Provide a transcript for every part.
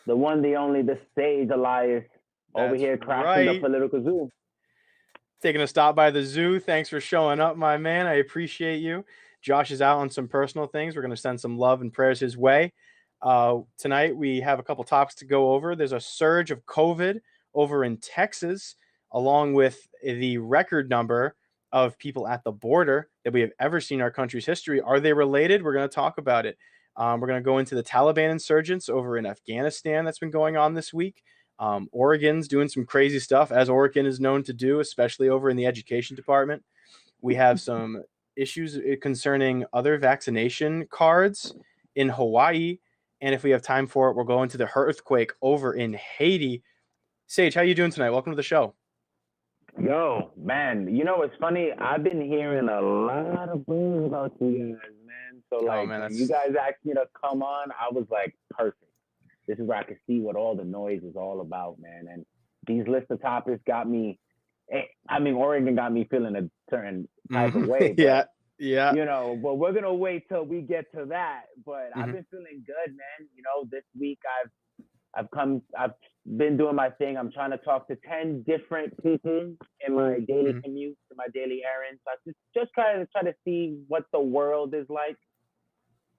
The one, the only, the sage Elias over That's here crashing the right. political zoo. Taking a stop by the zoo. Thanks for showing up, my man. I appreciate you. Josh is out on some personal things. We're going to send some love and prayers his way. Tonight, we have a couple topics to go over. There's a surge of COVID over in Texas, along with the record number of people at the border that we have ever seen in our country's history. Are they related? We're going to talk about it. We're going to go into the Taliban insurgents over in Afghanistan that's been going on this week. Oregon's doing some crazy stuff, as Oregon is known to do, especially over in the education department. We have some issues concerning other vaccination cards in Hawaii. And if we have time for it, we'll go into the earthquake over in Haiti. Sage, how you doing tonight? Welcome to the show. Yo, man, you know what's funny? I've been hearing a lot of buzz about you guys, man. So, like, man, when you guys asked me to come on, I was like, perfect. This is where I could see what all the noise is all about, man. And these list of topics got me. I mean, Oregon got me feeling a certain type of way. But, yeah. You know, but we're gonna wait till we get to that. But I've been feeling good, man. You know, this week I've been doing my thing. I'm trying to talk to 10 different people in my daily commute, in my daily errands. I just kind of try to see what the world is like.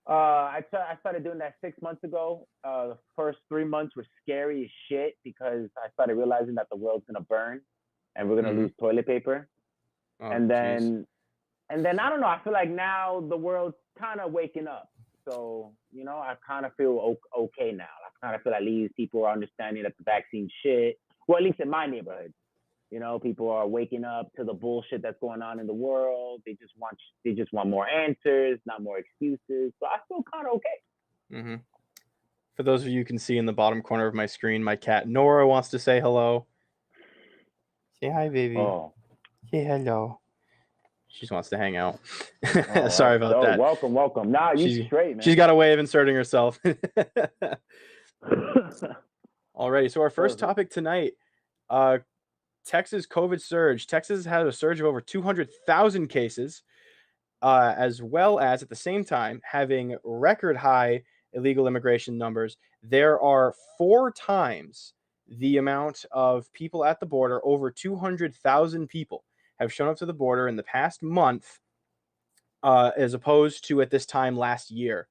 I started doing that 6 months ago. The first 3 months were scary as shit because I started realizing that the world's gonna burn and we're gonna lose toilet paper. Oh, and then I don't know. I feel like now the world's kind of waking up. So, you know, I kind of feel okay now. I kind of feel at least people are understanding that the vaccine shit. Well, at least in my neighborhood, you know, people are waking up to the bullshit that's going on in the world. They just want more answers, not more excuses. So I feel kind of okay. For those of you who can see in the bottom corner of my screen, my cat Nora wants to say hello. Say hi, baby. Oh. Say hello. She just wants to hang out. Sorry about that. Welcome. Nah, you straight, man. She's got a way of inserting herself. Alrighty, so our first topic tonight, Texas COVID surge. Texas had a surge of over 200,000 cases, as well as at the same time having record high illegal immigration numbers. There are 4 times the amount of people at the border. Over 200,000 people have shown up to the border in the past month, as opposed to at this time last year.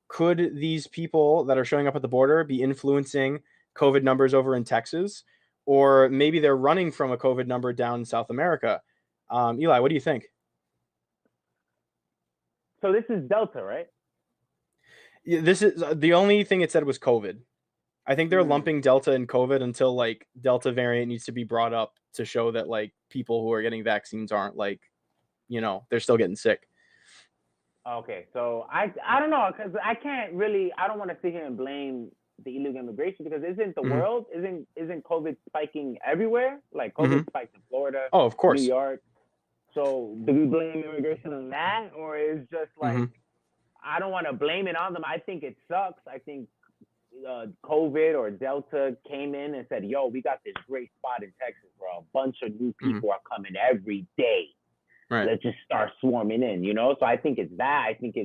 Could these people that are showing up at the border be influencing COVID numbers over in Texas? Or maybe they're running from a COVID number down in South America. Eli, what do you think? So this is Delta, right? Yeah, this is the only thing it said was COVID. I think they're lumping Delta and COVID until like Delta variant needs to be brought up to show that like people who are getting vaccines aren't like, you know, they're still getting sick. Okay, so I don't know, because I don't want to sit here and blame the illegal immigration, because isn't the world, isn't COVID spiking everywhere? Like COVID spiked in Florida, oh, of course, New York. So do we blame immigration on that, or is just like I don't want to blame it on them. I think it sucks. I think COVID or Delta came in and said, "Yo, we got this great spot in Texas where a bunch of new people are coming every day. Right. Let's just start swarming in," you know? So I think it's that. I think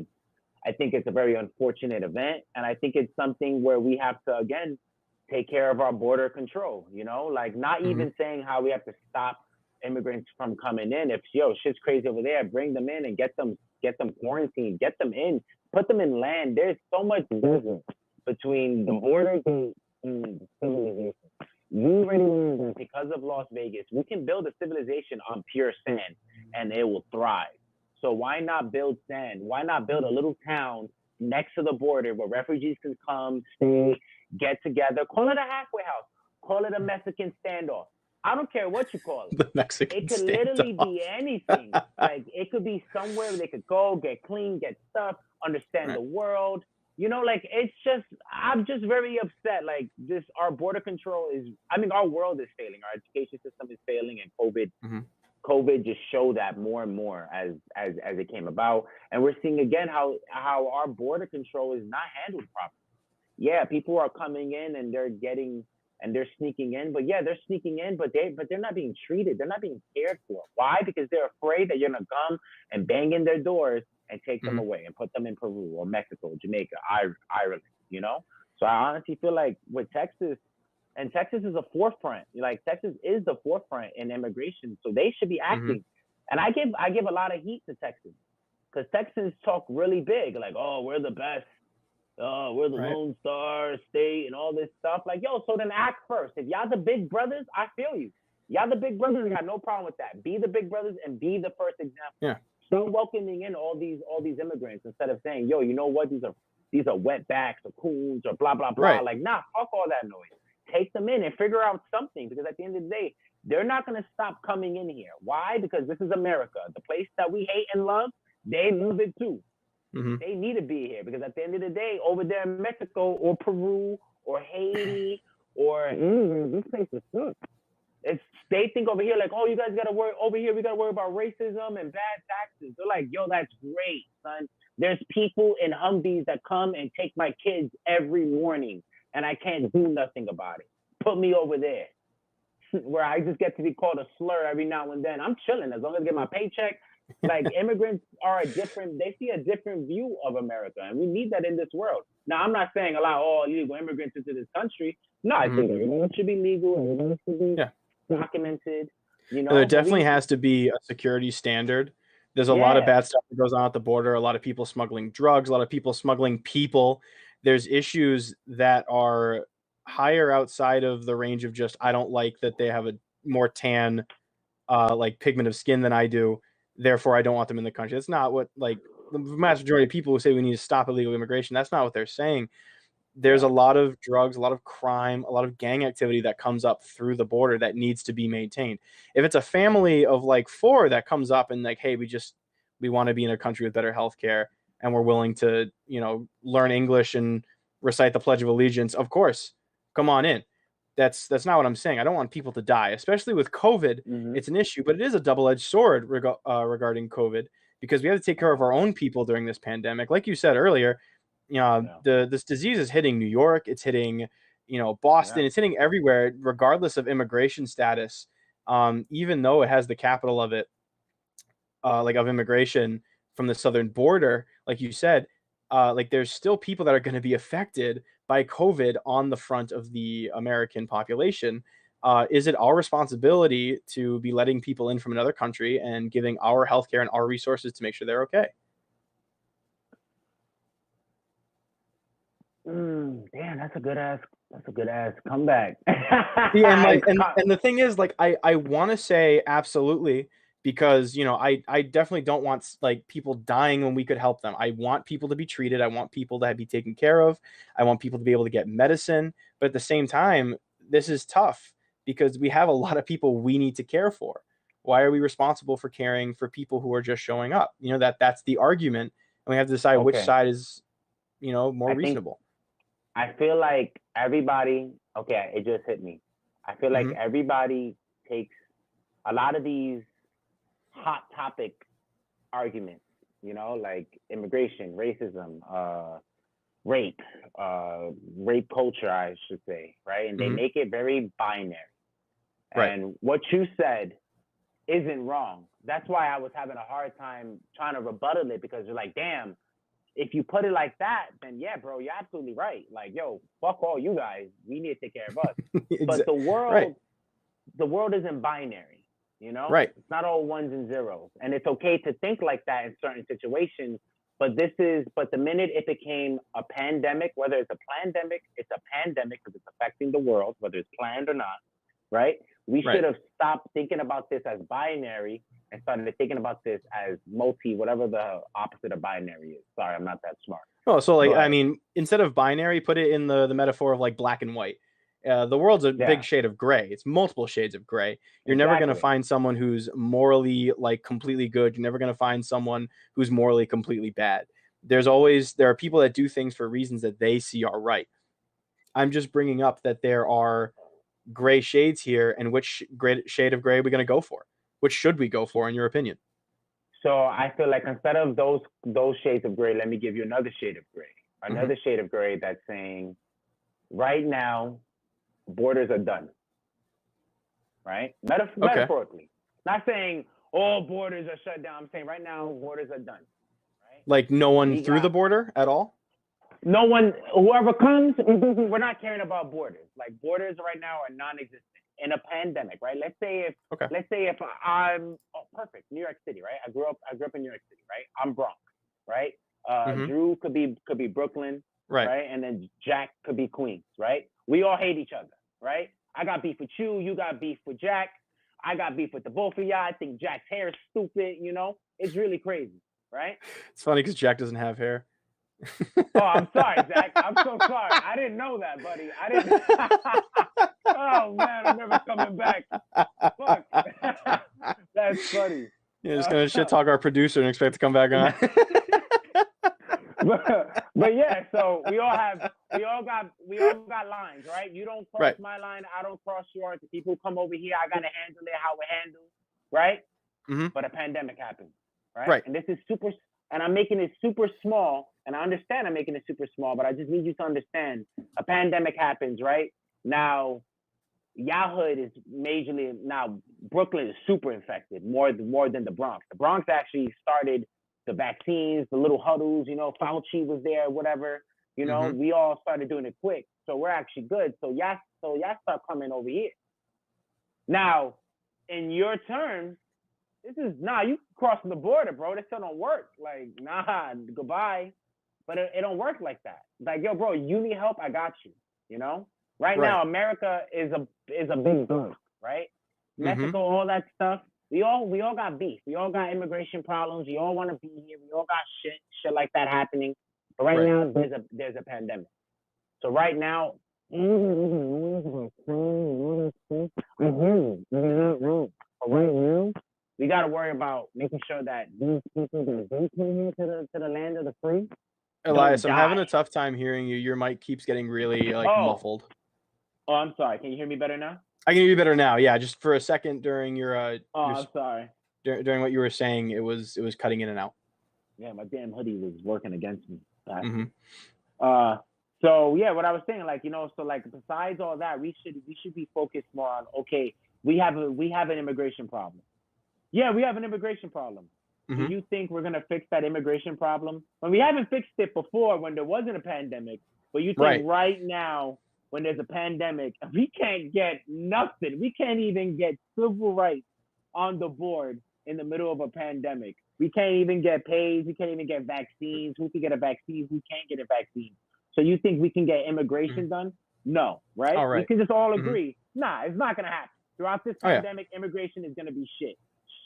it's a very unfortunate event. And I think it's something where we have to, again, take care of our border control, you know? Like, not even saying how we have to stop immigrants from coming in. If, shit's crazy over there, bring them in and get them quarantined, get them in, put them in land. There's so much business between the border and civilization. You already learned that because of Las Vegas, we can build a civilization on pure sand and it will thrive. So why not build sand? Why not build a little town next to the border where refugees can come, stay, get together? Call it a halfway house. Call it a Mexican standoff. I don't care what you call it. The Mexican it could standoff. Literally be anything. Like, it could be somewhere where they could go, get clean, get stuff, understand the world. You know, like, I'm just very upset. Like, our border control our world is failing. Our education system is failing, and COVID just showed that more and more as it came about. And we're seeing again how our border control is not handled properly. Yeah, people are coming in and they're sneaking in, but they're sneaking in, but they're not being treated. They're not being cared for. Why? Because they're afraid that you're gonna come and bang in their doors and take them away and put them in Peru or Mexico, Jamaica, Ireland, you know? So I honestly feel like with Texas, and Texas is a forefront. Like Texas is the forefront in immigration, so they should be acting. And I give a lot of heat to Texas because Texans talk really big, like, oh, we're the best, oh, we're the Lone Star State, and all this stuff. Like, yo, so then act first. If y'all the big brothers, I feel you. Y'all the big brothers, I got no problem with that. Be the big brothers and be the first example. Yeah. Start welcoming in all these immigrants instead of saying, yo, you know what, these are wetbacks or coons or blah blah blah. Like, nah, fuck all that noise. Take them in and figure out something, because at the end of the day, they're not going to stop coming in here. Why? Because this is America, the place that we hate and love. They love it too. They need to be here, because at the end of the day, over there in Mexico or Peru or Haiti or this place is good. They think over here like, oh, you guys got to worry over here. We got to worry about racism and bad taxes. They're like, yo, that's great, son. There's people in Humvees that come and take my kids every morning, and I can't do nothing about it. Put me over there where I just get to be called a slur every now and then. I'm chilling as long as I get my paycheck. Like, immigrants are they see a different view of America, and we need that in this world. Now, I'm not saying allow all illegal immigrants into this country. No, I think everyone should be legal. Everyone should be documented. You know, there definitely has to be a security standard. There's a lot of bad stuff that goes on at the border. A lot of people smuggling drugs. A lot of people smuggling people. There's issues that are higher outside of the range of just, I don't like that they have a more tan, like pigment of skin than I do, therefore I don't want them in the country. That's not what, like, the vast majority of people who say we need to stop illegal immigration, that's not what they're saying. There's a lot of drugs, a lot of crime, a lot of gang activity that comes up through the border that needs to be maintained. If it's a family of like 4 that comes up and like, hey, we want to be in a country with better healthcare, and we're willing to, learn English and recite the Pledge of Allegiance, of course, come on in. That's not what I'm saying. I don't want people to die, especially with COVID. It's an issue, but it is a double-edged sword regarding COVID, because we have to take care of our own people during this pandemic. Like you said earlier, this disease is hitting New York. It's hitting, Boston. It's hitting everywhere, regardless of immigration status. Even though it has the capital of it, like of immigration from the southern border, like you said, like there's still people that are going to be affected by COVID on the front of the American population. Is it our responsibility to be letting people in from another country and giving our healthcare and our resources to make sure they're okay? Damn, that's a good ass comeback. And the thing is, like, I want to say absolutely, because I definitely don't want like people dying when we could help them. I want people to be treated. I want people to be taken care of. I want people to be able to get medicine. But at the same time, this is tough because we have a lot of people we need to care for. Why are we responsible for caring for people who are just showing up? That's the argument, and we have to decide which side is more reasonable. I feel like everybody, it just hit me. I feel like everybody takes a lot of these hot topic arguments, like immigration, racism, rape culture, I should say, right? And they make it very binary. Right. And what you said isn't wrong. That's why I was having a hard time trying to rebuttal it, because you're like, damn, if you put it like that, then yeah, bro, you're absolutely right. Like, yo, fuck all you guys. We need to take care of us. But the world isn't binary, Right. It's not all ones and zeros. And it's okay to think like that in certain situations. But the minute it became a pandemic, whether it's a pandemic, it's a pandemic because it's affecting the world, whether it's planned or not, right? We should have stopped thinking about this as binary and started thinking about this as whatever the opposite of binary is. Sorry, I'm not that smart. Oh, so like, I mean, instead of binary, put it in the metaphor of like black and white. The world's a big shade of gray. It's multiple shades of gray. You're never going to find someone who's morally like completely good. You're never going to find someone who's morally completely bad. There are people that do things for reasons that they see are right. I'm just bringing up that there are gray shades here, and which shade of gray are we going to go for? Which should we go for, in your opinion? So I feel like instead of those shades of gray, let me give you another shade of gray. Another shade of gray that's saying, right now, borders are done. Right? Metaphorically. Not saying all borders are shut down. I'm saying right now, borders are done. Right? Like no one through the border at all? No one, whoever comes, we're not caring about borders. Like borders right now are non-existent in a pandemic, right? Okay. Let's say if I'm, perfect, New York City, right? I grew up in New York City, right? I'm Bronx, right? Drew could be Brooklyn, Right. right? And then Jack could be Queens, right? We all hate each other, right? I got beef with you. You got beef with Jack. I got beef with the both of y'all. I think Jack's hair is stupid. You know, it's really crazy, right? It's funny because Jack doesn't have hair. Oh, I'm sorry, Zach. I'm so sorry. I didn't know that, buddy. I didn't. Oh man, I'm never coming back. Fuck. That's funny. You're just gonna shit talk our producer and expect to come back on. but yeah, so we all got lines, right? You don't cross my line, I don't cross yours. The people come over here, I gotta handle it how it handles, right? But a pandemic happens, right? And this is super, and I'm making it super small, and I understand I'm making it super small, but I just need you to understand a pandemic happens, right? Now, Hood is majorly, now Brooklyn is super infected, more than the Bronx. The Bronx actually started the vaccines, the little huddles, you know, Fauci was there, whatever, you know, we all started doing it quick. So we're actually good. So y'all start coming over here. Now, in your terms, you crossing the border, bro. This still don't work. Like, nah, goodbye. But it don't work like that. Like, yo, bro, you need help, I got you, you know? Right now, America is a big boom, right? Mexico, all that stuff. We all got beef. We all got immigration problems. We all want to be here. We all got shit like that happening. But right now, there's a pandemic. So right now, we got to worry about making sure that these people that they come here to the land of the free. Elias, I'm having a tough time hearing you. Your mic keeps getting really muffled. Oh, I'm sorry. Can you hear me better now? I can hear you better now. Yeah, just for a second during your I'm sorry. During what you were saying, it was cutting in and out. Yeah, my damn hoodie was working against me. So yeah, what I was saying, like, you know, so like besides all that, we should be focused more on, okay, we have an immigration problem. Yeah, we have an immigration problem. Do you think we're gonna fix that immigration problem? When we haven't fixed it before, when there wasn't a pandemic, but you think right now, when there's a pandemic, we can't get nothing. We can't even get civil rights on the board in the middle of a pandemic. We can't even get paid. We can't even get vaccines. Who can get a vaccine? Who can't get a vaccine? So you think we can get immigration done? No, right? All right. We can just all agree. Nah, it's not gonna happen. Throughout this pandemic, immigration is gonna be shit.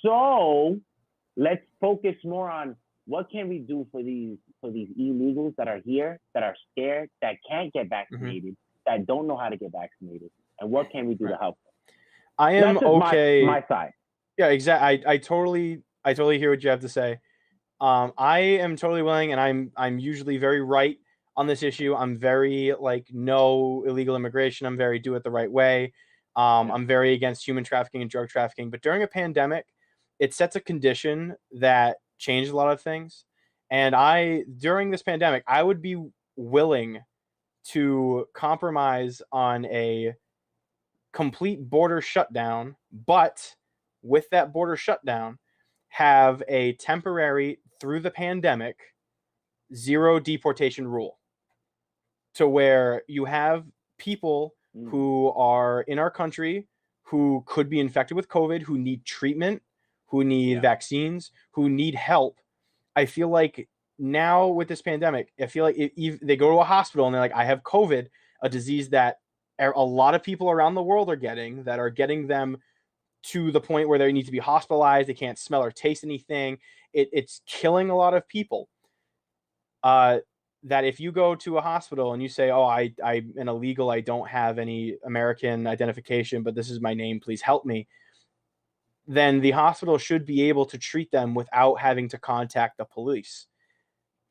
So let's focus more on what can we do for these illegals that are here, that are scared, that can't get vaccinated, that don't know how to get vaccinated, and what can we do to help them? I am okay. My side. Yeah, exactly. I totally hear what you have to say. I am totally willing, and I'm usually very right on this issue. I'm very no illegal immigration. I'm very do it the right way. I'm very against human trafficking and drug trafficking. But during a pandemic, it sets a condition that changed a lot of things. And during this pandemic, I would be willing to compromise on a complete border shutdown, but with that border shutdown, have a temporary, through the pandemic, zero deportation rule, to where you have people who are in our country who could be infected with COVID, who need treatment, who need vaccines, who need help. I feel like now with this pandemic, I feel like if they go to a hospital and they're like, I have COVID, a disease that a lot of people around the world are getting, that are getting them to the point where they need to be hospitalized. They can't smell or taste anything. It's killing a lot of people. That if you go to a hospital and you say, oh, I'm an illegal, I don't have any American identification, but this is my name, please help me, then the hospital should be able to treat them without having to contact the police.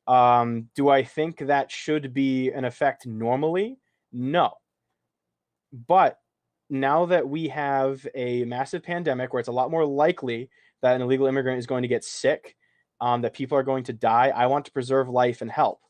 Do I think that should be an effect normally? No. But now that we have a massive pandemic where it's a lot more likely that an illegal immigrant is going to get sick, that people are going to die, I want to preserve life and help.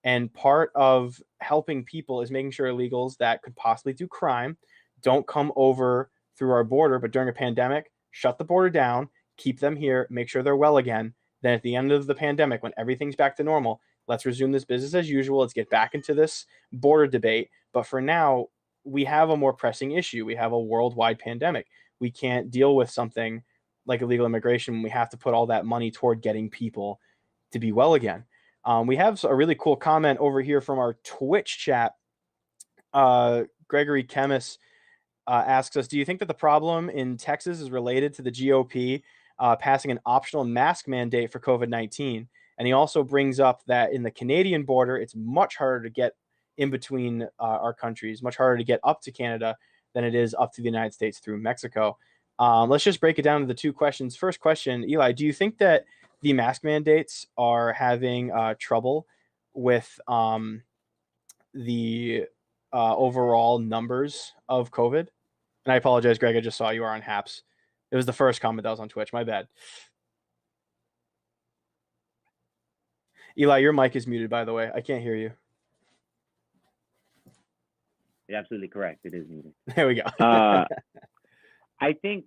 And part of helping people is making sure illegals that could possibly do crime don't come over through our border, but during a pandemic, shut the border down, keep them here, make sure they're well again. Then at the end of the pandemic, when everything's back to normal, Let's resume this business as usual. Let's get back into this border debate. But for now, we have a more pressing issue. We have a worldwide pandemic. We can't deal with something like illegal immigration when we have to put all that money toward getting people to be well again. We have a really cool comment over here from our Twitch chat. Gregory Chemis asks us, do you think that the problem in Texas is related to the GOP passing an optional mask mandate for COVID-19? And he also brings up that in the Canadian border, it's much harder to get in between our countries, much harder to get up to Canada than it is up to the United States through Mexico. Let's just break it down to the two questions. First question, Eli, do you think that the mask mandates are having trouble with the overall numbers of COVID? And I apologize, Greg, I just saw you are on Haps. It was the first comment that was on Twitch. My bad. Eli, your mic is muted, by the way. I can't hear you. You're absolutely correct. It is muted. There we go. I think,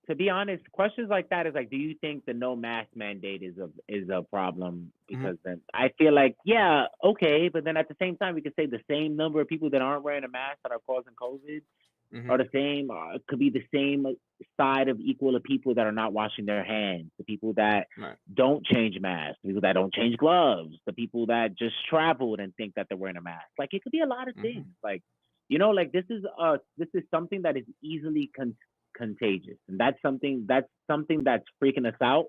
to be honest, questions like that is like, do you think the no mask mandate is a problem? Because then I feel like, yeah, okay, but then at the same time, we could say the same number of people that aren't wearing a mask that are causing COVID are the same. It could be the same side of equal of people that are not washing their hands, the people that don't change masks, the people that don't change gloves, the people that just traveled and think that they're wearing a mask. Like, it could be a lot of things. Like, you know, like this is something that is easily contagious, and that's something that's freaking us out.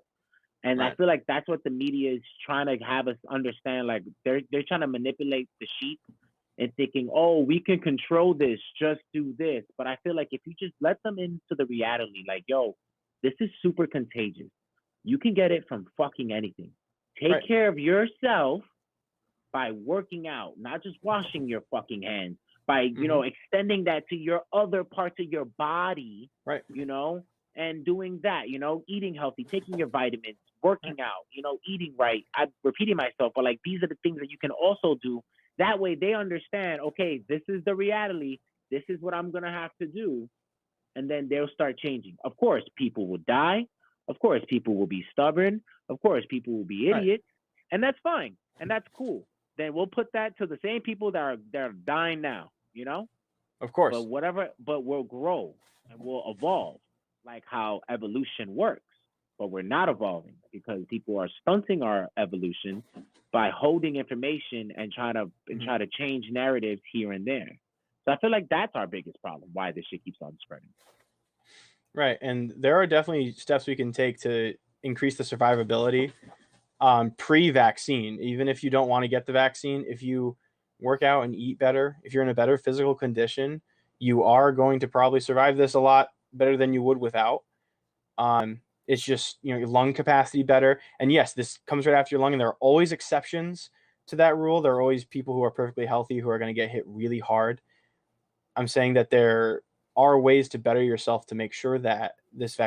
And I feel like that's what the media is trying to have us understand. Like, they're trying to manipulate the sheep and thinking, oh, we can control this, just do this. But I feel like if you just let them into the reality, like, yo, this is super contagious. You can get it from fucking anything. Take care of yourself by working out, not just washing your fucking hands, by, you know, extending that to your other parts of your body, you know, and doing that, you know, eating healthy, taking your vitamins, working out, you know, eating right. I'm repeating myself, but like, these are the things that you can also do. That way they understand, okay, this is the reality. This is what I'm going to have to do. And then they'll start changing. Of course, people will die. Of course, people will be stubborn. Of course, people will be idiots. And that's fine. And that's cool. Then we'll put that to the same people that are dying now, you know? Of course. But we'll grow and we'll evolve, like how evolution works. But we're not evolving because people are stunting our evolution by holding information and try to change narratives here and there. So I feel like that's our biggest problem, why this shit keeps on spreading. Right. And there are definitely steps we can take to increase the survivability pre-vaccine. Even if you don't want to get the vaccine, if you work out and eat better, if you're in a better physical condition, you are going to probably survive this a lot better than you would without. It's just, you know, your lung capacity better. And yes, this comes right after your lung, and there are always exceptions to that rule. There are always people who are perfectly healthy who are going to get hit really hard. I'm saying that there are ways to better yourself to make sure that this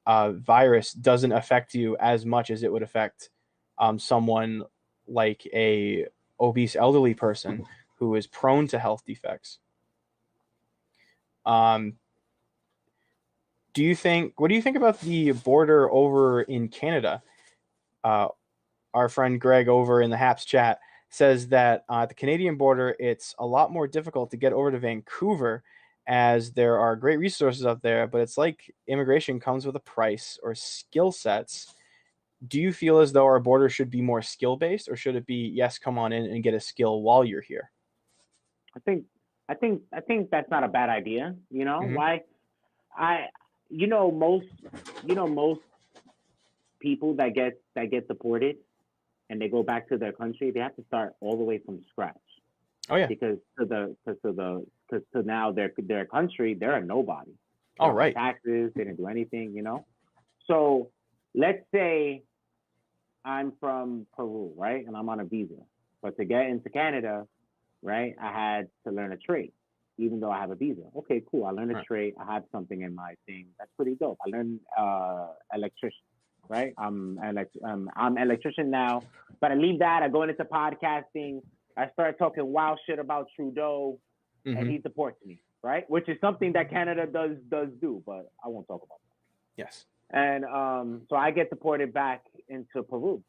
virus doesn't affect you as much as it would affect someone like a obese elderly person who is prone to health defects. What do you think about the border over in Canada? Our friend Greg over in the Haps chat says that at the Canadian border, it's a lot more difficult to get over to Vancouver as there are great resources out there, but it's like immigration comes with a price or skill sets. Do you feel as though our border should be more skill-based, or should it be, yes, come on in and get a skill while you're here? I think that's not a bad idea. You know, why? Most people that get deported and they go back to their country, they have to start all the way from scratch. Oh yeah. Because to now their country, they're a nobody. They don't pay taxes, they didn't do anything, you know. So let's say I'm from Peru, right, and I'm on a visa, but to get into Canada, right, I had to learn a trade, even though I have a visa. Okay, cool. I learned a trade. I have something in my thing. That's pretty dope. I learned electrician, right? I'm electrician now, but I leave that. I go into podcasting. I start talking wild shit about Trudeau, and he supports me, right? Which is something that Canada does do, but I won't talk about that. Yes. And so I get deported back into Peru.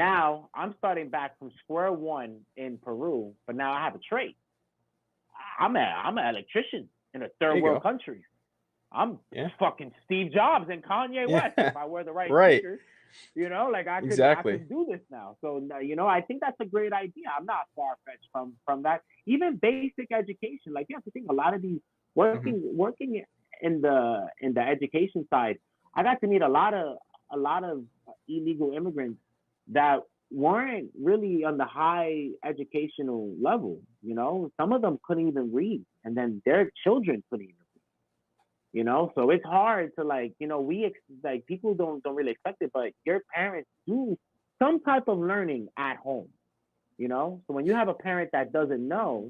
Now I'm starting back from square one in Peru, but now I have a trade. I'm an electrician in a There third you world go. country. I'm Yeah. fucking Steve Jobs and Kanye West Yeah. if I wear the right Right. sneakers. You know, like I Exactly. could do this now. So you know, I think that's a great idea. I'm not far fetched from that. Even basic education, like you have to think a lot of these Hmm. working in the education side. I got to meet a lot of illegal immigrants that weren't really on the high educational level. You know, some of them couldn't even read, and then their children couldn't even so it's hard to like like people don't really expect it, but your parents do some type of learning at home. So when you have a parent that doesn't know,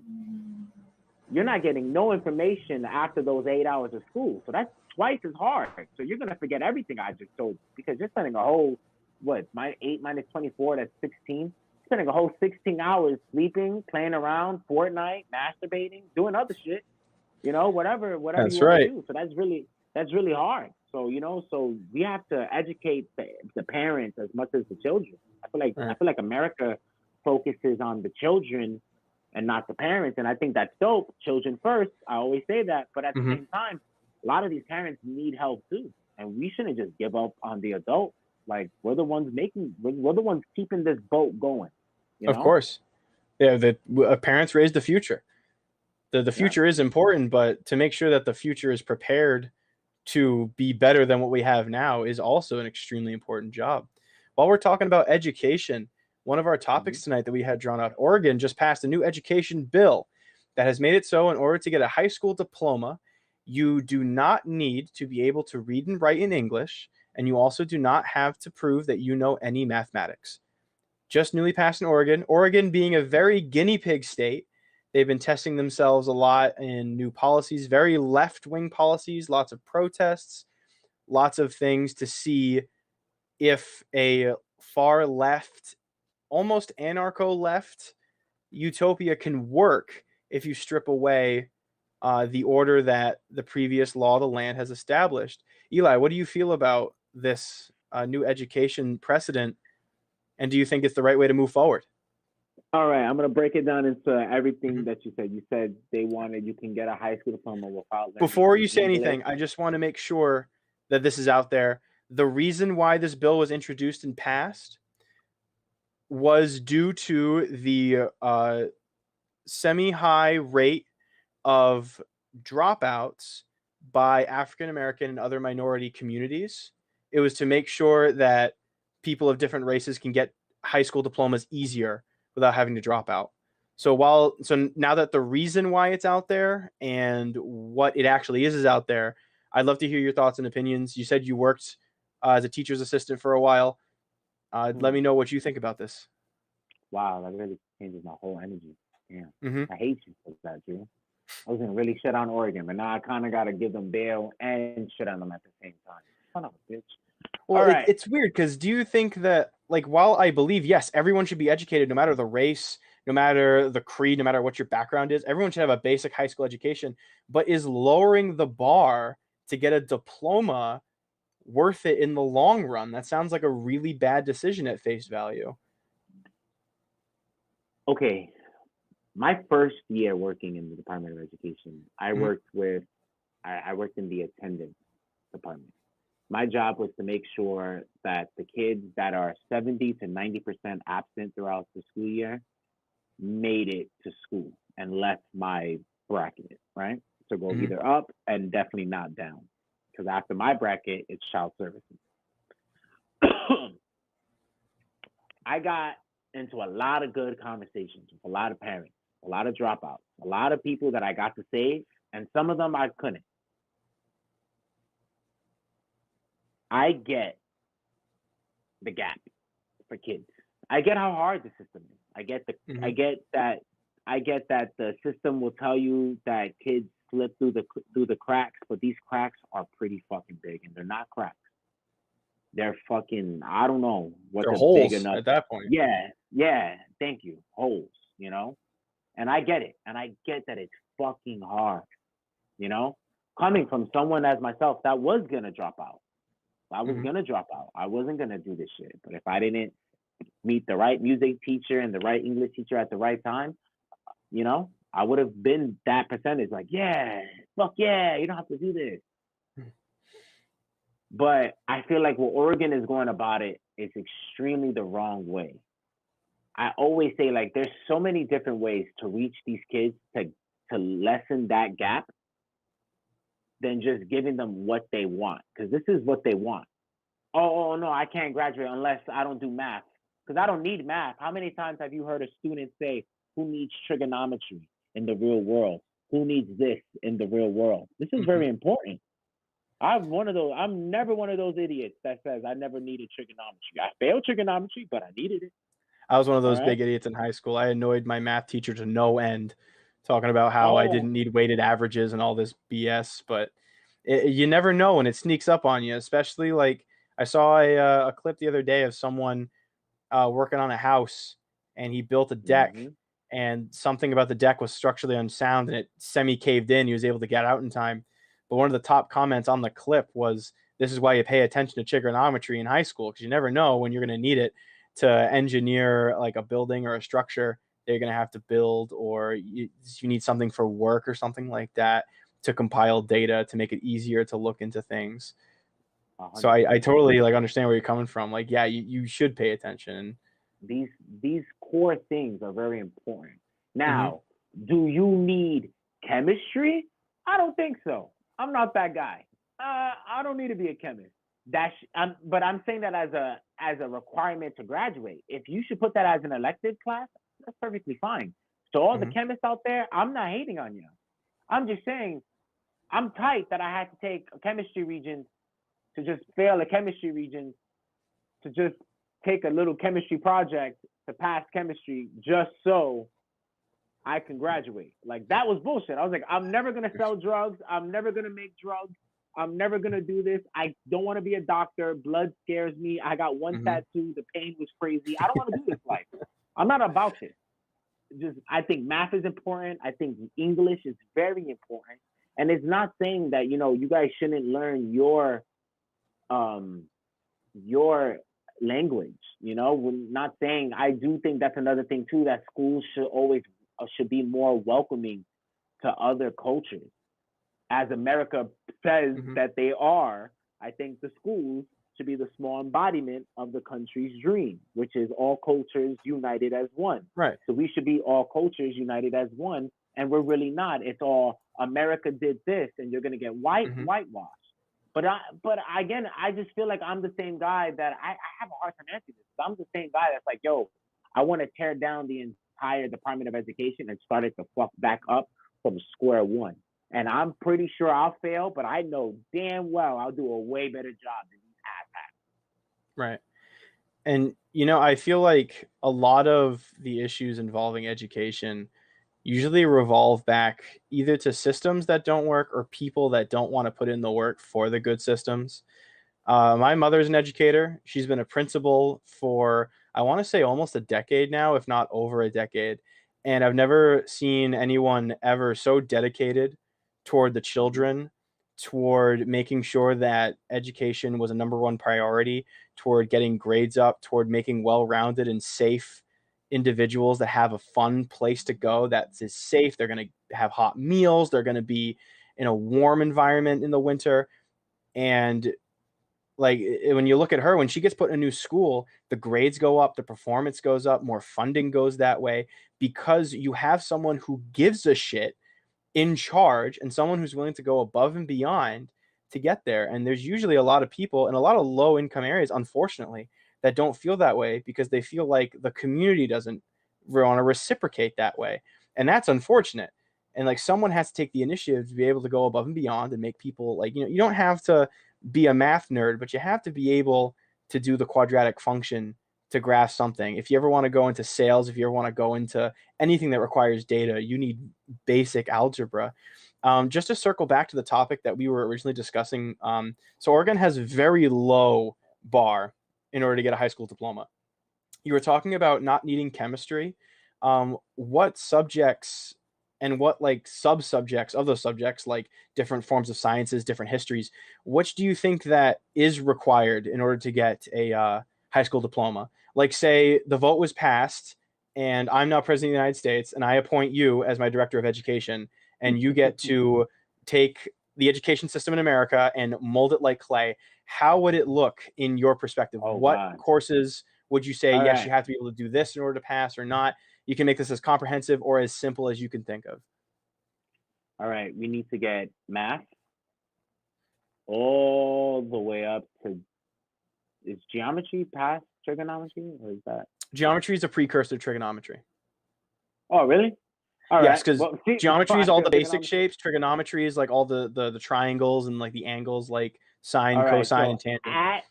you're not getting no information after those 8 hours of school, so that's twice as hard. So you're going to forget everything I just told you because you're spending a whole what my 8 minus 24, that's 16, spending a whole 16 hours sleeping, playing around Fortnite, masturbating, doing other shit, whatever you That's want to right. do. So that's really hard. So we have to educate the parents as much as the children. I feel like All I right. feel like America focuses on the children and not the parents, and I think that's dope. Children first. I always say that, but at the Hmm. same time, a lot of these parents need help too, and we shouldn't just give up on the adults. Like we're the ones keeping this boat going. You Of know? course. Yeah. Parents raise the future. The Yeah. future is important, but to make sure that the future is prepared to be better than what we have now is also an extremely important job. While we're talking about education, one of our Mm-hmm. topics tonight that we had drawn out, Oregon just passed a new education bill that has made it so in order to get a high school diploma, you do not need to be able to read and write in English, and you also do not have to prove that you know any mathematics. Just newly passed in Oregon. Oregon being a very guinea pig state, they've been testing themselves a lot in new policies, very left wing policies, lots of protests, lots of things to see if a far left, almost anarcho left utopia can work if you strip away the order that the previous law of the land has established. Eli, what do you feel about this new education precedent? And do you think it's the right way to move forward? All right, I'm gonna break it down into everything Mhm. that you said. You said they wanted you can get a high school diploma without learning Before any you say English. anything, I just want to make sure that this is out there. The reason why this bill was introduced and passed was due to the semi high rate of dropouts by African American and other minority communities. It was to make sure that people of different races can get high school diplomas easier without having to drop out. So now that the reason why it's out there and what it actually is out there, I'd love to hear your thoughts and opinions. You said you worked as a teacher's assistant for a while. Let Hmm. me know what you think about this. Wow, that really changes my whole energy. Yeah, Hmm. I hate you for that, Drew. I was gonna really shit on Oregon, but now I kind of gotta give them bail and shit on them at the same time. Son of a bitch. All Well, right. it's weird because do you think that, like, while I believe, yes, everyone should be educated no matter the race, no matter the creed, no matter what your background is, everyone should have a basic high school education, but is lowering the bar to get a diploma worth it in the long run? That sounds like a really bad decision at face value. Okay. My first year working in the Department of Education, Mhm. I worked in the attendance department. My job was to make sure that the kids that are 70 to 90% absent throughout the school year made it to school and left my bracket, right? To go Mhm. either up and definitely not down. Because after my bracket, it's child services. I got into a lot of good conversations with a lot of parents, a lot of dropouts, a lot of people that I got to save, and some of them I couldn't. I get the gap for kids. I get how hard the system is. I Mhm. get that I get that the system will tell you that kids slip through the cracks, but these cracks are pretty fucking big and they're not cracks. They're fucking I don't know what They're the big holes enough. at that point. Yeah, yeah, thank you. Holes, And I get it. And I get that it's fucking hard, you know? Coming from someone as myself that was gonna drop out. I was Mhm. gonna drop out. I wasn't gonna do this shit. But if I didn't meet the right music teacher and the right English teacher at the right time, I would have been that percentage. Like, yeah, fuck yeah, you don't have to do this. But I feel like what Oregon is going about it is extremely the wrong way. I always say, like, there's so many different ways to reach these kids to lessen that gap than just giving them what they want, because this is what they want. Oh no, I can't graduate unless I don't do math, because I don't need math. How many times have you heard a student say, who needs trigonometry in the real world? Who needs this in the real world? This is very important. I'm never one of those idiots that says I never needed trigonometry. I failed trigonometry, but I needed it. I was one of those big idiots in high school. I annoyed my math teacher to no end, talking about how I didn't need weighted averages and all this BS. But you never know when it sneaks up on you, especially like I saw a clip the other day of someone working on a house, and he built a deck, and something about the deck was structurally unsound and it semi-caved in. He was able to get out in time. But one of the top comments on the clip was, this is why you pay attention to trigonometry in high school, because you never know when you're going to need it to engineer like a building or a structure that you're going to have to build, or you need something for work or something like that, to compile data to make it easier to look into things. 100%. So I totally like understand where you're coming from. Like, yeah, you should pay attention. These core things are very important. Now, do you need chemistry? I don't think so. I'm not that guy. I don't need to be a chemist. But I'm saying that as a requirement to graduate. If you should put that as an elective class, that's perfectly fine. So all the chemists out there, I'm not hating on you. I'm just saying I'm tight that I had to take a chemistry region to just fail a chemistry region to just take a little chemistry project to pass chemistry just so I can graduate. Like, that was bullshit. I was like, I'm never going to sell drugs. I'm never going to make drugs. I'm never going to do this. I don't want to be a doctor. Blood scares me. I got one tattoo. The pain was crazy. I don't want to do this life. I'm not about it. I think math is important. I think English is very important. And it's not saying that, you guys shouldn't learn your language. We're not saying. I do think that's another thing too, that schools should be more welcoming to other cultures. As America says that they are, I think the schools should be the small embodiment of the country's dream, which is all cultures united as one. Right. So we should be all cultures united as one, and we're really not. It's all America did this, and you're gonna get whitewashed. But again, I just feel like I'm the same guy that I have a hard time answering this. I'm the same guy that's like, yo, I want to tear down the entire Department of Education and start it the fuck back up from square one. And I'm pretty sure I'll fail, but I know damn well I'll do a way better job than these asshats. Right. And, I feel like a lot of the issues involving education usually revolve back either to systems that don't work or people that don't want to put in the work for the good systems. My mother's an educator. She's been a principal for, I want to say, almost a decade now, if not over a decade. And I've never seen anyone ever so dedicated toward the children, toward making sure that education was a number one priority, toward getting grades up, toward making well-rounded and safe individuals that have a fun place to go that is safe. They're going to have hot meals. They're going to be in a warm environment in the winter. And like, when you look at her, when she gets put in a new school, the grades go up, the performance goes up, more funding goes that way, because you have someone who gives a shit in charge and someone who's willing to go above and beyond to get there. And there's usually a lot of people in a lot of low income areas, unfortunately, that don't feel that way because they feel like the community doesn't want to reciprocate that way. And that's unfortunate. And like, someone has to take the initiative to be able to go above and beyond and make people, like, you don't have to be a math nerd, but you have to be able to do the quadratic function to grasp something. If you ever want to go into sales, if you ever want to go into anything that requires data, you need basic algebra. Just to circle back to the topic that we were originally discussing. So Oregon has a very low bar in order to get a high school diploma. You were talking about not needing chemistry. What subjects and what like sub-subjects of those subjects, like different forms of sciences, different histories, which do you think that is required in order to get a high school diploma? Like, say the vote was passed and I'm now president of the United States and I appoint you as my director of education, and you get to take the education system in America and mold it like clay. How would it look in your perspective? Oh What God. courses would you say, All yes, right. you have to be able to do this in order to pass, or not? You can make this as comprehensive or as simple as you can think of. All right. We need to get math all the way up to, is geometry past trigonometry, or is that? Geometry is a precursor to trigonometry. Oh, really? All Yes, right. because Well, see, geometry I is all feel the basic trigonometry. shapes. Trigonometry is like all the triangles and like the angles, like sine, All right. cosine, So and tangent. at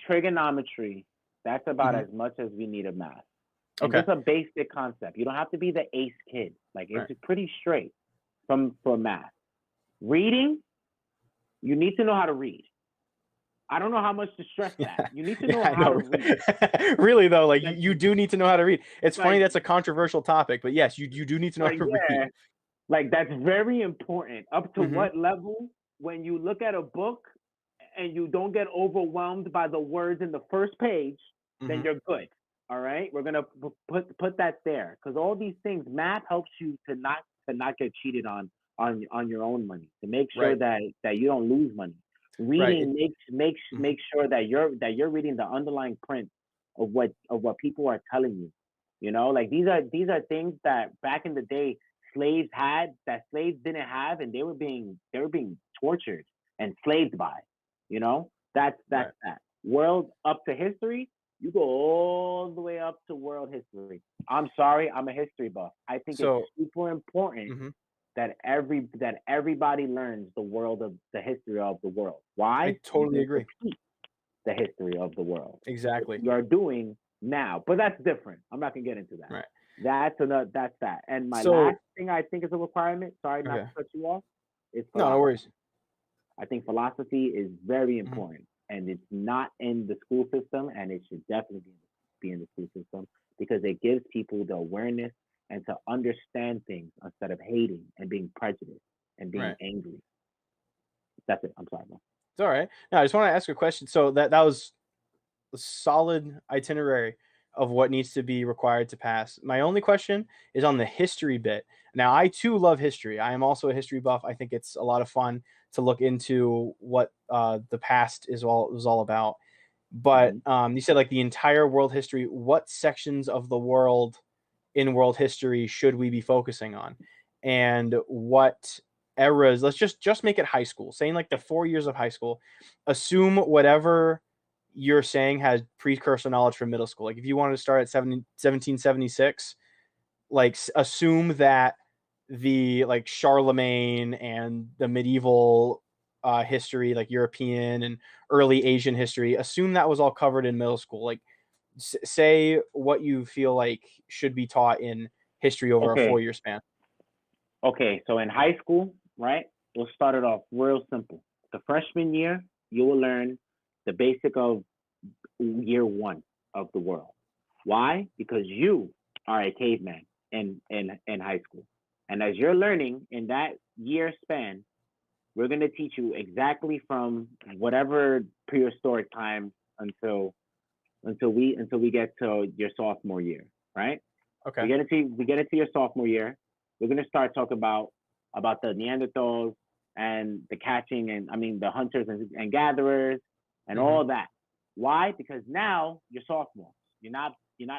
trigonometry, that's about Hmm. as much as we need of math. And Okay. just a basic concept. You don't have to be the ace kid. Like, it's Right. pretty straight for math. Reading, you need to know how to read. I don't know how much to stress that. You need to know Yeah, I how to know. read. Really though, like Like, you do need to know how to read. It's funny like, that's a controversial topic, but yes, you do need to know how to read. yeah, like that's very important. Up to Hmm. what level? When you look at a book and you don't get overwhelmed by the words in the first page, then Hmm. you're good. All right, we're gonna put that there, because all these things, math helps you to not get cheated on your own money, to make sure Right. that you don't lose money. Right. Reading Mhm. makes sure that you're reading the underlying print of what people are telling you. You know, like these are things that back in the day slaves had, that slaves didn't have, and they were being tortured and slaved by. You know, that's Right. that. World up to history, you go all the way up to world history. I'm sorry, I'm a history buff. I think it's So, super important mhm, that everybody learns the history of the world. I Why? You totally can agree. repeat the history of the world, which Exactly. we are doing now. But that's different. I'm not gonna get into that. Right. That's another. That's that. And my last So, thing I think is a requirement. Sorry, not okay. to cut you off. Is No, no philosophy. worries. I think philosophy is very Mhm. important, and it's not in the school system, and it should definitely be in the school system, because it gives people the awareness and to understand things instead of hating and being prejudiced and being Right. angry. That's it. I'm sorry, man. It's all right. Now, I just want to ask a question. So that was a solid itinerary of what needs to be required to pass. My only question is on the history bit. Now, I too love history. I am also a history buff. I think it's a lot of fun to look into what the past is all about. But Hmm. you said like the entire world history. What sections of the world in world history should we be focusing on, and what eras? Let's just make it high school, saying like the 4 years of high school. Assume whatever you're saying has precursor knowledge from middle school. Like if you wanted to start at 1776, like assume that the like Charlemagne and the medieval history, like European and early Asian history, assume that was all covered in middle school. Like say what you feel like should be taught in history over a Okay. 4 year span. Okay. So in high school, right? We'll start it off real simple. The freshman year, you will learn the basic of year one of the world. Why? Because you are a caveman in high school. And as you're learning in that year span, we're going to teach you exactly from whatever prehistoric time until until we get to your sophomore year, right? Okay. We get into your sophomore year. We're going to start talking about the Neanderthals and the catching, and I mean the hunters and gatherers and Hmm. all that. Why? Because now you're sophomores. You're not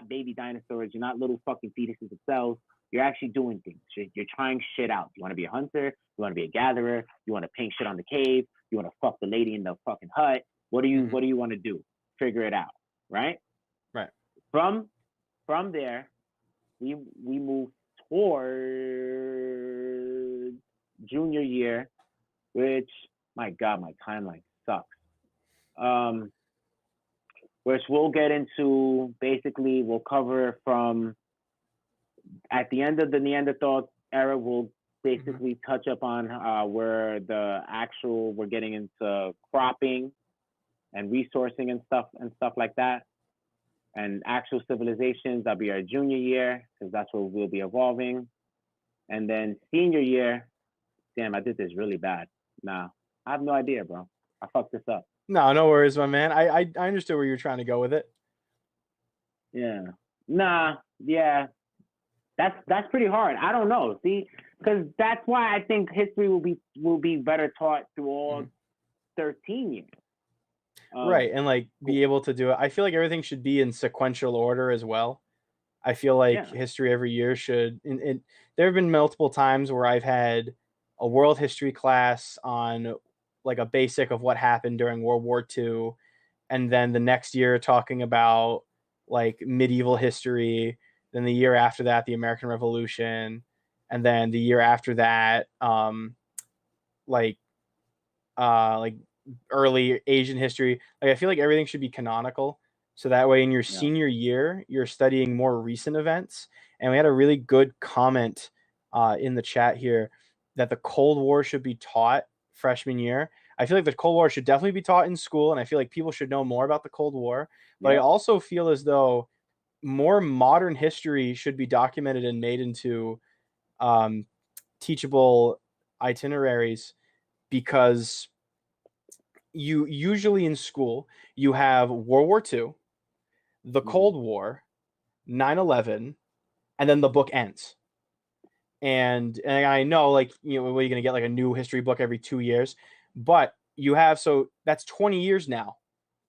baby dinosaurs. You're not little fucking fetuses of cells. You're actually doing things. You're trying shit out. You want to be a hunter. You want to be a gatherer. You want to paint shit on the cave. You want to fuck the lady in the fucking hut. What do you Hmm. What do you want to do? Figure it out, right? Right. From from there, we move toward junior year, which, my God, my timeline sucks. Um, which we'll get into. Basically, we'll cover from at the end of the Neanderthal era. We'll Hmm. basically touch up on where we're getting into cropping and resourcing and stuff like that, and actual civilizations. That'll be our junior year, because that's where we'll be evolving. And then senior year, damn, I did this really bad. Nah, I have no idea, bro. I fucked this up. No, no worries, my man. I understood where you're trying to go with it. Yeah. Nah. Yeah. That's pretty hard. I don't know. See, because that's why I think history will be better taught through all Mhm. 13 years. Right, and like be able to do it. I feel like everything should be in sequential order as well. I feel like Yeah. history every year should. And there have been multiple times where I've had a world history class on like a basic of what happened during World War II, and then the next year talking about like medieval history. Then the year after that, the American Revolution, and then the year after that, like like early Asian history. Like I feel like everything should be canonical, so that way in your Yeah. senior year you're studying more recent events. And we had a really good comment in the chat here that the Cold War should be taught freshman year. I feel like the Cold War should definitely be taught in school, and I feel like people should know more about the Cold War. But I Yep. also feel as though more modern history should be documented and made into um, teachable itineraries, because you usually in school you have World War II, the Hmm. Cold War, 9/11, and then the book ends. And I know, like, you know, you're gonna get like a new history book every 2 years, but you have, so that's 20 years now.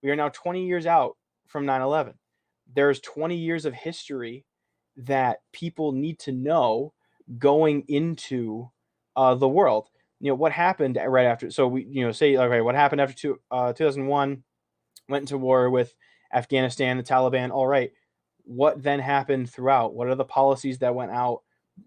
We are now 20 years out from 9/11. There's 20 years of history that people need to know going into the world. You know what happened right after. So we, you know, say okay, what happened after 2001? Went into war with Afghanistan, the Taliban. All right, what then happened throughout? What are the policies that went out?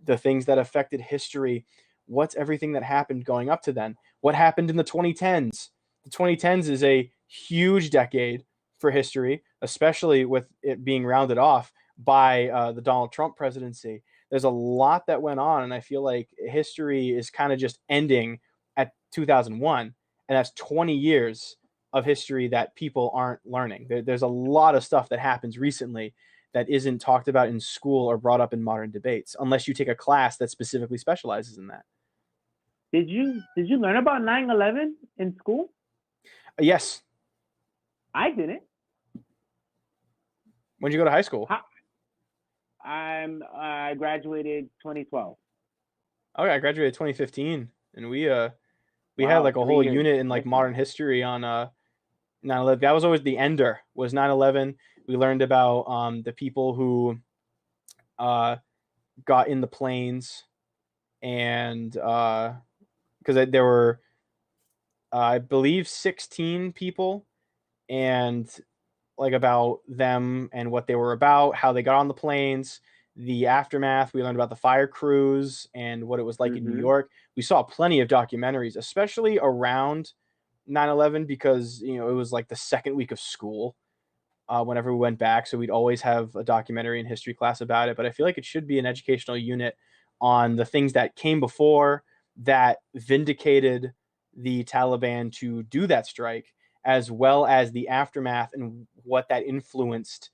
The things that affected history? What's everything that happened going up to then? What happened in the 2010s? The 2010s is a huge decade for history, especially with it being rounded off by the Donald Trump presidency. There's a lot that went on, and I feel like history is kind of just ending at 2001, and that's 20 years of history that people aren't learning. There's a lot of stuff that happens recently that isn't talked about in school or brought up in modern debates, unless you take a class that specifically specializes in that. Did you learn about 9/11 in school? Yes. I didn't. When did you go to high school? I graduated 2012. Okay, I graduated 2015, and we had Wow, like a 3 whole years unit in like modern difference. history on 9/11. That was always the ender, was 9/11. We learned about the people who uh, got in the planes, and because there were I believe 16 people, and like about them and what they were about, how they got on the planes, the aftermath. We learned about the fire crews and what it was like in New Mhm. York. We saw plenty of documentaries, especially around 9/11, because you know it was like the second week of school whenever we went back, so we'd always have a documentary in history class about it. But I feel like it should be an educational unit on the things that came before that vindicated the Taliban to do that strike, as well as the aftermath and what that influenced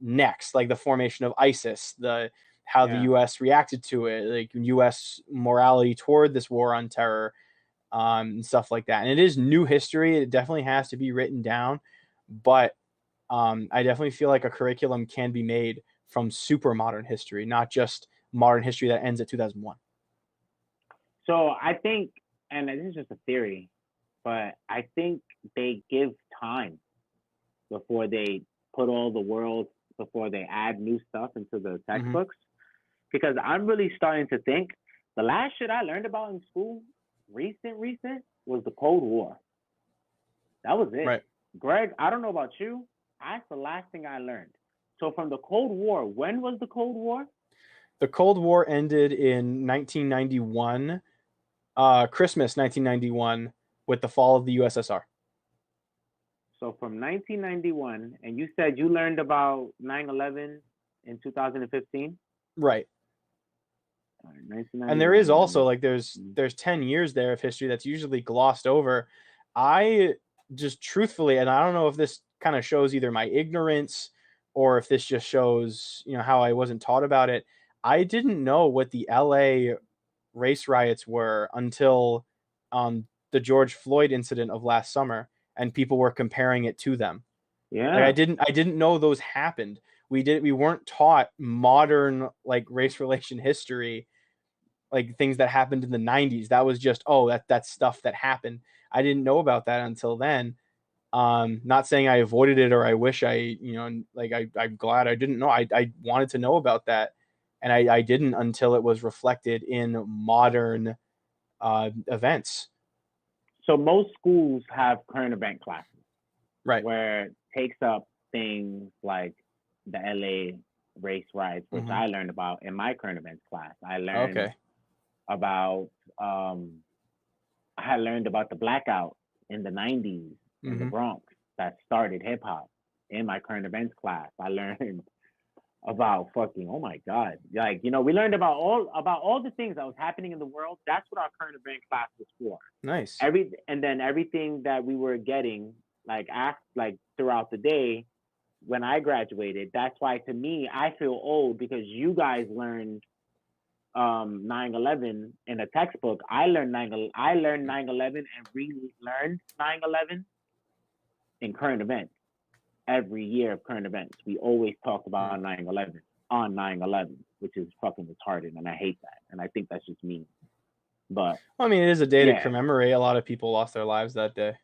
next, like the formation of ISIS, the how the Yeah. U.S. reacted to it, like U.S. morality toward this war on terror, and stuff like that. And it is new history; it definitely has to be written down, but I definitely feel like a curriculum can be made from super modern history, not just modern history that ends at 2001. So I think, and this is just a theory, but I think they give time before they put all the worlds, before they add new stuff into the Mm-hmm. textbooks. Because I'm really starting to think the last shit I learned about in school, recent, was the Cold War. That was it. Right. Greg, I don't know about you. That's the last thing I learned. So from the Cold War, when was the Cold War? The Cold War ended in 1991, Christmas 1991, with the fall of the USSR. So from 1991, and you said you learned about 9/11 in 2015? Right. All right, And there is 1991. Let also me. like there's 10 years there of history that's usually glossed over. I just truthfully, and I don't know if this kind of shows either my ignorance or if this just shows, you know, how I wasn't taught about it. I didn't know what the LA race riots were until the George Floyd incident of last summer, and people were comparing it to them. Like Yeah. I didn't know those happened. we weren't taught modern like race relation history, like things that happened in the 90s. That was just, oh, that's stuff that happened. I didn't know about that until then. Not saying I avoided it or I wish I'm glad I didn't know. I wanted to know about that, and I didn't until it was reflected in modern events. So most schools have current event classes Right. where it takes up things like the LA race riots, which Mm-hmm. I learned about in my current events class. Okay. About I learned about the blackout in the 90s in the Mm-hmm. Bronx that started hip hop in my current events class. I learned about fucking, oh my god, like, you know, we learned about all the things that was happening in the world. That's what our current event class was for. Nice. And then everything that we were getting like throughout the day when I graduated. That's why to me I feel old, because you guys learned 9/11 in a textbook. I learned 9/11 and relearned 9/11 in current events. Every year of current events, we always talk about 9/11 on 9/11, which is fucking retarded, and I hate that. And I think that's just me. But Well, I mean, it is a day to yeah. commemorate. A lot of people lost their lives that day.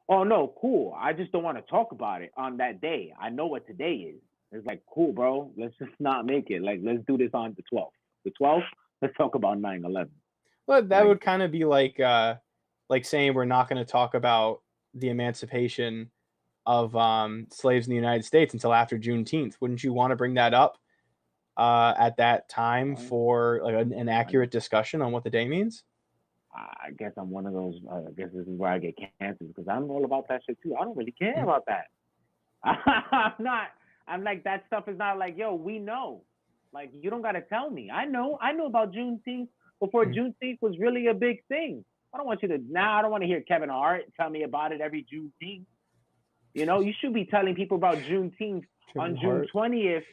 Oh no, cool. I just don't want to talk about it on that day. I know what today is. It's like, cool, bro. Let's just not make it. Like, let's do this on the 12th. The 12th, let's talk about 9/11. Well, that Like, would kind of be like saying we're not going to talk about the emancipation of slaves in the United States until after Juneteenth. Wouldn't you want to bring that up at that time for like an accurate discussion on what the day means? I guess I'm one of those. I guess this is where I get canceled, because I'm all about that shit too. I don't really care about that. I'm not. I'm like, that stuff is not like, yo, we know. Like, you don't gotta tell me. I know. I know about Juneteenth before Juneteenth was really a big thing. I don't want you to now. I don't want to hear Kevin Hart tell me about it every Juneteenth. You know, you should be telling people about Juneteenth on June 20th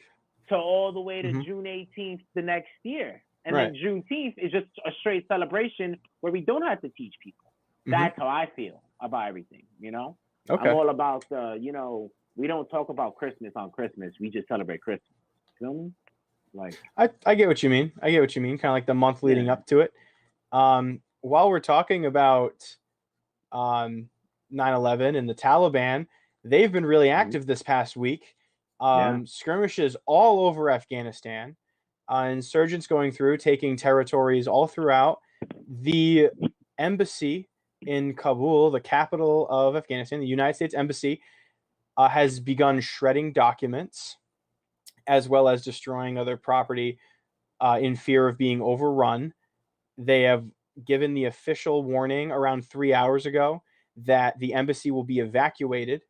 to all the way to June 18th the next year. And then Juneteenth is just a straight celebration where we don't have to teach people. That's how I feel about everything, you know? Okay. I'm all about we don't talk about Christmas on Christmas. We just celebrate Christmas. You feel me? Like, I get what you mean. I get what you mean. Kind of like the month leading up to it. While we're talking about 9/11 and the Taliban, they've been really active this past week. Skirmishes all over Afghanistan. Insurgents going through, taking territories all throughout. The embassy in Kabul, the capital of Afghanistan, the United States Embassy, has begun shredding documents as well as destroying other property in fear of being overrun. They have given the official warning around 3 hours ago that the embassy will be evacuated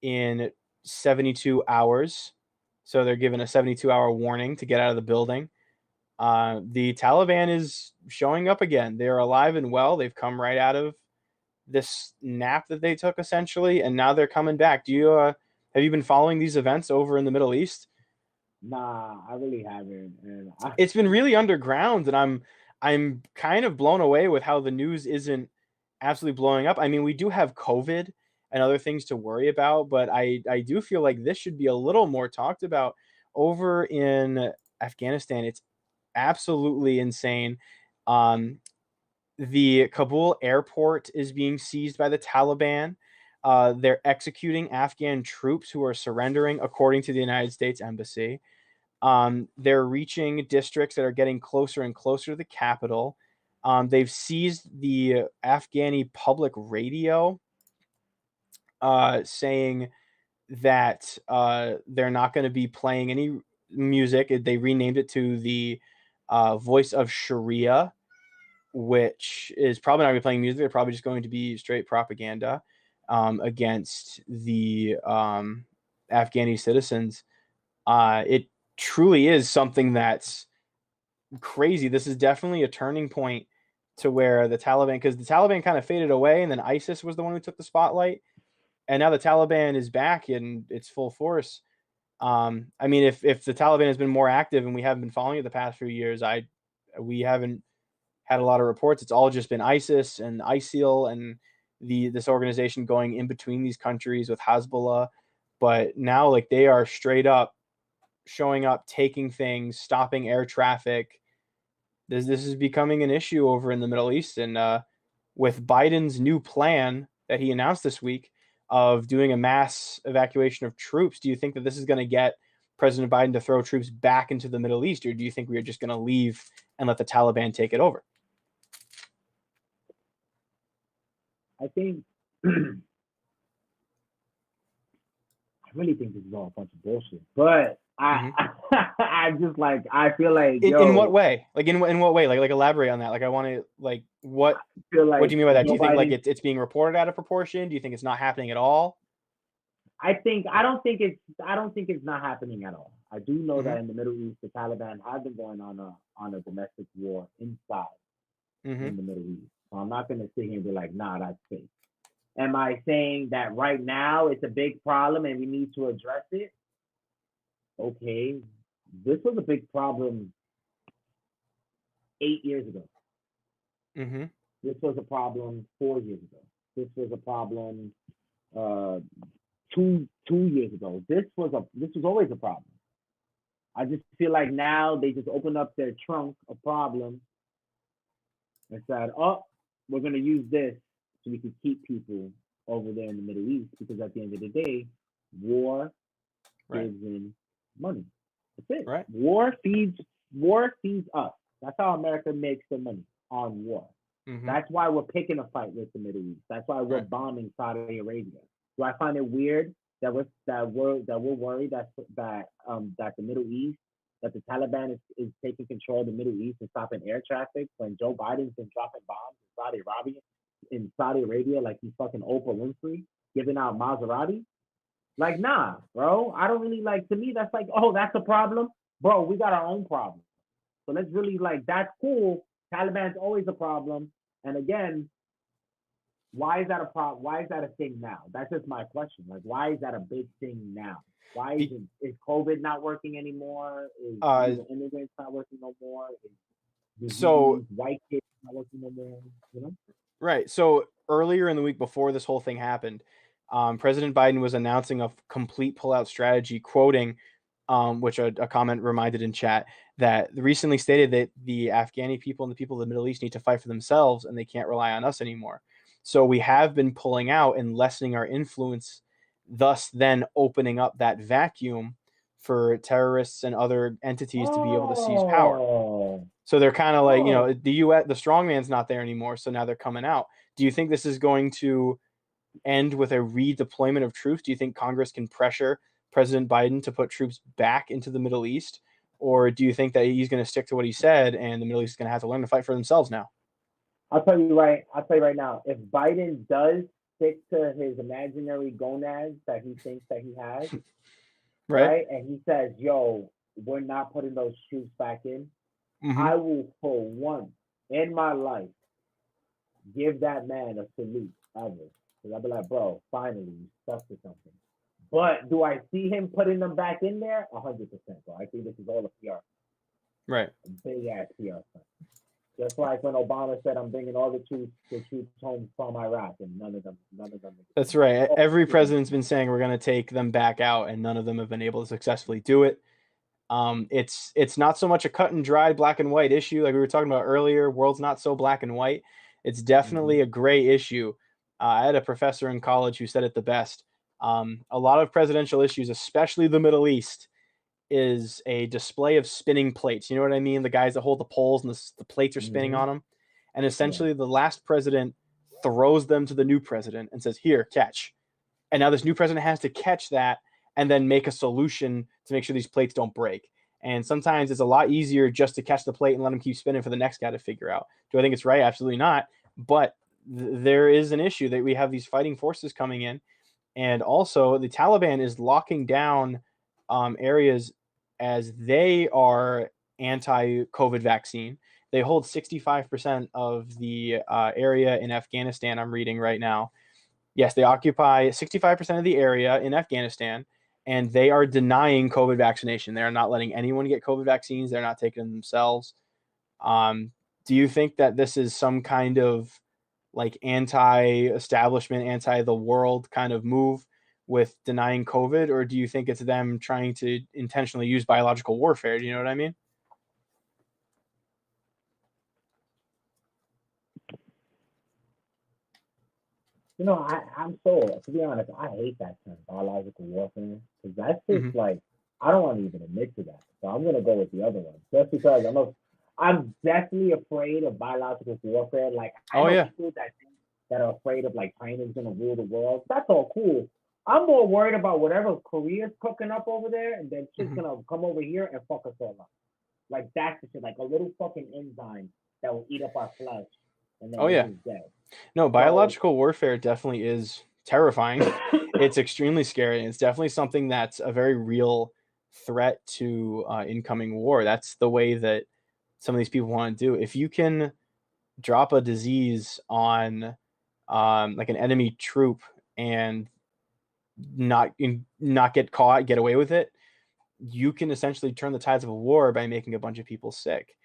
in 72 hours. So they're given a 72-hour warning to get out of the building. The Taliban is showing up again. They're alive and well. They've come right out of this nap that they took, essentially, and now they're coming back. Have you been following these events over in the Middle East? Nah, I really haven't. And It's been really underground, and I'm kind of blown away with how the news isn't absolutely blowing up. I mean, we do have COVID and other things to worry about, but I do feel like this should be a little more talked about. Over in Afghanistan, it's absolutely insane. The Kabul airport is being seized by the Taliban. They're executing Afghan troops who are surrendering, according to the United States Embassy. They're reaching districts that are getting closer and closer to the capital. They've seized the Afghani public radio, saying that they're not going to be playing any music. They renamed it to the Voice of Sharia, which is probably not going to be playing music. They're probably just going to be straight propaganda against the Afghani citizens. It truly is something that's crazy. This is definitely a turning point to where the Taliban, because the Taliban kind of faded away, and then ISIS was the one who took the spotlight, and now the Taliban is back in its full force. I mean, if the Taliban has been more active and we haven't been following it the past few years, we haven't had a lot of reports. It's all just been ISIS and ISIL and this organization going in between these countries with Hezbollah. but now like they are straight up showing up, taking things, stopping air traffic. This is becoming an issue over in the Middle East, and with Biden's new plan that he announced this week of doing a mass evacuation of troops, do you think that this is going to get President Biden to throw troops back into the Middle East, or do you think we are just going to leave and let the Taliban take it over? I think I really think this is all a bunch of bullshit. But I just like I feel like in what way? Like in what way? Like elaborate on that. Like I want to like what feel like what do you mean by that? Do you think Biden, like it's being reported out of proportion? Do you think it's not happening at all? I don't think it's not happening at all. I do know that in the Middle East, the Taliban have been going on a domestic war inside in the Middle East. So I'm not going to sit here and be like, nah, that's fake. Am I saying that right now it's a big problem and we need to address it? Okay, this was a big problem 8 years ago. This was a problem 4 years ago. This was a problem 2 years ago. This was always a problem. I just feel like now they just opened up their trunk of problems and said, "Oh, we're gonna use this so we can keep people over there in the Middle East." Because at the end of the day, war gives in money. That's it. Right. War feeds us. That's how America makes their money, on war. That's why we're picking a fight with the Middle East. That's why we're bombing Saudi Arabia. Do I find it weird that we're worried that the Middle East, that the Taliban is taking control of the Middle East and stopping air traffic when Joe Biden's been dropping bombs in Saudi Arabia like he's fucking Oprah Winfrey giving out Maserati? Like, nah, bro. I don't really like. To me, that's like, oh, that's a problem, bro. We got our own problem. So let's really like. That's cool. Taliban's always a problem. And again, why is that a problem? Why is that a thing now? That's just my question. Like, why is that a big thing now? Why is COVID not working anymore? Is immigrants not working no more? Is white kids not working no more? You know? Right. So earlier in the week before this whole thing happened, President Biden was announcing a complete pullout strategy, quoting, which a comment reminded in chat, that recently stated that the Afghani people and the people of the Middle East need to fight for themselves and they can't rely on us anymore. So we have been pulling out and lessening our influence, thus then opening up that vacuum for terrorists and other entities to be able to seize power. So they're kind of like, the U.S., the strongman's not there anymore, so now they're coming out. Do you think this is going to end with a redeployment of troops? Do you think Congress can pressure President Biden to put troops back into the Middle East? Or do you think that he's going to stick to what he said and the Middle East is going to have to learn to fight for themselves now? I'll tell you right now, if Biden does stick to his imaginary gonads that he thinks that he has, right? And he says, yo, we're not putting those troops back in, I will, for once in my life, give that man a salute ever. Because I'll be like, bro, finally, you stuck to something. But do I see him putting them back in there? 100%, bro. I think this is all a PR. Right. A big ass PR. Just like when Obama said, I'm bringing all the troops home from Iraq, and none of them. That's right. Every president's been saying we're going to take them back out, and none of them have been able to successfully do it. It's not so much a cut and dry black and white issue like we were talking about earlier. World's not so black and white. It's definitely a gray issue. I had a professor in college who said it the best. A lot of presidential issues, especially the Middle East, is a display of spinning plates. You know what I mean? The guys that hold the poles and the plates are spinning on them. And essentially the last president throws them to the new president and says, here, catch. And now this new president has to catch that and then make a solution to make sure these plates don't break. And sometimes it's a lot easier just to catch the plate and let them keep spinning for the next guy to figure out. Do I think it's right? Absolutely not. But there is an issue that we have these fighting forces coming in. And also the Taliban is locking down areas as they are anti-COVID vaccine. They hold 65% of the area in Afghanistan, I'm reading right now. Yes, they occupy 65% of the area in Afghanistan, and they are denying COVID vaccination. They're not letting anyone get COVID vaccines. They're not taking them themselves. Do you think that this is some kind of like anti-establishment, anti-the world kind of move with denying COVID, or do you think it's them trying to intentionally use biological warfare? Do you know what I mean? I'm so, to be honest, I hate that term, biological warfare, because that's Mm-hmm. just like, I don't want to even admit to that. So I'm gonna go with the other one, just because I'm definitely afraid of biological warfare. Like I Oh know yeah. people that are afraid of like China's gonna rule the world. That's all cool. I'm more worried about whatever Korea's cooking up over there, and then shit's Mm-hmm. gonna come over here and fuck us all up. Like that's the shit, like a little fucking enzyme that will eat up our flesh, and then Oh we're yeah. just dead. No, So biological warfare definitely is terrifying. It's extremely scary. It's definitely something that's a very real threat to incoming war. That's the way that some of these people want to do. If you can drop a disease on like an enemy troop and not get caught, get away with it, you can essentially turn the tides of a war by making a bunch of people sick.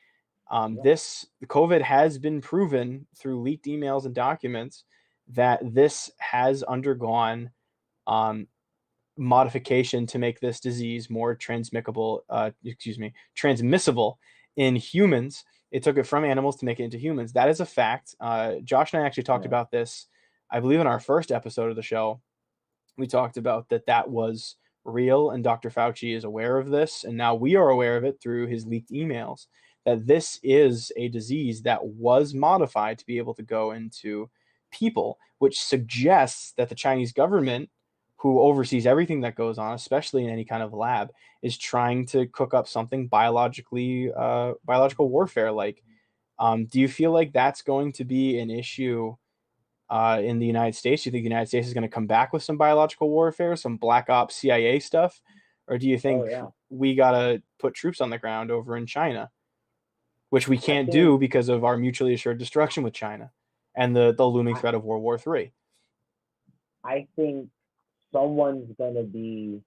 yeah, This COVID has been proven through leaked emails and documents that this has undergone um, modification to make this disease more transmissible in humans. It took it from animals to make it into humans. That is a fact. Josh and I actually talked yeah, about this, I believe, in our first episode of the show. We talked about that was real, and Dr. Fauci is aware of this, and now we are aware of it through his leaked emails, that this is a disease that was modified to be able to go into people, which suggests that the Chinese government, who oversees everything that goes on, especially in any kind of lab, is trying to cook up something biological warfare like. Do you feel like that's going to be an issue in the United States? Do you think the United States is going to come back with some biological warfare, some black ops CIA stuff? Or do you oh think yeah. we got to put troops on the ground over in China, which we I can't think do because of our mutually assured destruction with China and the looming I threat of World War III? I think someone's gonna be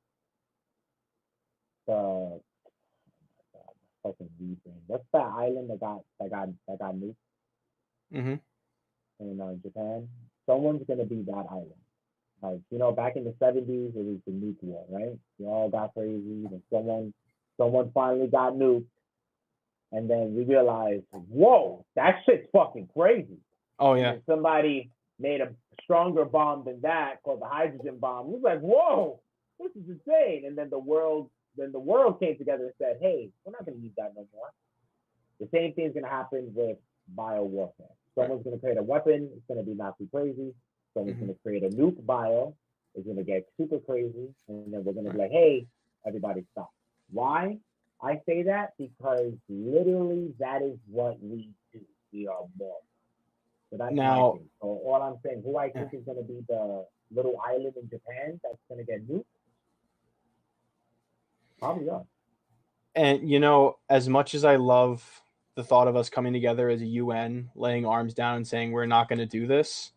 the fucking reason. What's that island that got nuked Mm-hmm. in Japan? Someone's gonna be that island. Like back in the '70s, it was the nuke war, right? We all got crazy, and someone finally got nuked, and then we realized, whoa, that shit's fucking crazy. Oh And yeah. then somebody made a stronger bomb than that called the hydrogen bomb. It was like, whoa, this is insane. And then the world came together and said, hey, we're not going to use that no more. The same thing's going to happen with bio warfare. Right. Someone's going to create a weapon. It's going to be Nazi crazy. Someone's Mm-hmm. going to create a nuke bio. It's going to get super crazy. And then we're going to be like, hey, everybody stop. Why? I say that because literally that is what we do. We are mortal. So that's my Now, thing. So all I'm saying, who I yeah. think is going to be the little island in Japan that's going to get nuked? Probably us. And as much as I love the thought of us coming together as a UN, laying arms down and saying we're not going to do this,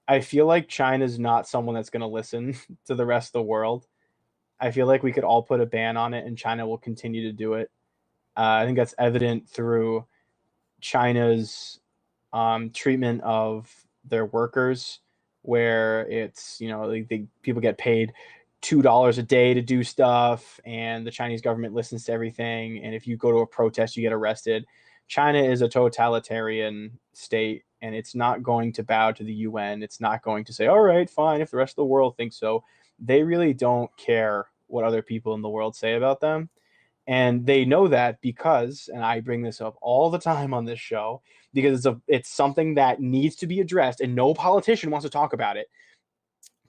I feel like China's not someone that's going to listen to the rest of the world. I feel like we could all put a ban on it and China will continue to do it. I think that's evident through China's treatment of their workers, where it's people get paid $2 a day to do stuff, and the Chinese government listens to everything. And if you go to a protest, you get arrested. China is a totalitarian state, and it's not going to bow to the UN. It's not going to say, all right, fine, if the rest of the world thinks so. They really don't care what other people in the world say about them. And they know that because, and I bring this up all the time on this show, because it's something that needs to be addressed, and no politician wants to talk about it.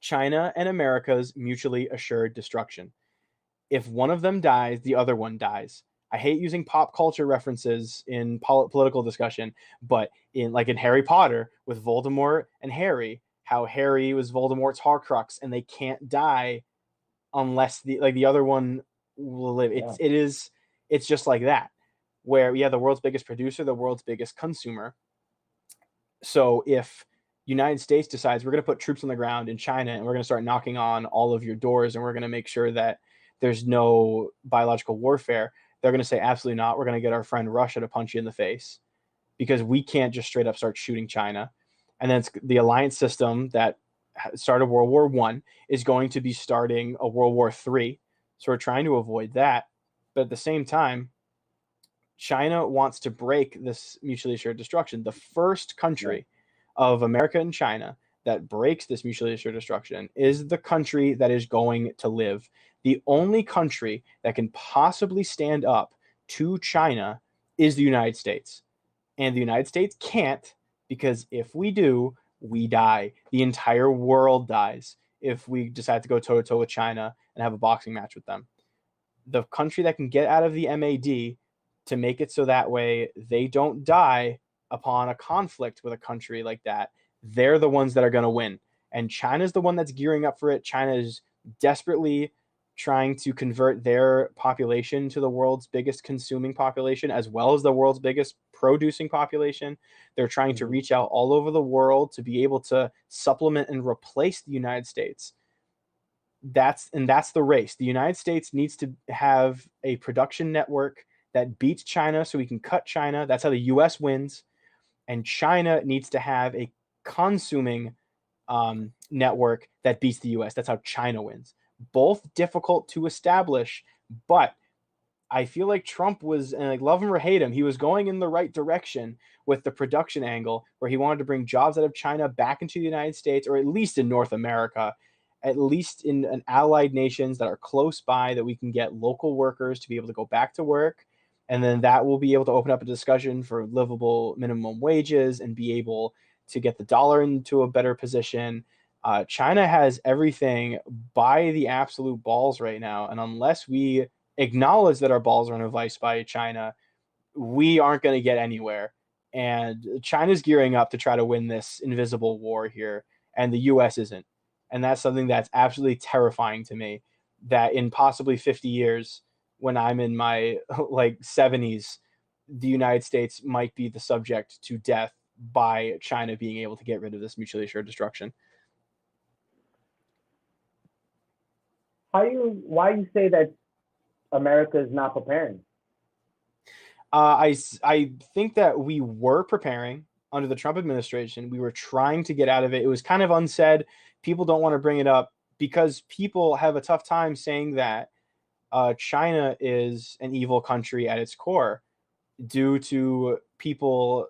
China and America's mutually assured destruction. If one of them dies, the other one dies. I hate using pop culture references in political discussion, but in Harry Potter with Voldemort and Harry, how Harry was Voldemort's Horcrux, and they can't die unless the other one will live. Yeah. It's just like that, where the world's biggest producer, the world's biggest consumer. So if United States decides we're going to put troops on the ground in China and we're going to start knocking on all of your doors and we're going to make sure that there's no biological warfare, they're going to say absolutely not. We're going to get our friend Russia to punch you in the face, because we can't just straight up start shooting China. And then it's the alliance system that started World War I is going to be starting a World War III. So we're trying to avoid that. But at the same time, China wants to break this mutually assured destruction. The first country of America and China that breaks this mutually assured destruction is the country that is going to live. The only country that can possibly stand up to China is the United States. And the United States can't, because if we do, we die. The entire world dies if we decide to go toe to toe with China and have a boxing match with them. The country that can get out of the MAD to make it so that way they don't die upon a conflict with a country like that, they're the ones that are going to win. And China's the one that's gearing up for it. China is desperately trying to convert their population to the world's biggest consuming population, as well as the world's biggest producing population. They're trying to reach out all over the world to be able to supplement and replace the United States. That's the race. The United States needs to have a production network that beats China so we can cut China. That's how the US wins. And China needs to have a consuming network that beats the US. That's how China wins. Both difficult to establish, but I feel like Trump was, and like love him or hate him, he was going in the right direction with the production angle where he wanted to bring jobs out of China back into the United States, or at least in North America, at least in an allied nations that are close by, that we can get local workers to be able to go back to work. And then that will be able to open up a discussion for livable minimum wages and be able to get the dollar into a better position. China has everything by the absolute balls right now. And unless we acknowledge that our balls are in a vice by China, we aren't going to get anywhere. And China's gearing up to try to win this invisible war here, and the US isn't. And that's something that's absolutely terrifying to me, that in possibly 50 years, when I'm in my like 70s, the United States might be the subject to death by China being able to get rid of this mutually assured destruction. Why you say that America is not preparing? I think that we were preparing under the Trump administration. We were trying to get out of it. It was kind of unsaid. People don't want to bring it up because people have a tough time saying that China is an evil country at its core, due to people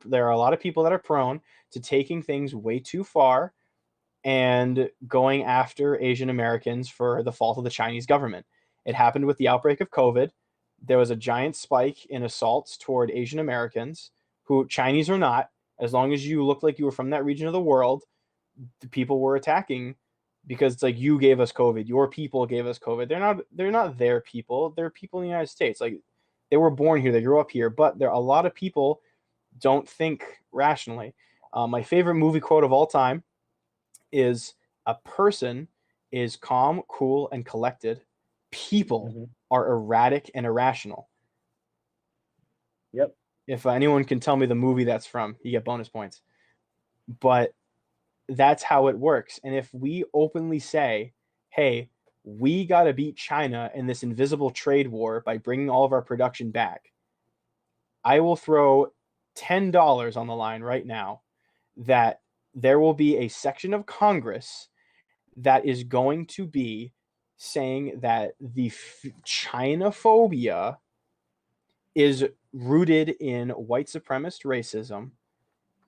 there are a lot of people that are prone to taking things way too far and going after Asian Americans for the fault of the Chinese government. It happened with the outbreak of COVID. There was a giant spike in assaults toward Asian Americans, who, Chinese or not, as long as you looked like you were from that region of the world, the people were attacking, because it's like, you gave us COVID, your people gave us COVID. They're not their people. They're people in the United States. Like, they were born here, they grew up here, but there are a lot of people don't think rationally. My favorite movie quote of all time is, a person is calm, cool, and collected. People are erratic and irrational. Yep. If anyone can tell me the movie that's from, you get bonus points. But that's how it works. And if we openly say, hey, we got to beat China in this invisible trade war by bringing all of our production back, I will throw $10 on the line right now that there will be a section of Congress that is going to be saying that the China-phobia is rooted in white supremacist racism,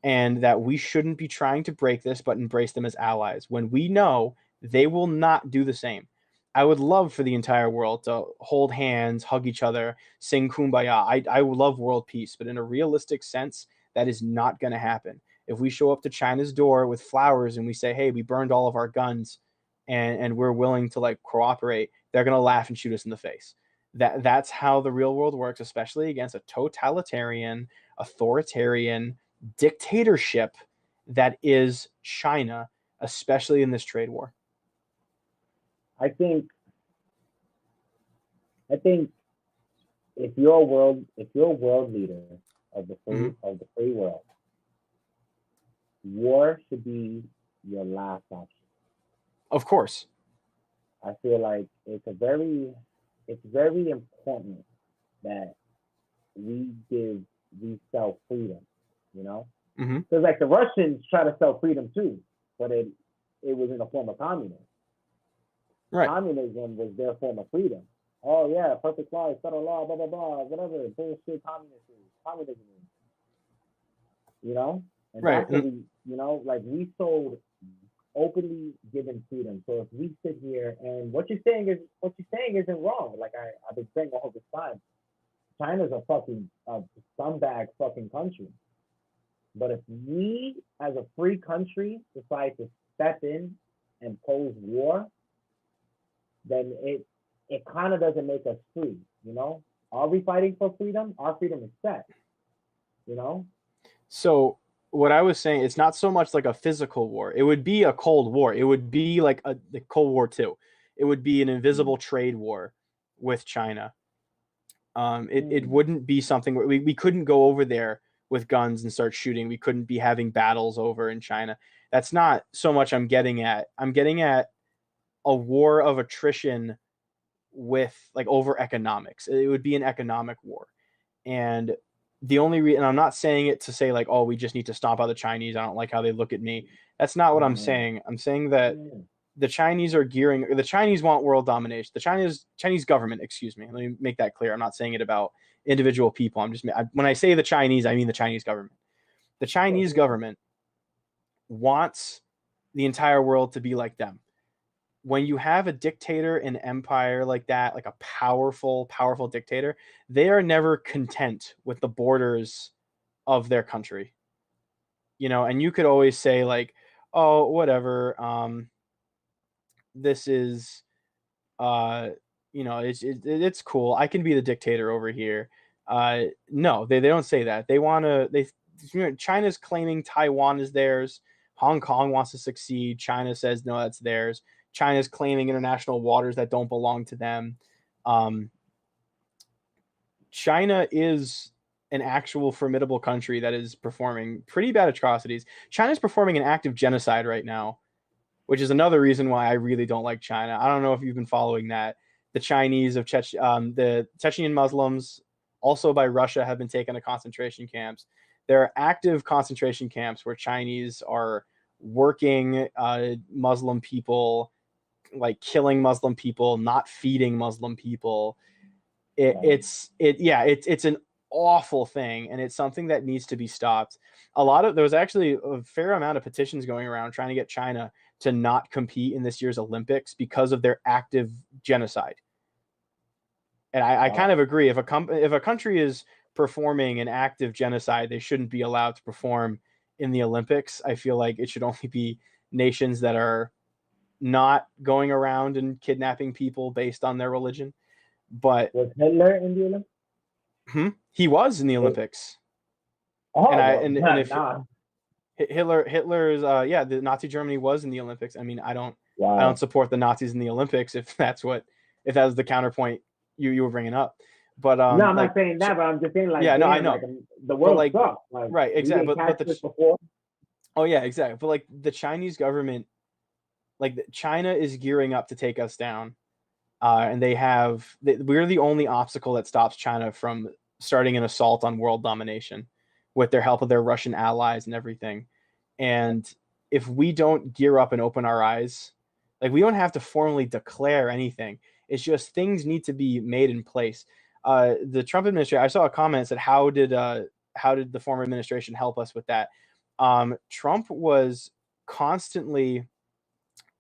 and that we shouldn't be trying to break this, but embrace them as allies, when we know they will not do the same. I would love for the entire world to hold hands, hug each other, sing kumbaya. I love world peace, but in a realistic sense, that is not going to happen. If we show up to China's door with flowers and we say, hey, we burned all of our guns and we're willing to like cooperate, they're going to laugh and shoot us in the face. That's how the real world works, especially against a totalitarian, authoritarian dictatorship that is China, especially in this trade war. I think if you're a world leader of the free world, war should be your last option. Of course. I feel like it's very important that we sell freedom, you know? Because like the Russians try to sell freedom too, but it was in the form of communism. Right. Communism was their form of freedom. Oh yeah, perfect life, federal law, blah blah blah, whatever bullshit communism is. You know, and Right. that's what we, you know, like we sold openly given freedom. So if we sit here and what you're saying isn't wrong. Like I've been saying all this time, China's a fucking scumbag fucking country. But if we as a free country decide to step in and pose war, then it kind of doesn't make us free, you know? Are we fighting for freedom? Our freedom is set, you know? So what I was saying, it's not so much like a physical war. It would be a Cold War. It would be like the Cold War II. It would be an invisible trade war with China. It wouldn't be something where we couldn't go over there with guns and start shooting. We couldn't be having battles over in China. That's not so much I'm getting at. I'm getting at a war of attrition with like over economics. It would be an economic war. And the only reason, I'm not saying it to say like, oh, we just need to stomp out the Chinese. I don't like how they look at me. That's not what I'm saying. I'm saying that the Chinese want world domination. The Chinese government, excuse me. Let me make that clear. I'm not saying it about individual people. When I say the Chinese, I mean the Chinese government. The Chinese government wants the entire world to be like them. When you have a dictator, an empire like that, like a powerful dictator, they are never content with the borders of their country. You know, and you could always say like, oh, whatever, this is, you know, it's cool. I can be the dictator over here. No, they don't say that. They want to, China's claiming Taiwan is theirs. Hong Kong wants to succeed. China says, no, that's theirs. China's claiming international waters that don't belong to them. China is an actual formidable country that is performing pretty bad atrocities. China's performing an active genocide right now, which is another reason why I really don't like China. I don't know if you've been following that. The Chinese of the Chechen Muslims, also by Russia, have been taken to concentration camps. There are active concentration camps where Chinese are working Muslim people, like killing Muslim people, not feeding Muslim people. It's an awful thing, and it's something that needs to be stopped. There was actually a fair amount of petitions going around trying to get China to not compete in this year's Olympics because of their active genocide. And I kind of agree. If a country is performing an active genocide, they shouldn't be allowed to perform in the Olympics. I feel like it should only be nations that are not going around and kidnapping people based on their religion. But was Hitler in the Olympics? He was in the Olympics. Oh, Hitler's the Nazi Germany was in the Olympics. I mean, I don't support the Nazis in the Olympics if that was the counterpoint you were bringing up. But no, I'm not saying that, but I'm just saying like, yeah, no, I know. Like, the world sucks. Like, right, exactly. Before. Oh yeah, exactly. But like the Chinese government, like China is gearing up to take us down, and we're the only obstacle that stops China from starting an assault on world domination, with their help of their Russian allies and everything. And if we don't gear up and open our eyes, like we don't have to formally declare anything. It's just things need to be made in place. The Trump administration, I saw a comment that said, how did the former administration help us with that? Trump was constantly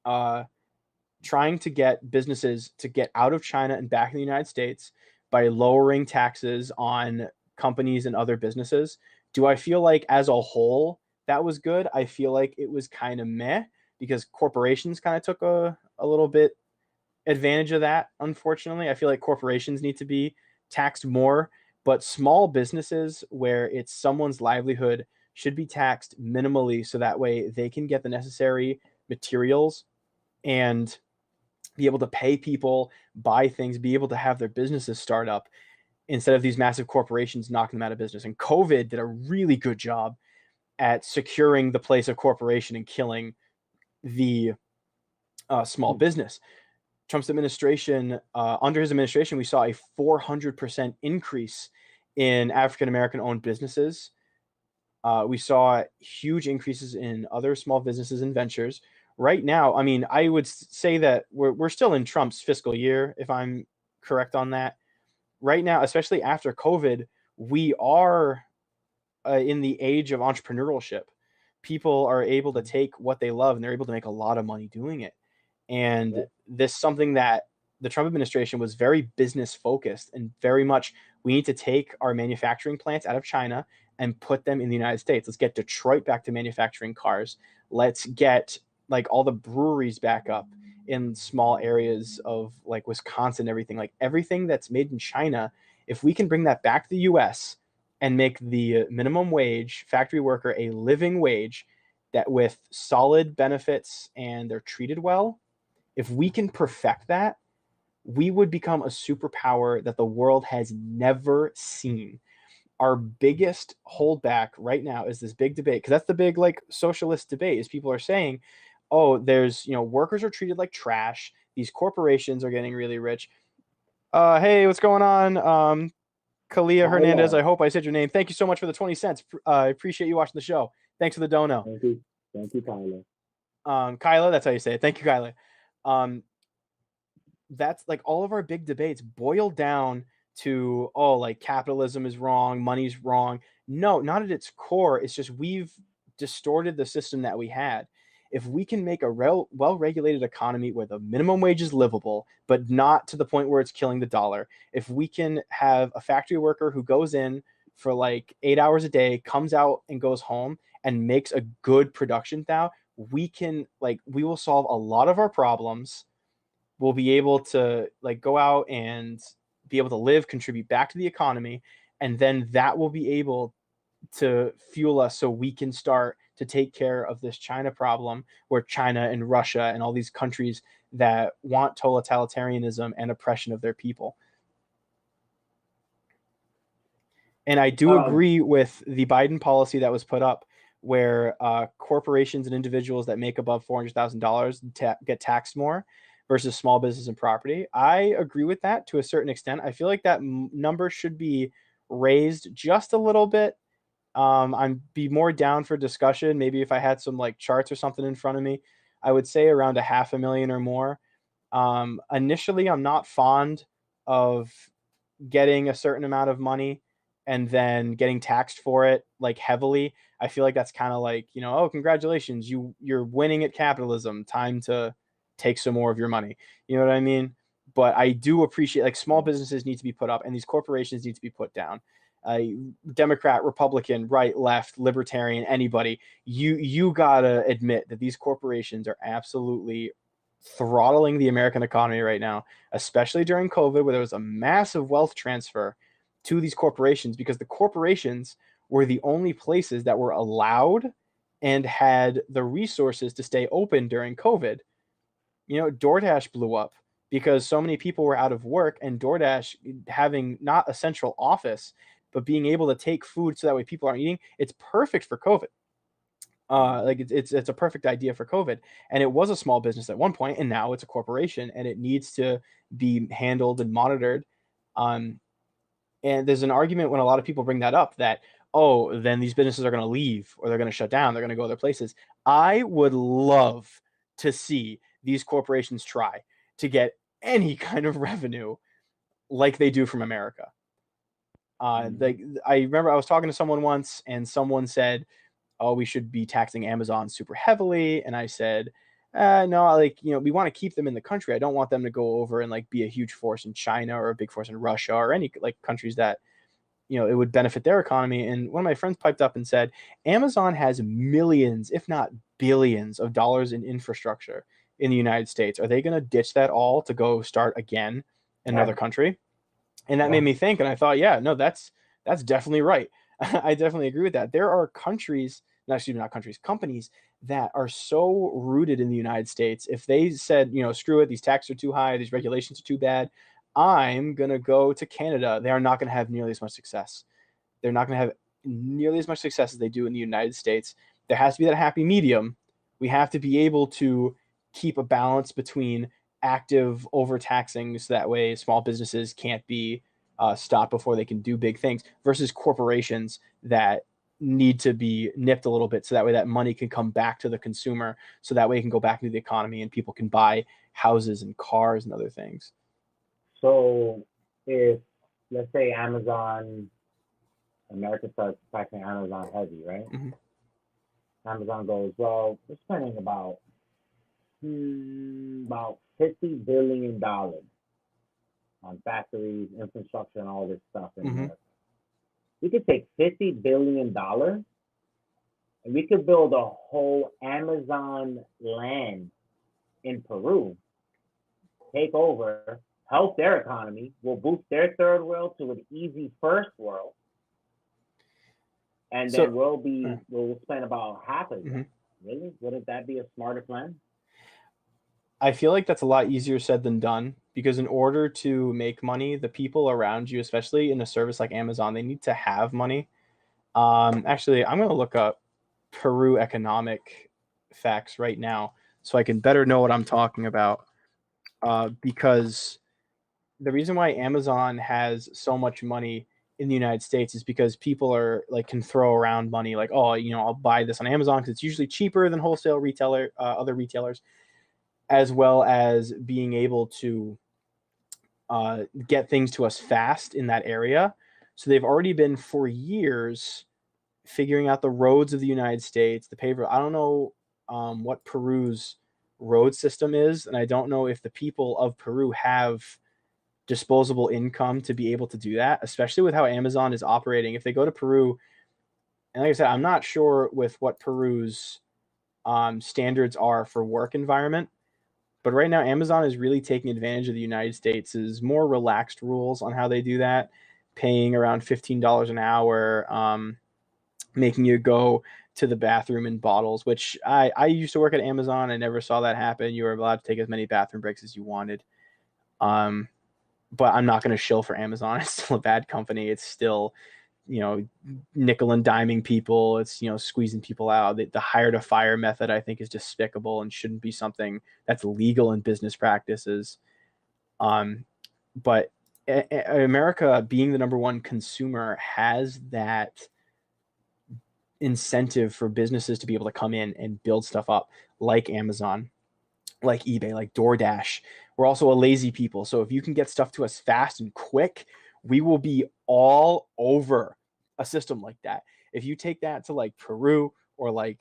trying to get businesses to get out of China and back in the United States by lowering taxes on companies and other businesses. Do I feel like as a whole that was good? I feel like it was kind of meh because corporations kind of took a little bit advantage of that. Unfortunately, I feel like corporations need to be taxed more, but small businesses where it's someone's livelihood should be taxed minimally so that way they can get the necessary materials and be able to pay people, buy things, be able to have their businesses start up instead of these massive corporations knocking them out of business. And COVID did a really good job at securing the place of corporation and killing the small business. Trump's administration, under his administration, we saw a 400% increase in African-American owned businesses. We saw huge increases in other small businesses and ventures. right now, I mean, I would say that we're still in Trump's fiscal year, if I'm correct on that. Right now, especially after COVID, we are in the age of entrepreneurship. People are able to take what they love and they're able to make a lot of money doing it. And Yeah. this is something that the Trump administration was very business focused and very much, we need to take our manufacturing plants out of China and put them in the United States. Let's get Detroit back to manufacturing cars. Let's get like all the breweries back up in small areas of like Wisconsin, everything, like everything that's made in China. If we can bring that back to the US and make the minimum wage factory worker a living wage that with solid benefits and they're treated well, if we can perfect that, we would become a superpower that the world has never seen. Our biggest holdback right now is this big debate, because that's the big like socialist debate, is people are saying, oh, there's, workers are treated like trash. These corporations are getting really rich. Hey, what's going on? Kalia Hernandez, Tyler, I hope I said your name. Thank you so much for the 20 cents. I appreciate you watching the show. Thanks for the dono. thank you, Tyler. Kyla, that's how you say it. Thank you, Kyla. Um, that's like all of our big debates boil down to, oh, like capitalism is wrong, money's wrong. No, not at its core. It's just we've distorted the system that we had. If we can make a well-regulated economy where the minimum wage is livable, but not to the point where it's killing the dollar, if we can have a factory worker who goes in for like 8 hours a day, comes out and goes home and makes a good production now, we will solve a lot of our problems. We'll be able to like go out and be able to live, contribute back to the economy, and then that will be able to fuel us so we can start to take care of this China problem, where China and Russia and all these countries that want totalitarianism and oppression of their people. And I do agree with the Biden policy that was put up, where corporations and individuals that make above $400,000 get taxed more versus small business and property. I agree with that to a certain extent. I feel like that number should be raised just a little bit. I'd be more down for discussion. Maybe if I had some like charts or something in front of me, I would say around 500,000 or more. Initially, I'm not fond of getting a certain amount of money and then getting taxed for it like heavily. I feel like that's kind of like, oh, congratulations, you're winning at capitalism. Time to take some more of your money. You know what I mean? But I do appreciate like small businesses need to be put up and these corporations need to be put down. Democrat, Republican, right, left, libertarian, anybody, you gotta admit that these corporations are absolutely throttling the American economy right now, especially during COVID, where there was a massive wealth transfer to these corporations because the corporations were the only places that were allowed and had the resources to stay open during COVID. DoorDash blew up because so many people were out of work, and DoorDash having not a central office, but being able to take food so that way people aren't eating, it's perfect for COVID. Like it's a perfect idea for COVID, and it was a small business at one point, and now it's a corporation, and it needs to be handled and monitored. Um, and there's an argument when a lot of people bring that up that, oh, then these businesses are going to leave or they're going to shut down, they're going to go other places. I would love to see these corporations try to get any kind of revenue like they do from America. Like I remember I was talking to someone once, and someone said, oh, we should be taxing Amazon super heavily. And I said, no, like, we want to keep them in the country. I don't want them to go over and like be a huge force in China or a big force in Russia or any like countries that, it would benefit their economy. And one of my friends piped up and said, Amazon has millions, if not billions of dollars in infrastructure in the United States. Are they going to ditch that all to go start again in another country? And that made me think. And I thought, yeah, no, that's definitely right. I definitely agree with that. There are countries, no, excuse me, not countries, companies that are so rooted in the United States. If they said, screw it, these taxes are too high, these regulations are too bad, I'm going to go to Canada, they are not going to have nearly as much success. They're not going to have nearly as much success as they do in the United States. There has to be that happy medium. We have to be able to keep a balance between active overtaxing so that way small businesses can't be stopped before they can do big things versus corporations that need to be nipped a little bit, so that way that money can come back to the consumer, so that way it can go back into the economy and people can buy houses and cars and other things. So if, let's say Amazon, America starts attacking Amazon heavy, right? Mm-hmm. Amazon goes, well, we're spending about $50 billion on factories, infrastructure, and all this stuff in Mm-hmm. America. We could take $50 billion and we could build a whole Amazon land in Peru, take over, help their economy, will boost their third world to an easy first world, and then we'll spend about half of that. Mm-hmm. Really? Wouldn't that be a smarter plan? I feel like that's a lot easier said than done, because in order to make money, the people around you, especially in a service like Amazon, they need to have money. Actually, I'm going to look up Peru economic facts right now so I can better know what I'm talking about. Because the reason why Amazon has so much money in the United States is because people are like, can throw around money like, oh, I'll buy this on Amazon because it's usually cheaper than wholesale other retailers, as well as being able to get things to us fast in that area. So they've already been for years figuring out the roads of the United States, the paver. I don't know what Peru's road system is, and I don't know if the people of Peru have disposable income to be able to do that, especially with how Amazon is operating. If they go to Peru, and like I said, I'm not sure with what Peru's standards are for work environment, but right now Amazon is really taking advantage of the United States' more relaxed rules on how they do that, paying around $15 an hour, making you go to the bathroom in bottles, which I used to work at Amazon. I never saw that happen. You were allowed to take as many bathroom breaks as you wanted. But I'm not going to shill for Amazon. It's still a bad company. It's still, nickel and diming people. It's, squeezing people out. The hire to fire method, I think, is despicable and shouldn't be something that's legal in business practices. But America, being the number one consumer, has that incentive for businesses to be able to come in and build stuff up, like Amazon, like eBay, like DoorDash. We're also a lazy people. So if you can get stuff to us fast and quick, we will be all over a system like that. If you take that to like Peru or like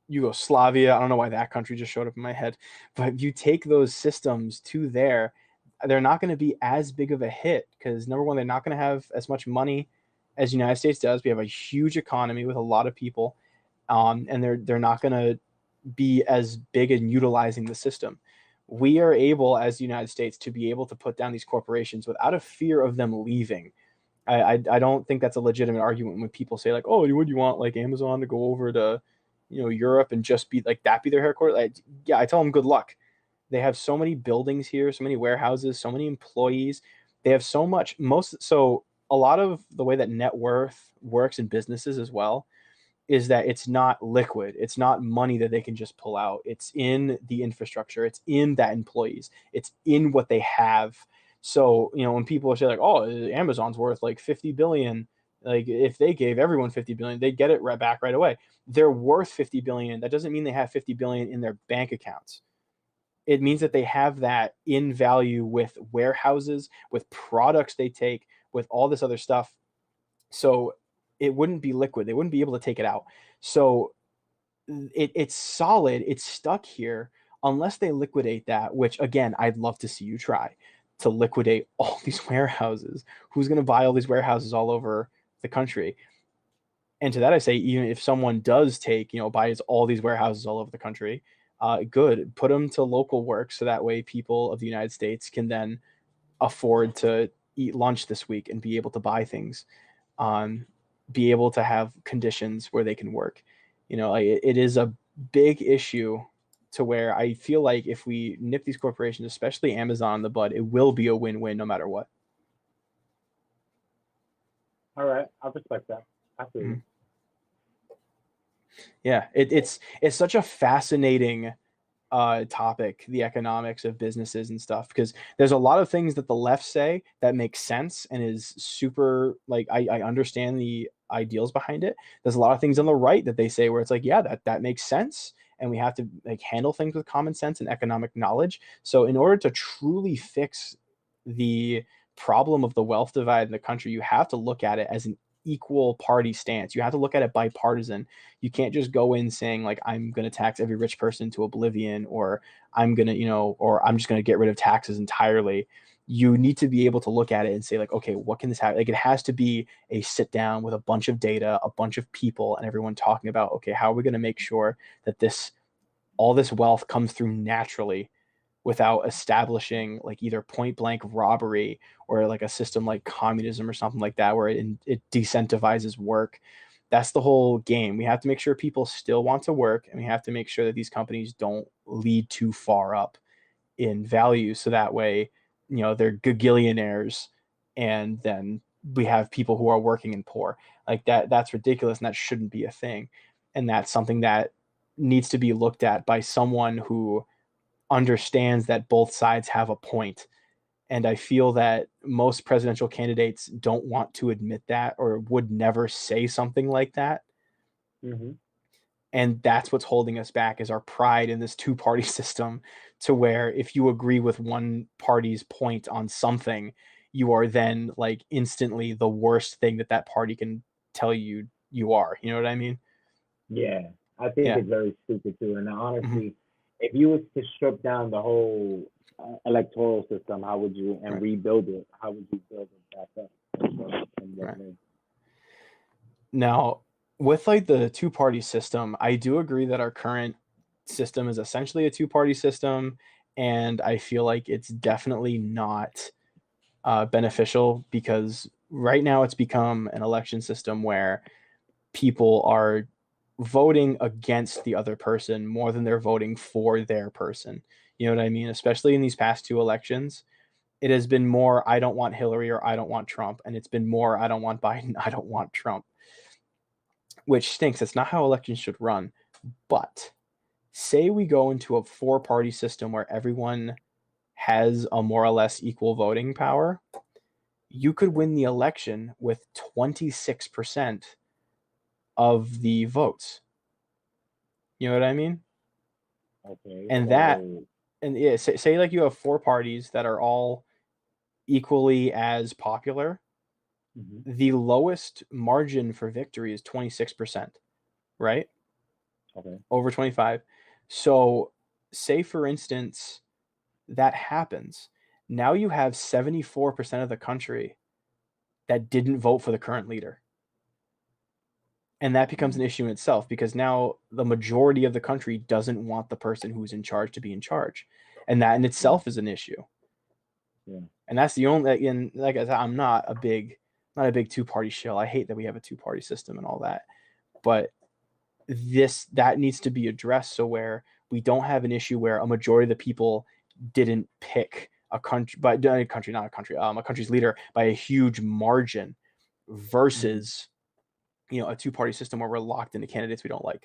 Yugoslavia, I don't know why that country just showed up in my head, but if you take those systems to there, they're not going to be as big of a hit, because number one, they're not going to have as much money as the United States does. We have a huge economy with a lot of people, and they're not going to be as big in utilizing the system. We are able, as the United States, to be able to put down these corporations without a fear of them leaving. I don't think that's a legitimate argument when people say like, oh, would you want like Amazon to go over to, Europe and just be like that, be their headquarters? Like, yeah, I tell them good luck. They have so many buildings here, so many warehouses, so many employees. They have so much. So a lot of the way that net worth works in businesses as well is that it's not liquid. It's not money that they can just pull out. It's in the infrastructure. It's in that employees. It's in what they have. So, when people say like, oh, Amazon's worth like 50 billion, like if they gave everyone 50 billion, they'd get it right back right away. They're worth 50 billion. That doesn't mean they have 50 billion in their bank accounts. It means that they have that in value with warehouses, with products they take, with all this other stuff. So it wouldn't be liquid. They wouldn't be able to take it out. So it's solid. It's stuck here unless they liquidate that, which again, I'd love to see you try to liquidate all these warehouses. Who's going to buy all these warehouses all over the country? And to that, I say, even if someone does take, buys all these warehouses all over the country, good, put them to local work. So that way people of the United States can then afford to eat lunch this week and be able to buy things, be able to have conditions where they can work. It is a big issue to where I feel like if we nip these corporations, especially Amazon, in the bud, it will be a win-win no matter what. All right, I respect that. Absolutely. Mm-hmm. Yeah, it's such a fascinating topic, the economics of businesses and stuff, because there's a lot of things that the left say that makes sense and is super, like, I understand the ideals behind it. There's a lot of things on the right that they say where it's like, yeah, that makes sense, and we have to like handle things with common sense and economic knowledge. So in order to truly fix the problem of the wealth divide in the country, you have to look at it as an equal party stance. You have to look at it bipartisan. You can't just go in saying like, I'm going to tax every rich person to oblivion, or I'm going to, or I'm just going to get rid of taxes entirely. You need to be able to look at it and say like, okay, what can this happen? Like, it has to be a sit down with a bunch of data, a bunch of people, and everyone talking about, okay, how are we going to make sure that all this wealth comes through naturally without establishing like either point blank robbery or like a system like communism or something like that, where it decentivizes work. That's the whole game. We have to make sure people still want to work, and we have to make sure that these companies don't lead too far up in value. So that way, they're gagillionaires, and then we have people who are working and poor. Like that's ridiculous, and that shouldn't be a thing. And that's something that needs to be looked at by someone who understands that both sides have a point. And I feel that most presidential candidates don't want to admit that, or would never say something like that. Mm-hmm. And that's what's holding us back, is our pride in this two-party system, to where if you agree with one party's point on something, you are then like instantly the worst thing that party can tell you are. You know what I mean? Yeah, I think Yeah. it's very stupid too. And Mm-hmm. honestly, if you was to strip down the whole electoral system, how would you and Right. rebuild it? How would you build it back up? Right. Now, with like the two-party system, I do agree that our current system is essentially a two-party system, and I feel like it's definitely not beneficial, because right now it's become an election system where people are voting against the other person more than they're voting for their person. You know what I mean? Especially in these past two elections, it has been more I don't want Hillary or I don't want Trump, and it's been more I don't want Biden, I don't want Trump, which stinks. It's not how elections should run. But say we go into a four-party system where everyone has a more or less equal voting power, you could win the election with 26% of the votes. You know what I mean? Okay, And so yeah, say like you have four parties that are all equally as popular. mm-hmm. The lowest margin for victory is 26%, right? Okay, Over 25. So say for instance that happens. Now you have 74% of the country that didn't vote for the current leader. And that becomes an issue in itself, because now the majority of the country doesn't want the person who's in charge to be in charge. And that in itself is an issue. yeah. And that's the only, and like I said, I'm not a big two-party shill. I hate that we have a two-party system and all that. But that needs to be addressed, so where we don't have an issue where a majority of the people didn't pick a country's leader by a huge margin, versus a two-party system where we're locked into candidates we don't like.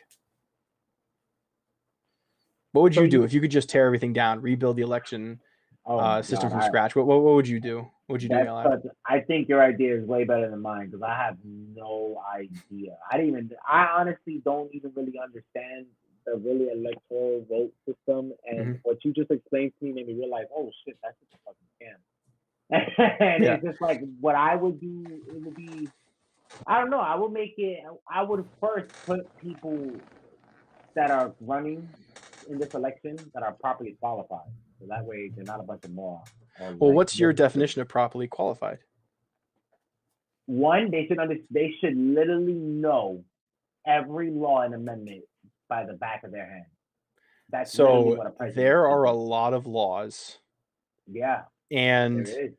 What would So you do if you could just tear everything down, rebuild the election oh my system God, from scratch? What would you do? What would you do, that's Eli? such. I think your idea is way better than mine because I have no idea. I honestly don't even really understand the really electoral vote system. And Mm-hmm. what you just explained to me made me realize, oh shit, that's just a fucking scam. And Yeah. it's just like what I would do. It would be, I don't know. I would make it. I would first put people that are running in this election that are properly qualified. So that way they're not a bunch of morons. Or Well, like what's your definition of properly qualified? one, they should literally know every law and amendment by the back of their hand. That's literally So what a president there should are a do. lot of laws, Yeah, and there is.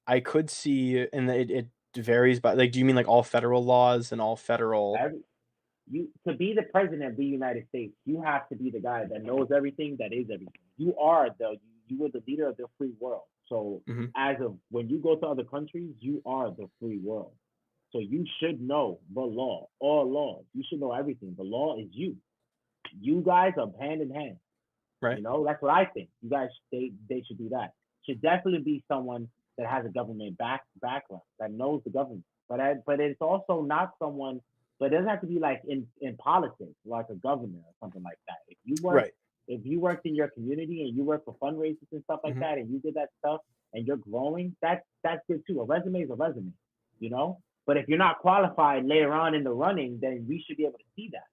I could see, and it varies by, like, do you mean like all federal laws and all federal? Every, you to be the president of the United States, you have to be the guy that knows everything, that is everything. You are the leader of the free world. So Mm-hmm. as of when you go to other countries, you are the free world. So you should know the law, all laws. You should know everything. The law is you. You guys are hand in hand. Right. That's what I think. You guys, they should do that. Should definitely be someone that has a government background, that knows the government, but it's also not someone. But it doesn't have to be like in politics, like a governor or something like that. Right. If you worked in your community and you work for fundraisers and stuff like Mhm. that, and you did that stuff and you're growing, that's good too. A resume is a resume, you know. But if you're not qualified later on in the running, then we should be able to see that.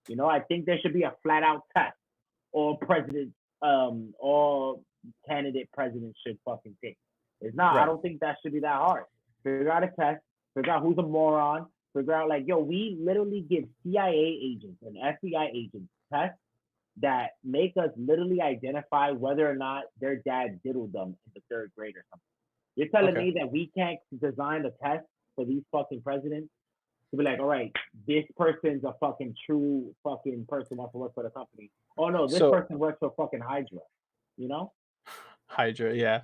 You know, I think there should be a flat out test all presidents, all candidate presidents should fucking take. It's not. I Right. don't think that should be that hard. Figure out a test. Figure out who's a moron. Figure out like, yo, we literally give CIA agents and FBI agents tests that make us literally identify whether or not their dad diddled them in the third grade or something. You're telling Okay. me that we can't design a test for these fucking presidents to be like, all right, this person's a fucking true fucking person wants to work for the company. Oh no, this So person works for fucking Hydra. You know? Hydra, yeah.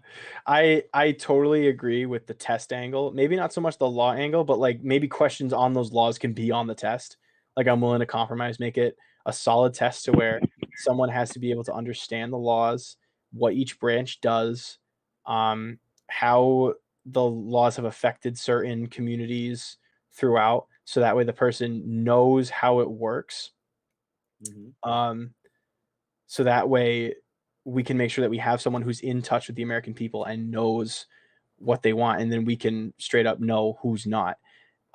I totally agree with the test angle. Maybe not so much the law angle, but like maybe questions on those laws can be on the test. Like I'm willing to compromise, make it a solid test to where someone has to be able to understand the laws, what each branch does, how the laws have affected certain communities throughout, so that way the person knows how it works. Mm-hmm. So that way we can make sure that we have someone who's in touch with the American people and knows what they want, and then we can straight up know who's not.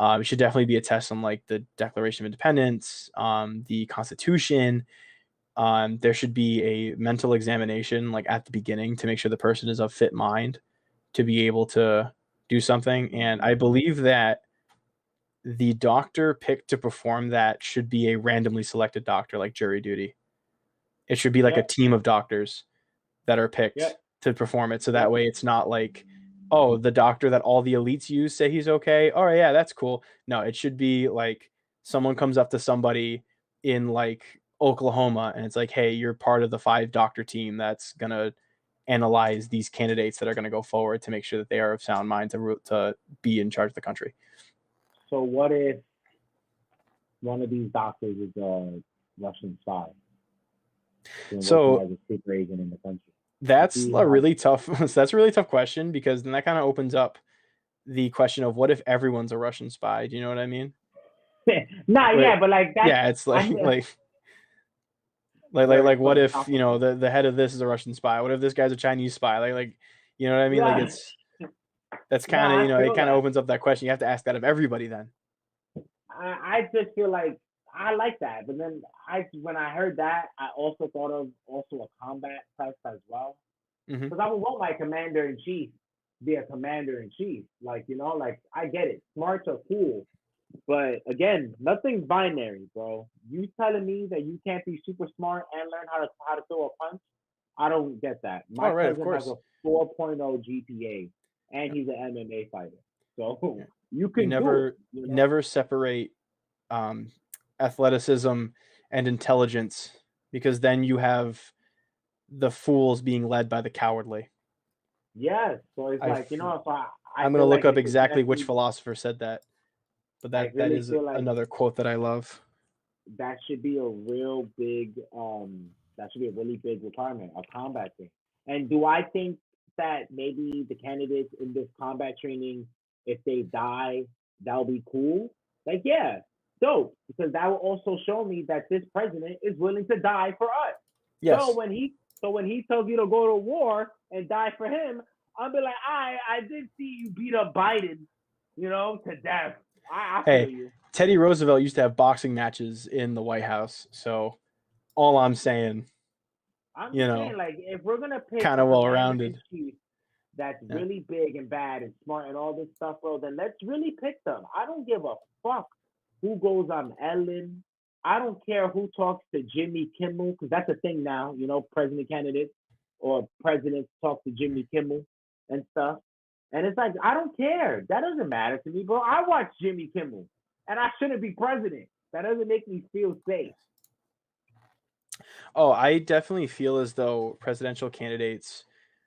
It should definitely be a test on like the Declaration of Independence, the Constitution. There should be a mental examination like at the beginning to make sure the person is of fit mind to be able to do something. And I believe that the doctor picked to perform that should be a randomly selected doctor, like jury duty. It should be like a Yep. team of doctors that are picked Yep. to perform it. So that Yep. way it's not like, oh, the doctor that all the elites use say he's okay. All right, yeah, that's cool. No, it should be like someone comes up to somebody in like Oklahoma and it's like, hey, you're part of the 5 doctor team that's gonna analyze these candidates that are gonna go forward to make sure that they are of sound mind to be in charge of the country. So what if one of these doctors is a Russian spy and working So as a secret agent in the country? that's See a how really tough that's a really tough question, because then that kind of opens up the question of what if everyone's a Russian spy? Do you know what I mean? nah, Like, yeah, but like that's yeah, it's like I'm like very what if, you know, philosophical. the head of this is a Russian spy? What if this guy's a Chinese spy? Like you know what I mean? Like Yeah, that's no, kind of, you I know, it feel kind of that. opens up that question. You have to ask that of everybody then. I just feel like I like that, but then when I heard that, I also thought of also a combat test as well, Hmm. because I would want my commander in chief be a commander in chief. Like you know, like I get it, smarts are cool, but again, nothing's binary, bro. You telling me that you can't be super smart and learn how to throw a punch? I don't get that. Oh, My right, of cousin has course. a 4.0 GPA, and Yeah. he's an MMA fighter, so Yeah. you You can do it. never You know. never separate um, athleticism and intelligence, because then you have the fools being led by the cowardly. Yes. So it's I like, you know, if I I'm gonna feel look like up it should exactly which definitely philosopher said that, but I that really is feel like another quote that I love. that should be a real big that should be a really big requirement, a combat thing. And do I think that maybe the candidates in this combat training, if they die, that'll be cool? Like, yeah, dope. Because that will also show me that this president is willing to die for us. So Yes. when he tells you to go to war and die for him, I'll be like, I did see you beat up Biden, you know, to death. I feel Hey, you. Teddy Roosevelt used to have boxing matches in the White House, so all I'm saying, I'm you just saying, know, like, if we're gonna pick kind a of well commander in rounded. chief that's Yeah. really big and bad and smart and all this stuff, bro, then let's really pick them. I don't give a fuck who goes on Ellen. I don't care who talks to Jimmy Kimmel, because that's a thing now, you know, president candidates or presidents talk to Jimmy Kimmel and stuff. And it's like, I don't care. That doesn't matter to me, bro. I watch Jimmy Kimmel and I shouldn't be president. That doesn't make me feel safe. Oh, I definitely feel as though presidential candidates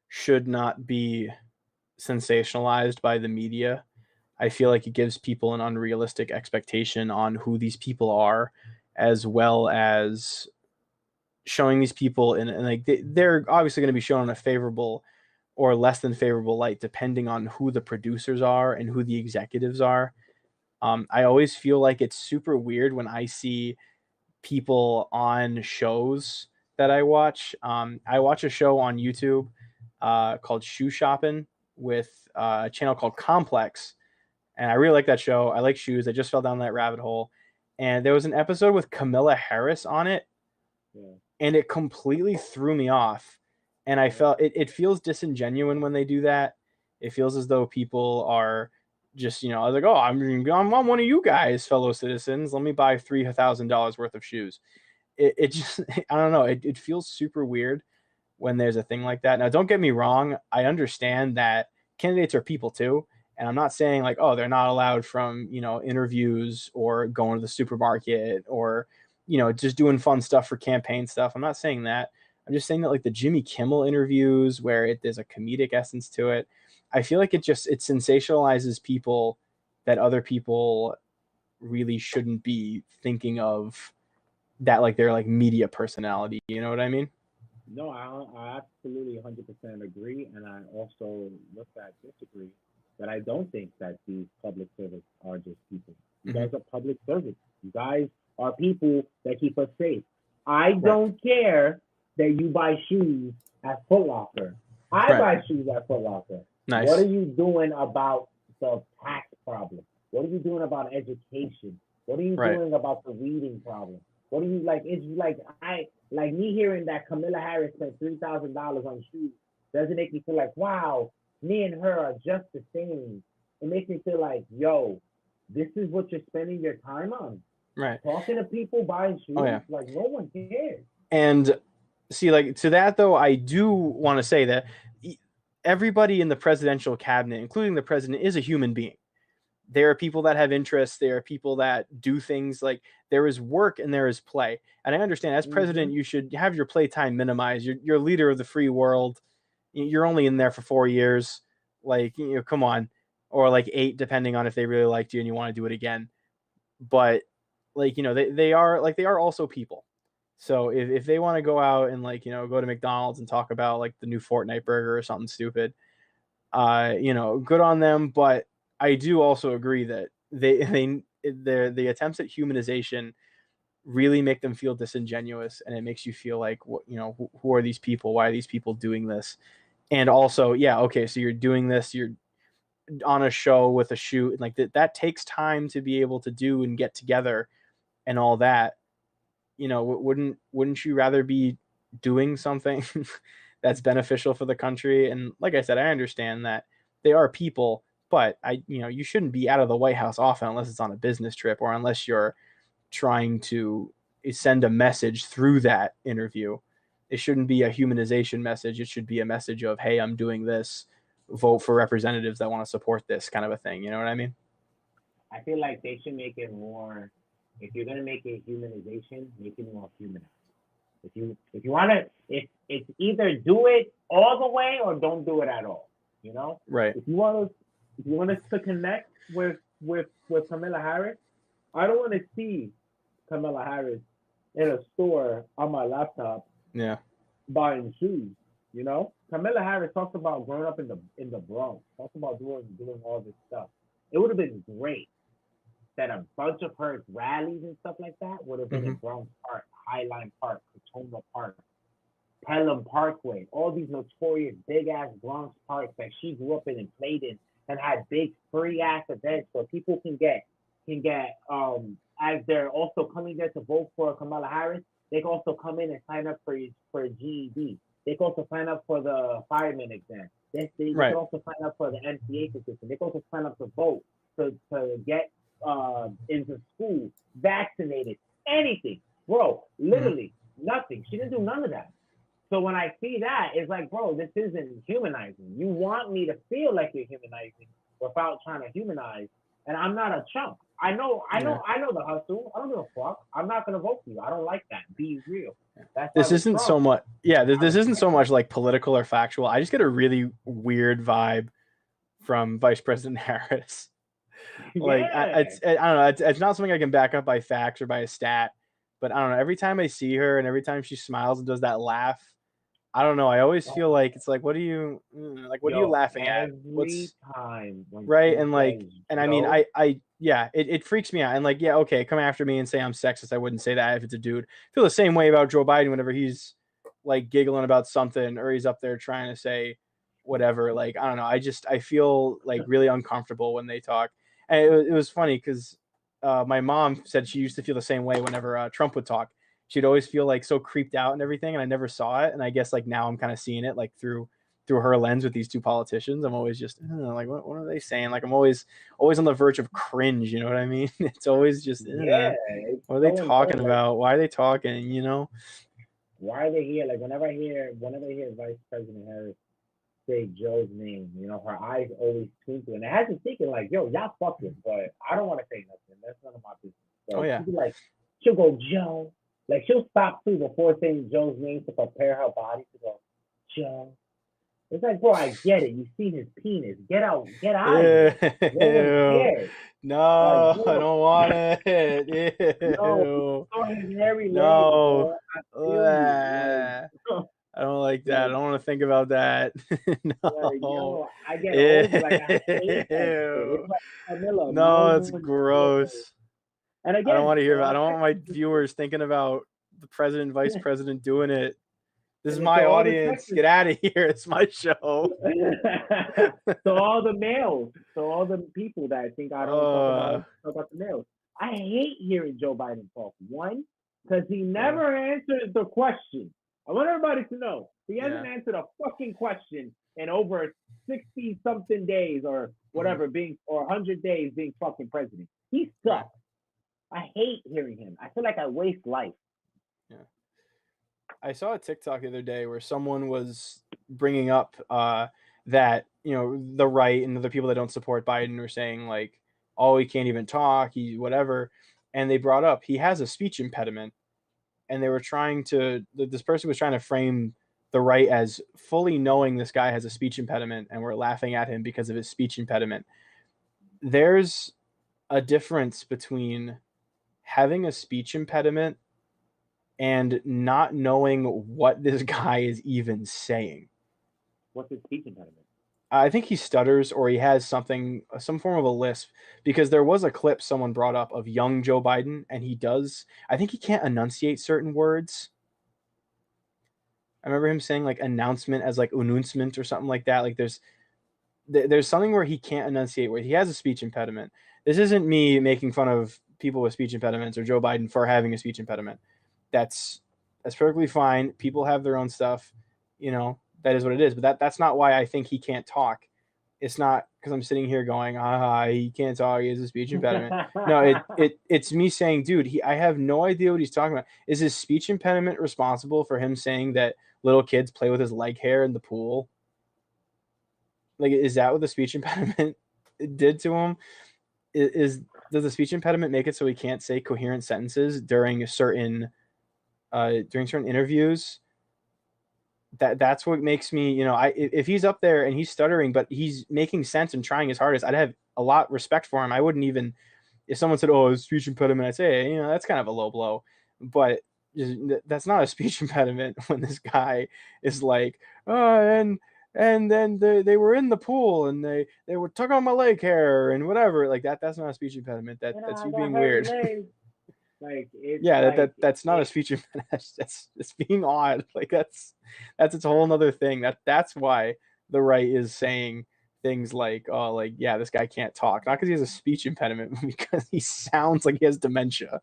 should not be sensationalized by the media. I feel like it gives people an unrealistic expectation on who these people are, as well as showing these people in like they're obviously going to be shown in a favorable or less than favorable light depending on who the producers are and who the executives are. I always feel like it's super weird when I see people on shows that I watch. I watch a show on YouTube called Shoe Shopping with a channel called Complex, and I really like that show. I like shoes. I just fell down that rabbit hole, and there was an episode with Camilla Harris on it, Yeah. and it completely threw me off. And I felt it feels disingenuous when they do that. It feels as though people are just, like, oh, I'm one of you guys, fellow citizens. Let me buy $3,000 worth of shoes. It just, I don't know. It feels super weird when there's a thing like that. Now, don't get me wrong. I understand that candidates are people too. And I'm not saying like, oh, they're not allowed from, interviews or going to the supermarket or, just doing fun stuff for campaign stuff. I'm not saying that. I'm just saying that like the Jimmy Kimmel interviews where there's a comedic essence to it. I feel like it sensationalizes people that other people really shouldn't be thinking of, that like they're like media personality. You know what I mean? No, I absolutely 100% agree, and I also with that disagree that I don't think that these public servants are just people. You guys are public servants. You guys are people that keep us safe. I don't care that you buy shoes at Foot Locker. I buy shoes at Foot Locker. Nice. What are you doing about the tax problem? What are you doing about education? What are you doing about the reading problem? What do you like? It's like me hearing that Camilla Harris spent $3,000 on shoes doesn't make me feel like, wow, me and her are just the same. It makes me feel like, yo, this is what you're spending your time on. Right. Talking to people, buying shoes. Oh, yeah. Like, no one cares. And see, like, to that though, I do want to say that everybody in the presidential cabinet, including the president, is a human being. There are people that have interests. There are people that do things. Like, there is work and there is play. And I understand as president, you should have your playtime minimized. You're leader of the free world. You're only in there for 4 years. Like, come on. Or like 8, depending on if they really liked you and you want to do it again. But like, they are also people. So if they want to go out and like, go to McDonald's and talk about like the new Fortnite burger or something stupid, good on them. But I do also agree that the attempts at humanization really make them feel disingenuous, and it makes you feel like, what, who are these people? Why are these people doing this? And also, yeah, okay, so you're doing this, you're on a show with a shoot, and like that takes time to be able to do and get together and all that. Wouldn't you rather be doing something that's beneficial for the country? And like I said, I understand that they are people, but you shouldn't be out of the White House often unless it's on a business trip or unless you're trying to send a message through that interview. It shouldn't be a humanization message. It should be a message of, hey, I'm doing this. Vote for representatives that want to support this, kind of a thing. You know what I mean? I feel like they should make it more. If you're gonna make it humanization, make it more humanized. If you want to, if it's either do it all the way or don't do it at all. Right. If you want us to connect with Kamala Harris, I don't want to see Kamala Harris in a store on my laptop. Yeah. Buying shoes. Kamala Harris talks about growing up in the Bronx. Talks about doing all this stuff. It would have been great that a bunch of her rallies and stuff like that would have been in Bronx Park, Highline Park, Katoma Park, Pelham Parkway, all these notorious big ass Bronx parks that she grew up in and played in, and had big free ass events where people can get as they're also coming there to vote for Kamala Harris, they can also come in and sign up for a GED. They can also sign up for the fireman exam. They can also sign up for the MCA position. They can also sign up to vote to get into school, vaccinated, anything. Bro, literally nothing. She didn't do none of that. So when I see that, it's like, bro, this isn't humanizing. You want me to feel like you're humanizing without trying to humanize, and I'm not a chump. I know the hustle. I don't give a fuck. I'm not gonna vote for you. I don't like that. Be real. This isn't so much. Yeah, this isn't so much like political or factual. I just get a really weird vibe from Vice President Harris. Like, I don't know. It's not something I can back up by facts or by a stat, but I don't know. Every time I see her and every time she smiles and does that laugh, I don't know. I always feel like it's like, what are you laughing at? Every time. Right, and like, and I mean, I it freaks me out. And like, yeah, okay, come after me and say I'm sexist. I wouldn't say that if it's a dude. I feel the same way about Joe Biden whenever he's like giggling about something or he's up there trying to say whatever. Like, I don't know. I feel like really uncomfortable when they talk. And it was funny because my mom said she used to feel the same way whenever Trump would talk. She'd always feel like so creeped out and everything. And I never saw it. And I guess like now I'm kind of seeing it like through her lens with these two politicians. I'm always just like, what are they saying? Like I'm always on the verge of cringe. You know what I mean? It's always just, Yeah, what are they so talking like, about? Why are they talking? You know? why are they here? Like whenever I hear Vice President Harris say Joe's name, her eyes always twinkle, and it has me thinking like, yo, y'all fucking, but I don't want to say nothing. That's none of my business. So Oh, yeah. she'll be like, she'll go Joe, like she'll stop too before saying Joe's name to prepare her body to go Joe. It's like, bro, I get it. You see his penis. Get out of here. No one cares. No, Like, I don't want it. no, Ew. saw his hairy legs, No. bro. I feel you. I don't like that. I Like, don't want to think about that. like, No. yo, I get old, but like, I hate that shit. It's Ew. like Camilla, no No, it's one cares. gross. And I don't again, want to a hear. I lot of don't want my Texans, viewers thinking about the president, vice president doing it. This is and my so all the audience. Texans, Get out of here. It's my show. so all the males, so all the people that think I don't talk about the males. I hate hearing Joe Biden talk. One, because he never answers the question. I want everybody to know he hasn't answered a fucking question in over 60 something days or whatever, or 100 days being fucking president. He sucks. I hate hearing him. I feel like I waste life. Yeah. I saw a TikTok the other day where someone was bringing up that, the right and the people that don't support Biden were saying like, oh, he can't even talk, he whatever. And they brought up he has a speech impediment. And they were this person was trying to frame the right as fully knowing this guy has a speech impediment and we're laughing at him because of his speech impediment. There's a difference between having a speech impediment and not knowing what this guy is even saying. What's his speech impediment? I think he stutters or he has some form of a lisp, because there was a clip someone brought up of young Joe Biden and I think he can't enunciate certain words. I remember him saying like announcement as like announcement or something like that. Like there's something where he can't enunciate, where he has a speech impediment. This isn't me making fun of people with speech impediments or Joe Biden for having a speech impediment. That's perfectly fine. People have their own stuff, that is what it is. But that's not why I think he can't talk. It's not because I'm sitting here going, he can't talk, he has a speech impediment. No, it's me saying, dude, I have no idea what he's talking about. Is his speech impediment responsible for him saying that little kids play with his leg hair in the pool? Like, is that what the speech impediment did to him? Does the speech impediment make it so he can't say coherent sentences during certain interviews? That's what makes me, if he's up there and he's stuttering, but he's making sense and trying his hardest, I'd have a lot respect for him. I wouldn't even, if someone said, oh, his speech impediment, I'd say, hey, that's kind of a low blow. But that's not a speech impediment when this guy is like, oh, and then they were in the pool and they were tugging on my leg hair and whatever. Like that's not a speech impediment. That's you being weird. Like it's that's not a speech impediment. That's being odd. Like that's its whole nother thing. That's why the right is saying things like, oh, like, yeah, this guy can't talk, not because he has a speech impediment, but because he sounds like he has dementia.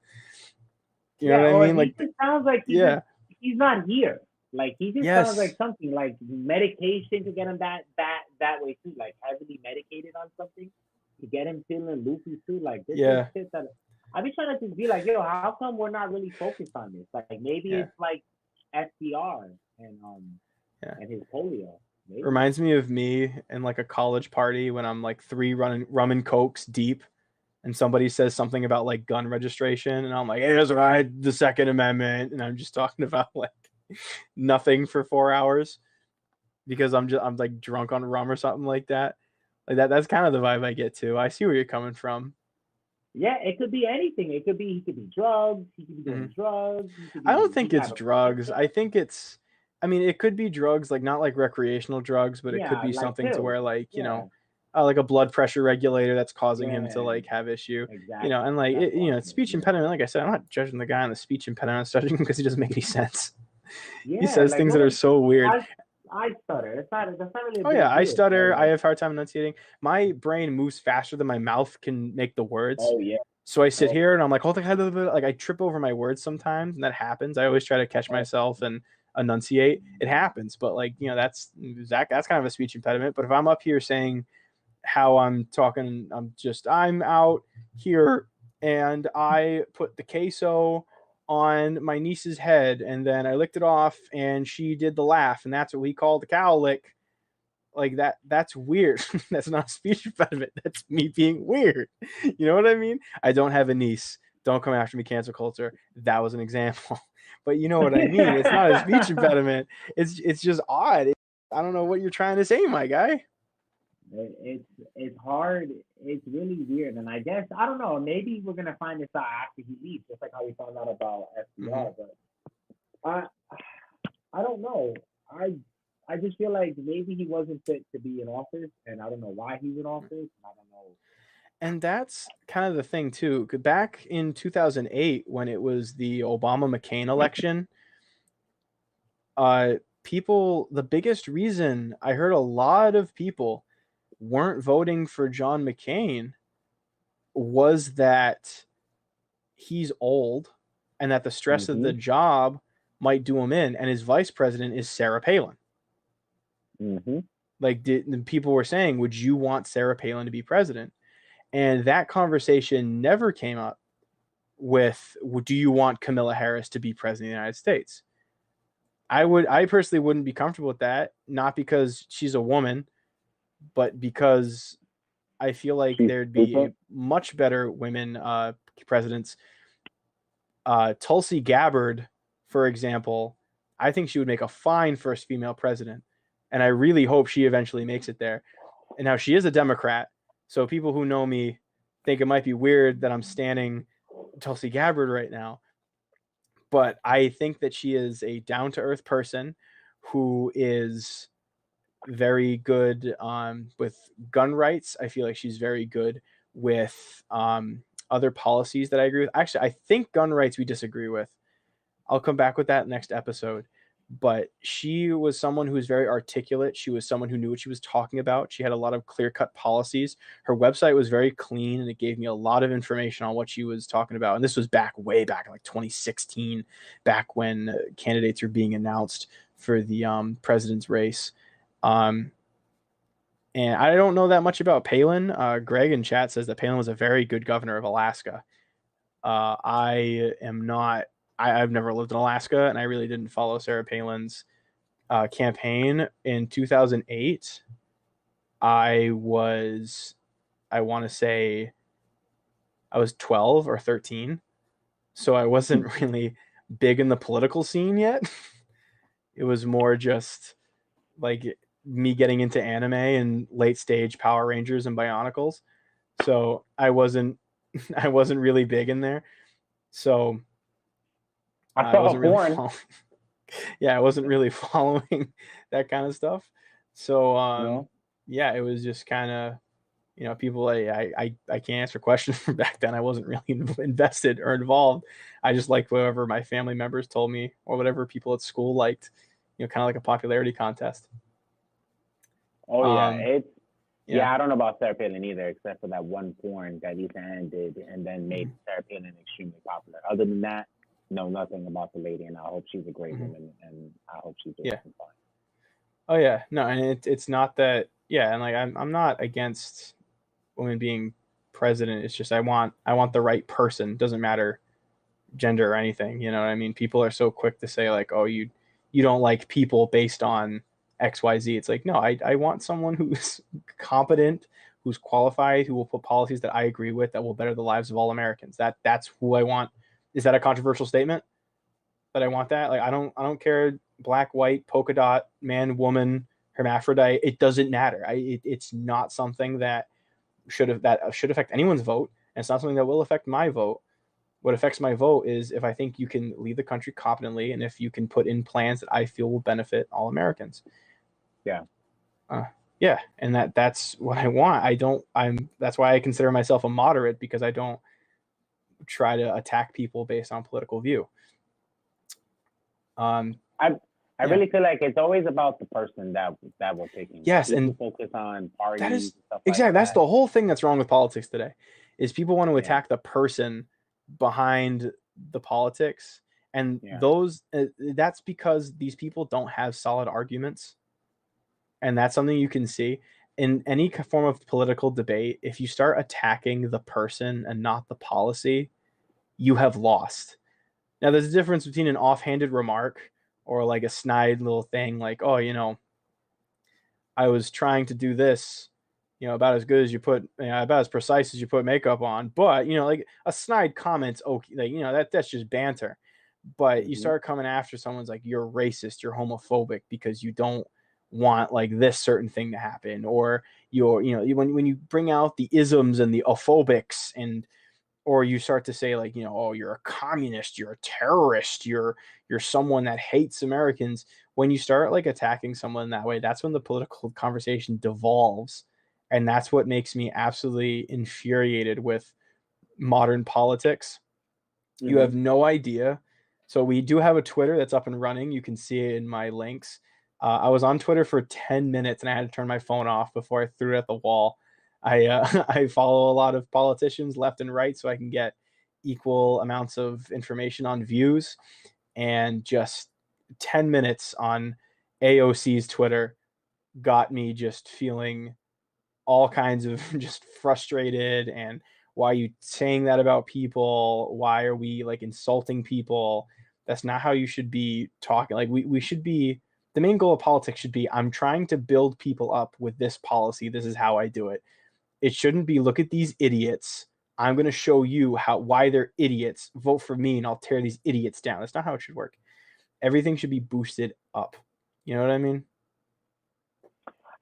You know what I mean? Like he just sounds like he's not here. Like he just sounds like something like medication to get him that way too. Like heavily medicated on something to get him feeling loopy too. Like this is shit that I've been trying to just be like, yo, how come we're not really focused on this? Like maybe it's like FDR and his polio. Maybe. Reminds me of me in like a college party when I'm like 3 rum and cokes deep, and somebody says something about like gun registration, and I'm like, hey, that's right, the Second Amendment, and I'm just talking about like nothing for 4 hours because I'm like drunk on rum or something like that. Like that's kind of the vibe I get to. I see where you're coming from. Yeah, it could be anything. He could be drugs. He could be doing drugs. I don't think it's drugs. I think it could be drugs, like not like recreational drugs, but it could be like something pills. to where like, like a blood pressure regulator that's causing him to like have issue. Exactly. And like speech impediment. Like I said, I'm not judging the guy on the speech impediment. I'm judging him because he doesn't make any sense. He says like, things that are so weird. I stutter. That's not really. Oh yeah, I stutter. I have a hard time enunciating. My brain moves faster than my mouth can make the words. Oh yeah. So I sit here and I'm like, oh, like I trip over my words sometimes, and that happens. I always try to catch myself and enunciate. It happens, but like that's kind of a speech impediment. But if I'm up here saying how I'm talking, I'm out here and I put the queso on my niece's head and then I licked it off and she did the laugh, and that's what we call the cow lick. Like that's weird. That's not a speech impediment. That's me being weird. You know what I mean? I don't have a niece. Don't come after me, cancel culture. That was an example. But you know what I mean? It's not a speech impediment. It's just odd. I don't know what you're trying to say, my guy. It's hard. It's really weird, and I guess I don't know. Maybe we're gonna find this out after he leaves, just like how we found out about FDR. But I don't know. I just feel like maybe he wasn't fit to be in office, and I don't know why he's in office. I don't know. And that's kind of the thing too. Back in 2008, when it was the Obama-McCain election, the biggest reason I heard a lot of people weren't voting for John McCain was that he's old and that the stress of the job might do him in, and his vice president is Sarah Palin. Like people were saying, would you want Sarah Palin to be president? And that conversation never came up with, do you want Kamala Harris to be president of the United States? I personally wouldn't be comfortable with that, not because she's a woman, but because I feel like there'd be much better women presidents. Tulsi Gabbard, for example, I think she would make a fine first female president, and I really hope she eventually makes it there. And now she is a Democrat, so people who know me think it might be weird that I'm standing Tulsi Gabbard right now, but I think that she is a down-to-earth person who is very good with gun rights. I feel like she's very good with other policies that I agree with. Actually, I think gun rights we disagree with. I'll come back with that next episode. But she was someone who was very articulate. She was someone who knew what she was talking about. She had a lot of clear-cut policies. Her website was very clean, and it gave me a lot of information on what she was talking about. And this was way back in like 2016, back when candidates were being announced for the president's race. And I don't know that much about Palin. Greg in chat says that Palin was a very good governor of Alaska. I am not. I've never lived in Alaska, and I really didn't follow Sarah Palin's campaign. In 2008, I want to say I was 12 or 13, so I wasn't really big in the political scene yet. It was more just like me getting into anime and late stage Power Rangers and Bionicles. So I wasn't really big in there. So I wasn't really following. Yeah, I wasn't really following that kind of stuff. So yeah, it was just kind of people I can't answer questions from back then. I wasn't really invested or involved. I just liked whatever my family members told me or whatever people at school liked. Kind of like a popularity contest. Oh yeah, yeah. I don't know about Sarah Palin either, except for that one porn that Lisa Ann did, and then made Sarah Palin extremely popular. Other than that, know nothing about the lady, and I hope she's a great woman, and I hope she's doing fine. Oh yeah, no, and it's not that. Yeah, and like I'm not against women being president. It's just I want the right person. Doesn't matter gender or anything. You know what I mean? People are so quick to say like, oh, you don't like people based on XYZ. It's like, no, I want someone who's competent, who's qualified, who will put policies that I agree with that will better the lives of all Americans. That's who I want. Is that a controversial statement? That I want that? Like I don't care black, white, polka dot, man, woman, hermaphrodite. It doesn't matter. It's not something that should affect anyone's vote, and it's not something that will affect my vote. What affects my vote is if I think you can lead the country competently and if you can put in plans that I feel will benefit all Americans. Yeah. Yeah, and that's what I want. That's why I consider myself a moderate, because I don't try to attack people based on political view. I I Yeah. really feel like it's always about the person that we're picking. Yes, People and focus on that parties is and stuff like exactly, that's that. the whole thing that's wrong with politics today, is people want to Yeah, attack the person behind the politics, and yeah. those that's because these people don't have solid arguments, and that's something you can see in any form of political debate. If you start attacking the person and not the policy, you have lost. Now, there's a difference between an offhanded remark or like a snide little thing like, oh, I was trying to do this, about as good as you put, about as precise as you put makeup on. But, like a snide comment's okay. Like, that's just banter. But you Hmm. start coming after someone's like, you're racist, you're homophobic because you don't want like this certain thing to happen. Or when you bring out the isms and the ophobics, and or you start to say like, oh, you're a communist, you're a terrorist, you're someone that hates Americans. When you start like attacking someone that way, that's when the political conversation devolves, and that's what makes me absolutely infuriated with modern politics. You Hmm. have no idea. So we do have a Twitter that's up and running. You can see it in my links. I was on Twitter for 10 minutes and I had to turn my phone off before I threw it at the wall. I follow a lot of politicians left and right so I can get equal amounts of information on views, and just 10 minutes on AOC's Twitter got me just feeling all kinds of just frustrated. And why are you saying that about people? Why are we like insulting people? That's not how you should be talking. Like we should be, the main goal of politics should be, I'm trying to build people up with this policy, this is how I do it. It shouldn't be, look at these idiots, I'm going to show you why they're idiots, vote for me and I'll tear these idiots down. That's not how it should work. Everything should be boosted up. You know what I mean?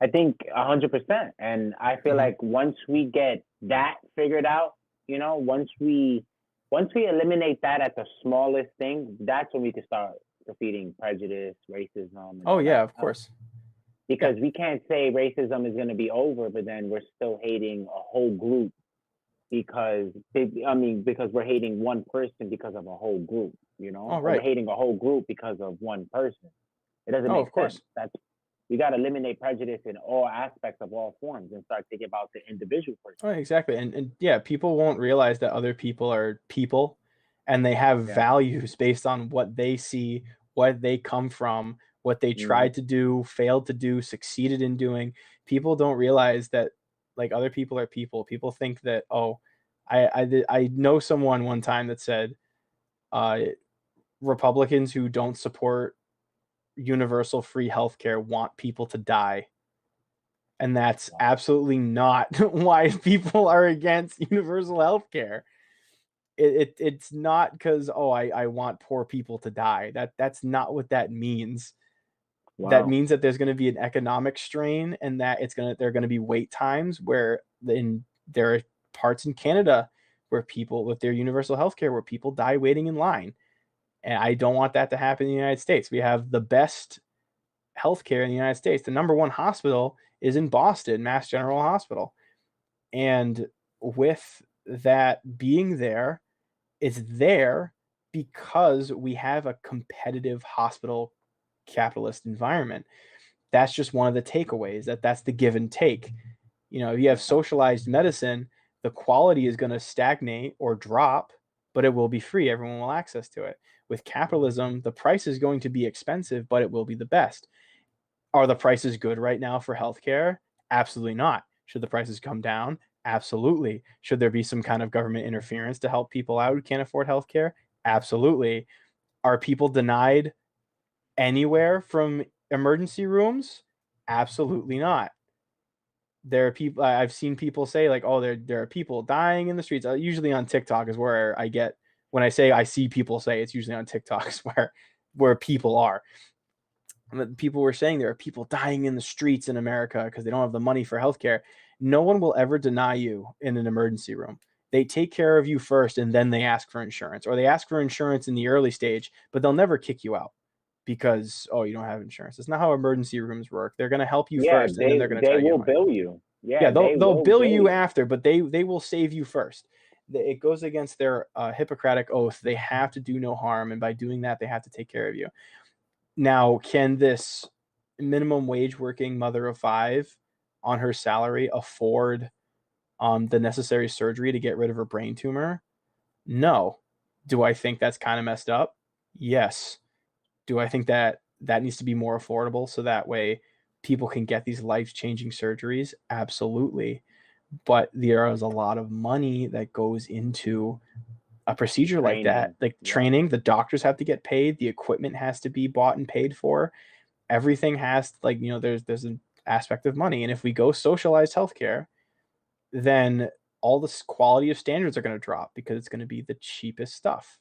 I think 100%. And I feel Mm-hmm. like once we get that figured out, once we eliminate that at the smallest thing, that's when we can start defeating prejudice, racism, and Oh all yeah, that of stuff. course. Yeah. Because we can't say racism is going to be over, but then we're still hating a whole group because we're hating one person because of a whole group, Oh or we're right. hating a whole group because of one person. It doesn't Oh make of sense. course. That's We got to eliminate prejudice in all aspects of all forms and start thinking about the individual person. Oh, exactly. And yeah, people won't realize that other people are people, and they have Yeah. values based on what they see, what they come from, what they Mm-hmm. tried to do, failed to do, succeeded in doing. People don't realize that like other people are people. People think that, oh, I know someone one time that said uh Republicans who don't support universal free healthcare want people to die. And that's Wow. absolutely not why people are against universal health care. It's not because, oh, I want poor people to die. That's not what that means. That Wow. means that there's going to be an economic strain, and that there are going to be wait times where there are parts in Canada where people with their universal health care where people die waiting in line. And I don't want that to happen in the United States. We have the best healthcare in the United States. The number one hospital is in Boston, Mass General Hospital. And with that being there, it's there because we have a competitive hospital capitalist environment. That's just one of the takeaways, that's the give and take. If you have Yeah. socialized medicine, the quality is going to stagnate or drop, but it will be free. Everyone will access to it. With capitalism, the price is going to be expensive, but it will be the best. Are the prices good right now for healthcare? Absolutely not. Should the prices come down? Absolutely. Should there be some kind of government interference to help people out who can't afford healthcare? Absolutely. Are people denied anywhere from emergency rooms? Absolutely not. There are people, I've seen people say like, oh, there are people dying in the streets. Usually on TikTok is where I get, when I say I see people say, it's usually on TikTok is where people are. People were saying there are people dying in the streets in America because they don't have the money for healthcare. No one will ever deny you in an emergency room. They take care of you first and then they ask for insurance, or they ask for insurance in the early stage, but they'll never kick you out. because, oh, you don't have insurance. That's not how emergency rooms work. They're going to help you Yeah, first, and then they're going to they try to get will money. bill you. Yeah, Yeah, they they'll will bill bill you you. after, but they will save you first. It goes against their Hippocratic oath. They have to do no harm, and by doing that, they have to take care of you. Now, can this minimum wage working mother of 5 on her salary afford the necessary surgery to get rid of her brain tumor? No. Do I think that's kind of messed up? Yes. Do I think that needs to be more affordable so that way people can get these life-changing surgeries? Absolutely. But there is a lot of money that goes into a procedure like that. Training. Like Yeah. training, the doctors have to get paid, the equipment has to be bought and paid for. Everything has, like, there's an aspect of money. And if we go socialized healthcare, then all this quality of standards are going to drop because it's going to be the cheapest stuff.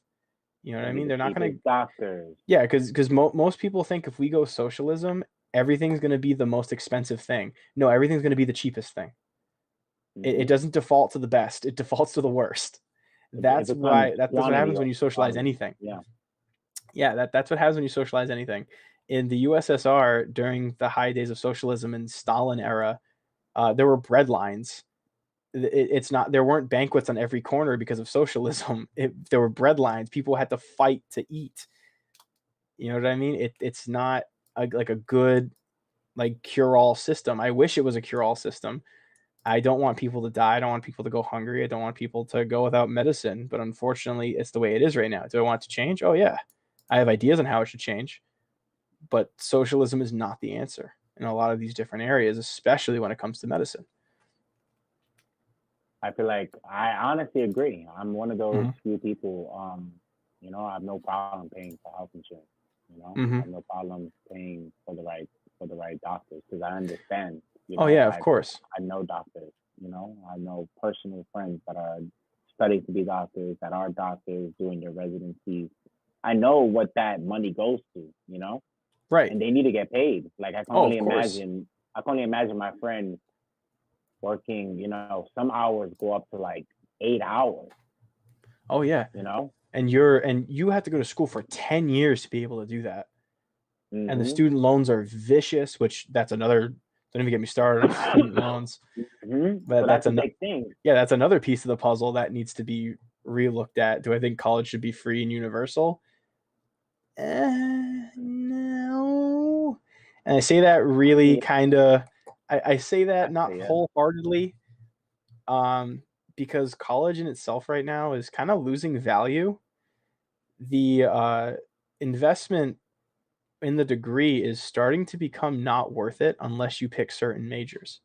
You know what I mean? They're not going to. Doctors. Yeah, because most people think if we go socialism, everything's going to be the most expensive thing. No, everything's going to be the cheapest thing. It doesn't default to the best. It defaults to the worst. That's why that's what happens when you socialize anything. Yeah. Yeah, that's what happens when you socialize anything. In the USSR, during the high days of socialism and Stalin era, there were bread lines. It's not, there weren't banquets on every corner because of socialism. There were bread lines. People had to fight to eat. You know what I mean? It's not like a good, like, cure-all system. I wish it was a cure-all system. I don't want people to die. I don't want people to go hungry. I don't want people to go without medicine. But unfortunately, it's the way it is right now. Do I want it to change? Oh, yeah. I have ideas on how it should change. But socialism is not the answer in a lot of these different areas, especially when it comes to medicine. I feel like I honestly agree. I'm one of those few people. I have no problem paying for health insurance. I have no problem paying for the right doctors because I understand. Oh yeah, of course. I know doctors. I know personal friends that are studying to be doctors, that are doctors doing their residencies. I know what that money goes to. Right. And they need to get paid. Like I can only imagine. I can only imagine my friend working, some hours go up to like 8 hours. Oh yeah. And you have to go to school for 10 years to be able to do that. And the student loans are vicious, which that's another, don't even get me started on student loans. But so that's a big thing. Yeah, that's another piece of the puzzle that needs to be relooked at. Do I think college should be free and universal? No. And I say that really kind of, I say that not wholeheartedly, because college in itself right now is kind of losing value. The investment in the degree is starting to become not worth it unless you pick certain majors.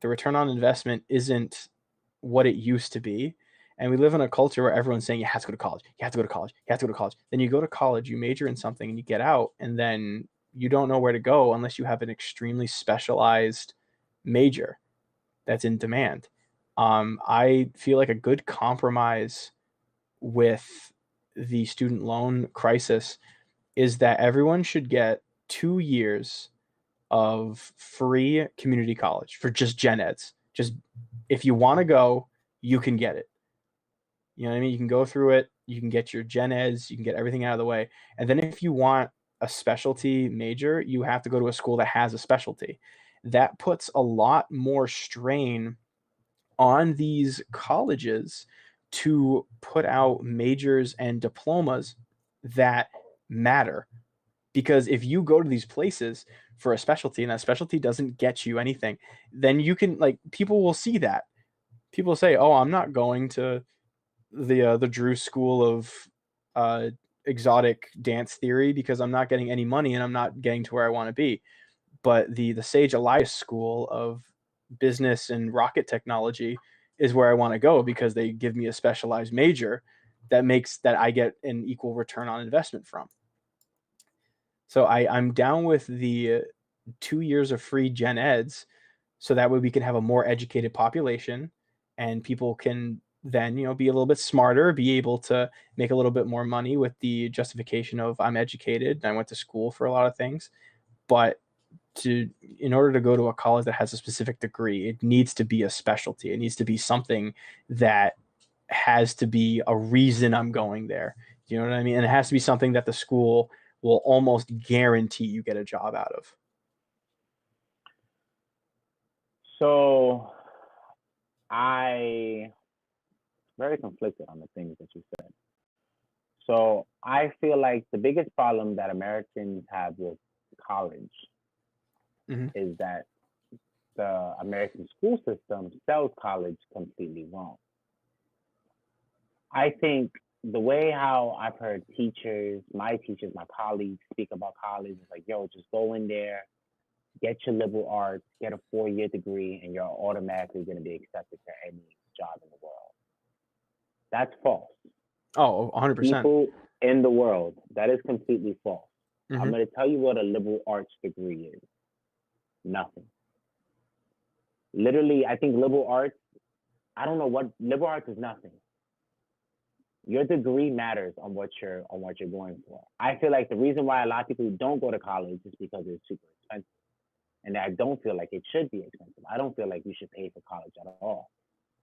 The return on investment isn't what it used to be. And we live in a culture where everyone's saying you have to go to college, you have to go to college, you have to go to college. Then you go to college, you major in something, and you get out, and then you don't know where to go unless you have an extremely specialized major that's in demand. I feel like a good compromise with the student loan crisis is that everyone should get 2 years of free community college for just gen eds. Just if you want to go, you can get it. You know what I mean? You can go through it, you can get your gen eds, you can get everything out of the way. And then if you want a specialty major, you have to go to a school that has a specialty. That puts a lot more strain on these colleges to put out majors and diplomas that matter. Because if you go to these places for a specialty and that specialty doesn't get you anything, then you can, like, people will see that. People say, oh, I'm not going to the Drew School of exotic dance theory because I'm not getting any money and I'm not getting to where I want to be. But the Sage Elias School of business and rocket technology is where I want to go because they give me a specialized major that makes that I get an equal return on investment from. So I'm down with the 2 years of free gen eds, so that way we can have a more educated population and people can then, be a little bit smarter, be able to make a little bit more money with the justification of I'm educated and I went to school for a lot of things. But in order to go to a college that has a specific degree, it needs to be a specialty. It needs to be something that has to be a reason I'm going there. Do you know what I mean? And it has to be something that the school will almost guarantee you get a job out of? So I very conflicted on the things that you said. So I feel like the biggest problem that Americans have with college is that the American school system sells college completely wrong. I think the way how I've heard teachers, my colleagues speak about college is like, yo, just go in there, get your liberal arts, get a 4-year degree, and you're automatically going to be accepted to any job in the world. That's false. Oh, 100%. People in the world, that is completely false. Mm-hmm. I'm going to tell you what a liberal arts degree is. Nothing. Literally, I think liberal arts, I don't know what, liberal arts is nothing. Your degree matters on what you're going for. I feel like the reason why a lot of people don't go to college is because it's super expensive. And I don't feel like it should be expensive. I don't feel like you should pay for college at all.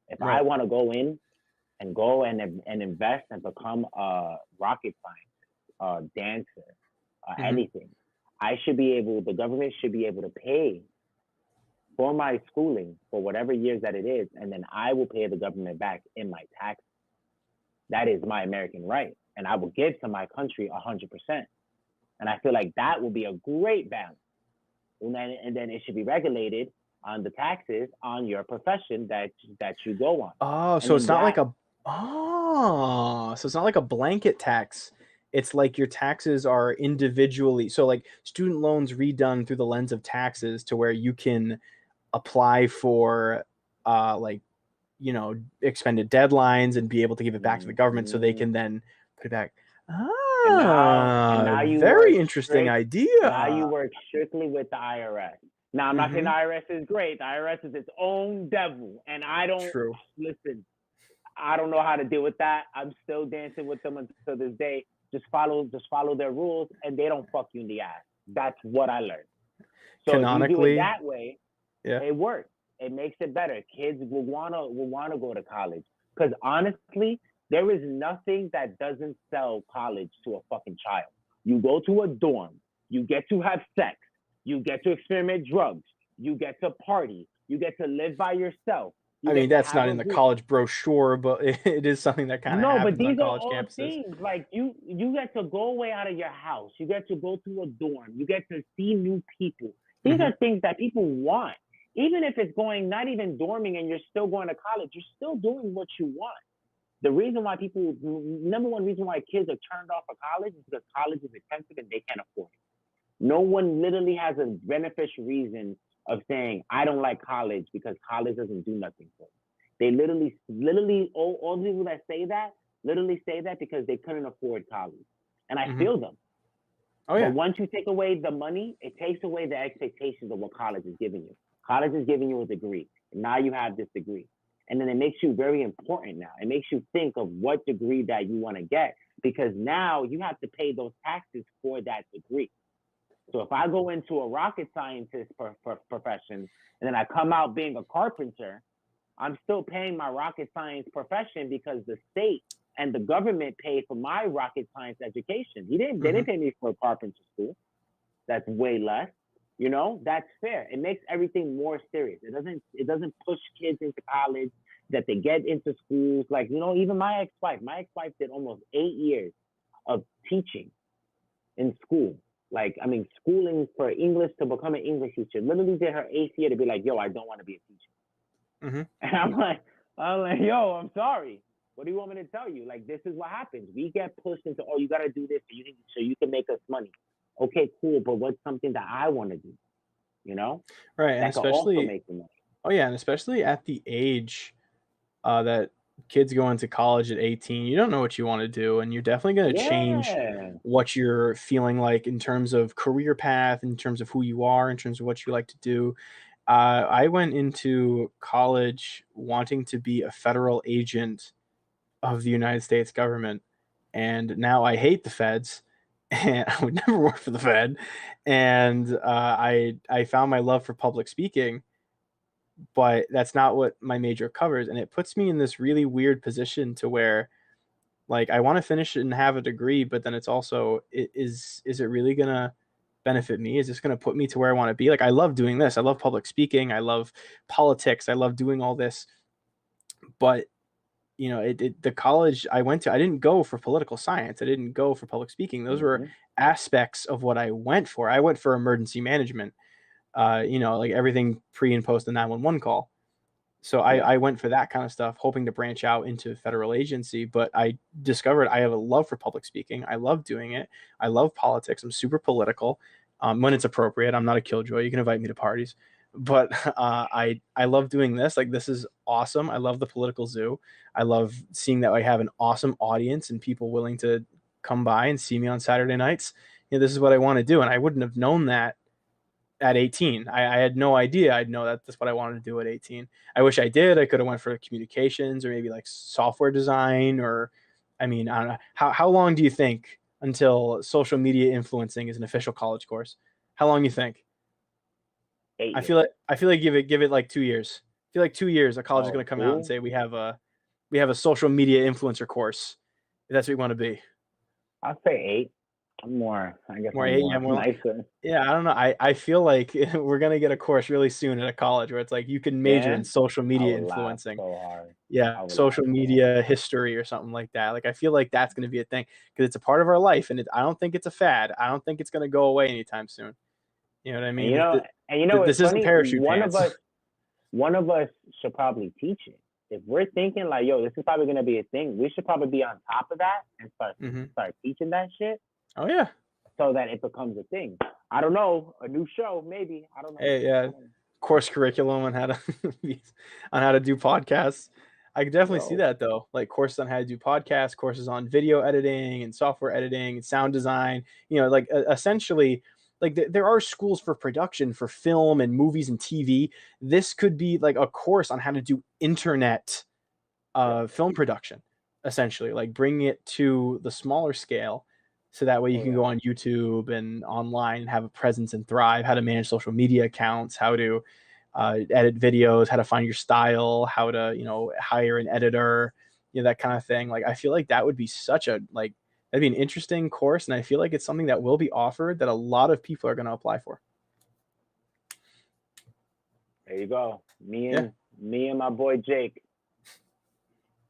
If I want to go in and invest and become a rocket scientist, a dancer, anything, the government should be able to pay for my schooling for whatever years that it is, and then I will pay the government back in my taxes. That is my American right, and I will give to my country 100%. And I feel like that will be a great balance. And then it should be regulated on the taxes on your profession that you go on. Oh, so it's not like a blanket tax. It's like your taxes are individually. So like student loans redone through the lens of taxes to where you can apply for expended deadlines and be able to give it back to the government so they can then put it back. And now you very interesting idea. Now you work strictly with the IRS. Now, I'm not saying the IRS is great. The IRS is its own devil. And I don't listen. I don't know how to deal with that. I'm still dancing with them until this day. Just follow their rules, and they don't fuck you in the ass. That's what I learned. So if you do it that way, it works. It makes it better. Kids will wanna go to college. Because honestly, there is nothing that doesn't sell college to a fucking child. You go to a dorm, you get to have sex, you get to experiment drugs, you get to party, you get to live by yourself. I mean, that's not in the college brochure, but it is something that kind of happens on college campuses. No, but these are all things. Like you get to go away out of your house. You get to go to a dorm. You get to see new people. These are things that people want. Even if it's not even dorming and you're still going to college, you're still doing what you want. The reason why number one reason why kids are turned off of college is because college is expensive and they can't afford it. No one literally has a beneficial reason of saying, I don't like college because college doesn't do nothing for me. They literally, all the people that say that, literally say that because they couldn't afford college. And I feel them. Oh, yeah. But once you take away the money, it takes away the expectations of what college is giving you. College is giving you a degree. And now you have this degree. And then it makes you very important now. It makes you think of what degree that you want to get, because now you have to pay those taxes for that degree. So if I go into a rocket scientist profession and then I come out being a carpenter, I'm still paying my rocket science profession because the state and the government paid for my rocket science education. They didn't pay me for a carpenter school. That's way less. You know, that's fair. It makes everything more serious. It doesn't push kids into college, that they get into schools. Like, you know, even my ex-wife did almost 8 years of teaching in school. Like, I mean, schooling for English to become an English teacher. Literally did her 8th year to be like, yo, I don't want to be a teacher. And I'm like, yo, I'm sorry. What do you want me to tell you? Like, this is what happens. We get pushed into, oh, you got to do this so you can make us money. Okay, cool, but what's something that I want to do? You know? Right, and especially also make money. Oh yeah, and especially at the age that kids go into college at 18, you don't know what you want to do, and you're definitely going to change what you're feeling like in terms of career path, in terms of who you are, in terms of what you like to do. I went into college wanting to be a federal agent of the United States government, and now I hate the feds, and I would never work for the Fed. And I found my love for public speaking, but that's not what my major covers, and it puts me in this really weird position to where Like, I want to finish it and have a degree, but then it's also, is it really gonna benefit me? Is this gonna put me to where I want to be? Like, I love doing this. I love public speaking. I love politics. I love doing all this. But the college I went to, I didn't go for political science. I didn't go for public speaking. Those were Mhm. aspects of what I went for. I went for emergency management. Like everything pre and post the 911 call. So Yeah. I went for that kind of stuff, hoping to branch out into federal agency. But I discovered I have a love for public speaking. I love doing it. I love politics. I'm super political when it's appropriate. I'm not a killjoy. You can invite me to parties. But I love doing this. Like, this is awesome. I love the political zoo. I love seeing that I have an awesome audience and people willing to come by and see me on Saturday nights. This is what I want to do. And I wouldn't have known that at 18. I had no idea I'd know that that's what I wanted to do at 18. I wish I did. I could have went for communications or maybe like software design, or I mean, I don't know. How long do you think until social media influencing is an official college course? How long you think? 8 years. I feel like give it like 2 years. I feel like 2 years a college is Oh, going to come out and 2? say we have a social media influencer course. If that's what you want to be. I'll say 8. I guess More I'm eight, yeah, more more like, nicer. yeah, I don't know. I feel like we're gonna get a course really soon at a college where it's like you can major Yeah? in social I media would laugh influencing. so hard. Yeah, I would laugh social so hard. media history or something like that. Like, I feel like that's gonna be a thing because it's a part of our life, and I don't think it's a fad. I don't think it's gonna go away anytime soon. You know what I And mean? it's This isn't funny. parachute pants. One of us should probably teach it. If we're thinking like, yo, this is probably gonna be a thing, we should probably be on top of that and Hmm. start teaching that shit Oh yeah. so that it becomes a thing. I don't know, a new show maybe. I don't know. Hey, yeah. Course curriculum on how to on how to do podcasts. I could definitely see Yo, that though. Like courses on how to do podcasts, courses on video editing and software editing and sound design. Like essentially, like there are schools for production for film and movies and TV. This could be like a course on how to do internet yeah. film production, essentially, like bringing it to the smaller scale, so that way you Oh can yeah. go on YouTube and online and have a presence and thrive. How to manage social media accounts, how to edit videos, how to find your style, how to hire an editor, that kind of thing. Like, I feel like that would be that'd be an interesting course, and I feel like it's something that will be offered that a lot of people are going to apply for. There you go. Yeah. Me and my boy Jake.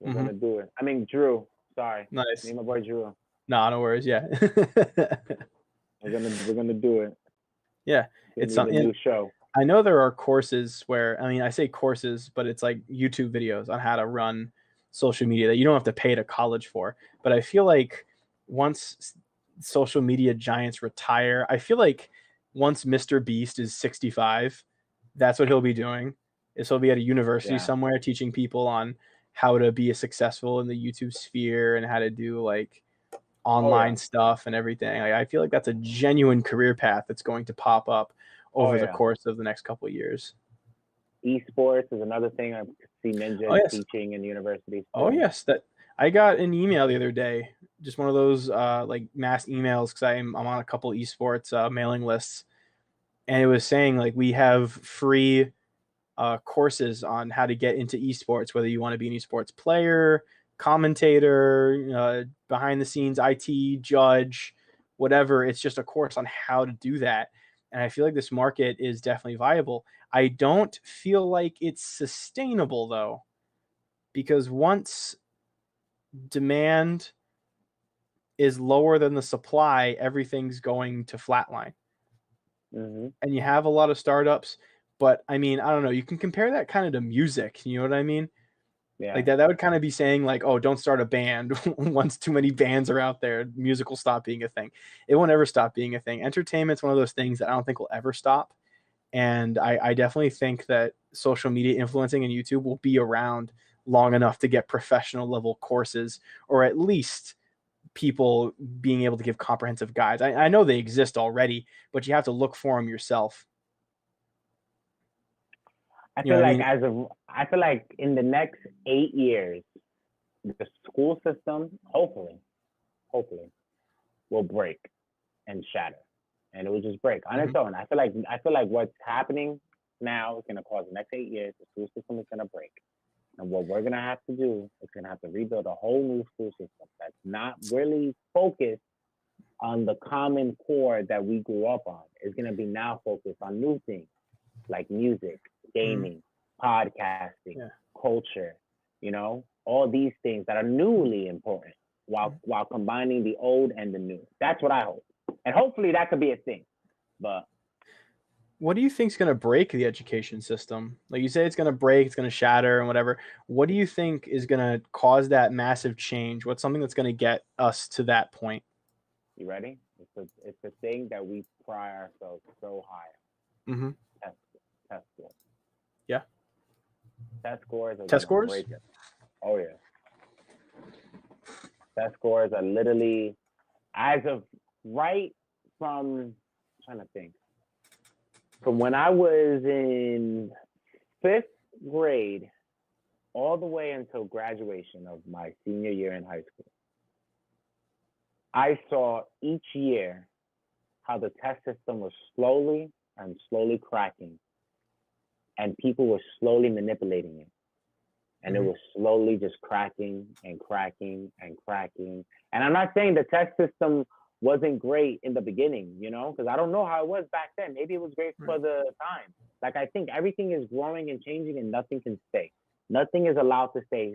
We're Hmm. gonna do it. I mean Drew. Sorry. Me Nice. and my boy Drew. No, no worries. Yeah. We're gonna do it. Yeah. It's It's gonna be the something. new show. I know there are courses where, I mean, I say courses, but it's like YouTube videos on how to run social media that you don't have to pay to college for. But I feel like once social media giants retire, I feel like once Mr. Beast is 65, that's what he'll be doing. Is he'll be at a university Yeah. somewhere teaching people on how to be successful in the YouTube sphere and how to do like Oh yeah. online stuff and everything. I feel like that's a genuine career path that's going to pop up Oh over the yeah. course of the next couple of years. Esports is another thing I see Oh ninjas yes, teaching in universities oh too. yes. That I got an email the other day, just one of those like mass emails because I'm on a couple esports mailing lists, and it was saying like we have free courses on how to get into esports, whether you want to be an esports player, commentator, behind the scenes IT judge, whatever. It's just a course on how to do that. And I feel like this market is definitely viable. I don't feel like it's sustainable though, because once demand is lower than the supply, everything's going to flatline. Hmm. And you have a lot of startups, but I mean, I don't know. You can compare that kind of to music. You know what I mean? Yeah. Like that would kind of be saying like, oh, don't start a band. Once too many bands are out there, music will stop being a thing. It won't ever stop being a thing. Entertainment's one of those things that I don't think will ever stop. And I definitely think that social media influencing and YouTube will be around long enough to get professional level courses, or at least people being able to give comprehensive guides. I know they exist already, but you have to look for them yourself. You know what I mean? I feel like in the next 8 years, the school system, hopefully, will break and shatter, and it will just break on its own. I feel like what's happening now is gonna cause the next 8 years. The school system is gonna break, And what we're gonna have to do is gonna have to rebuild a whole new school system that's not really focused on the common core that we grew up on. It's gonna be now focused on new things like music, gaming, podcasting, Yeah. culture, all these things that are newly important while combining the old and the new. That's what I hope. And hopefully that could be a thing. But what do you think is going to break the education system? Like you say, it's going to break, it's going to shatter and whatever. What do you think is going to cause that massive change? What's something that's going to get us to that point? you ready? It's a thing that we pry ourselves so high on. Mm-hmm. Test scores. Yeah. Test scores are Test gonna scores? break it. Oh yeah. Test scores are literally, as of right from, I'm trying to think, from when I was in 5th grade all the way until graduation of my senior year in high school, I saw each year how the test system was slowly cracking, and people were slowly manipulating it. And it was slowly just cracking and cracking and cracking. And I'm not saying the test system wasn't great in the beginning, because I don't know how it was back then. Maybe it was great for the time. Like, I think everything is growing and changing, and nothing can stay. Nothing is allowed to stay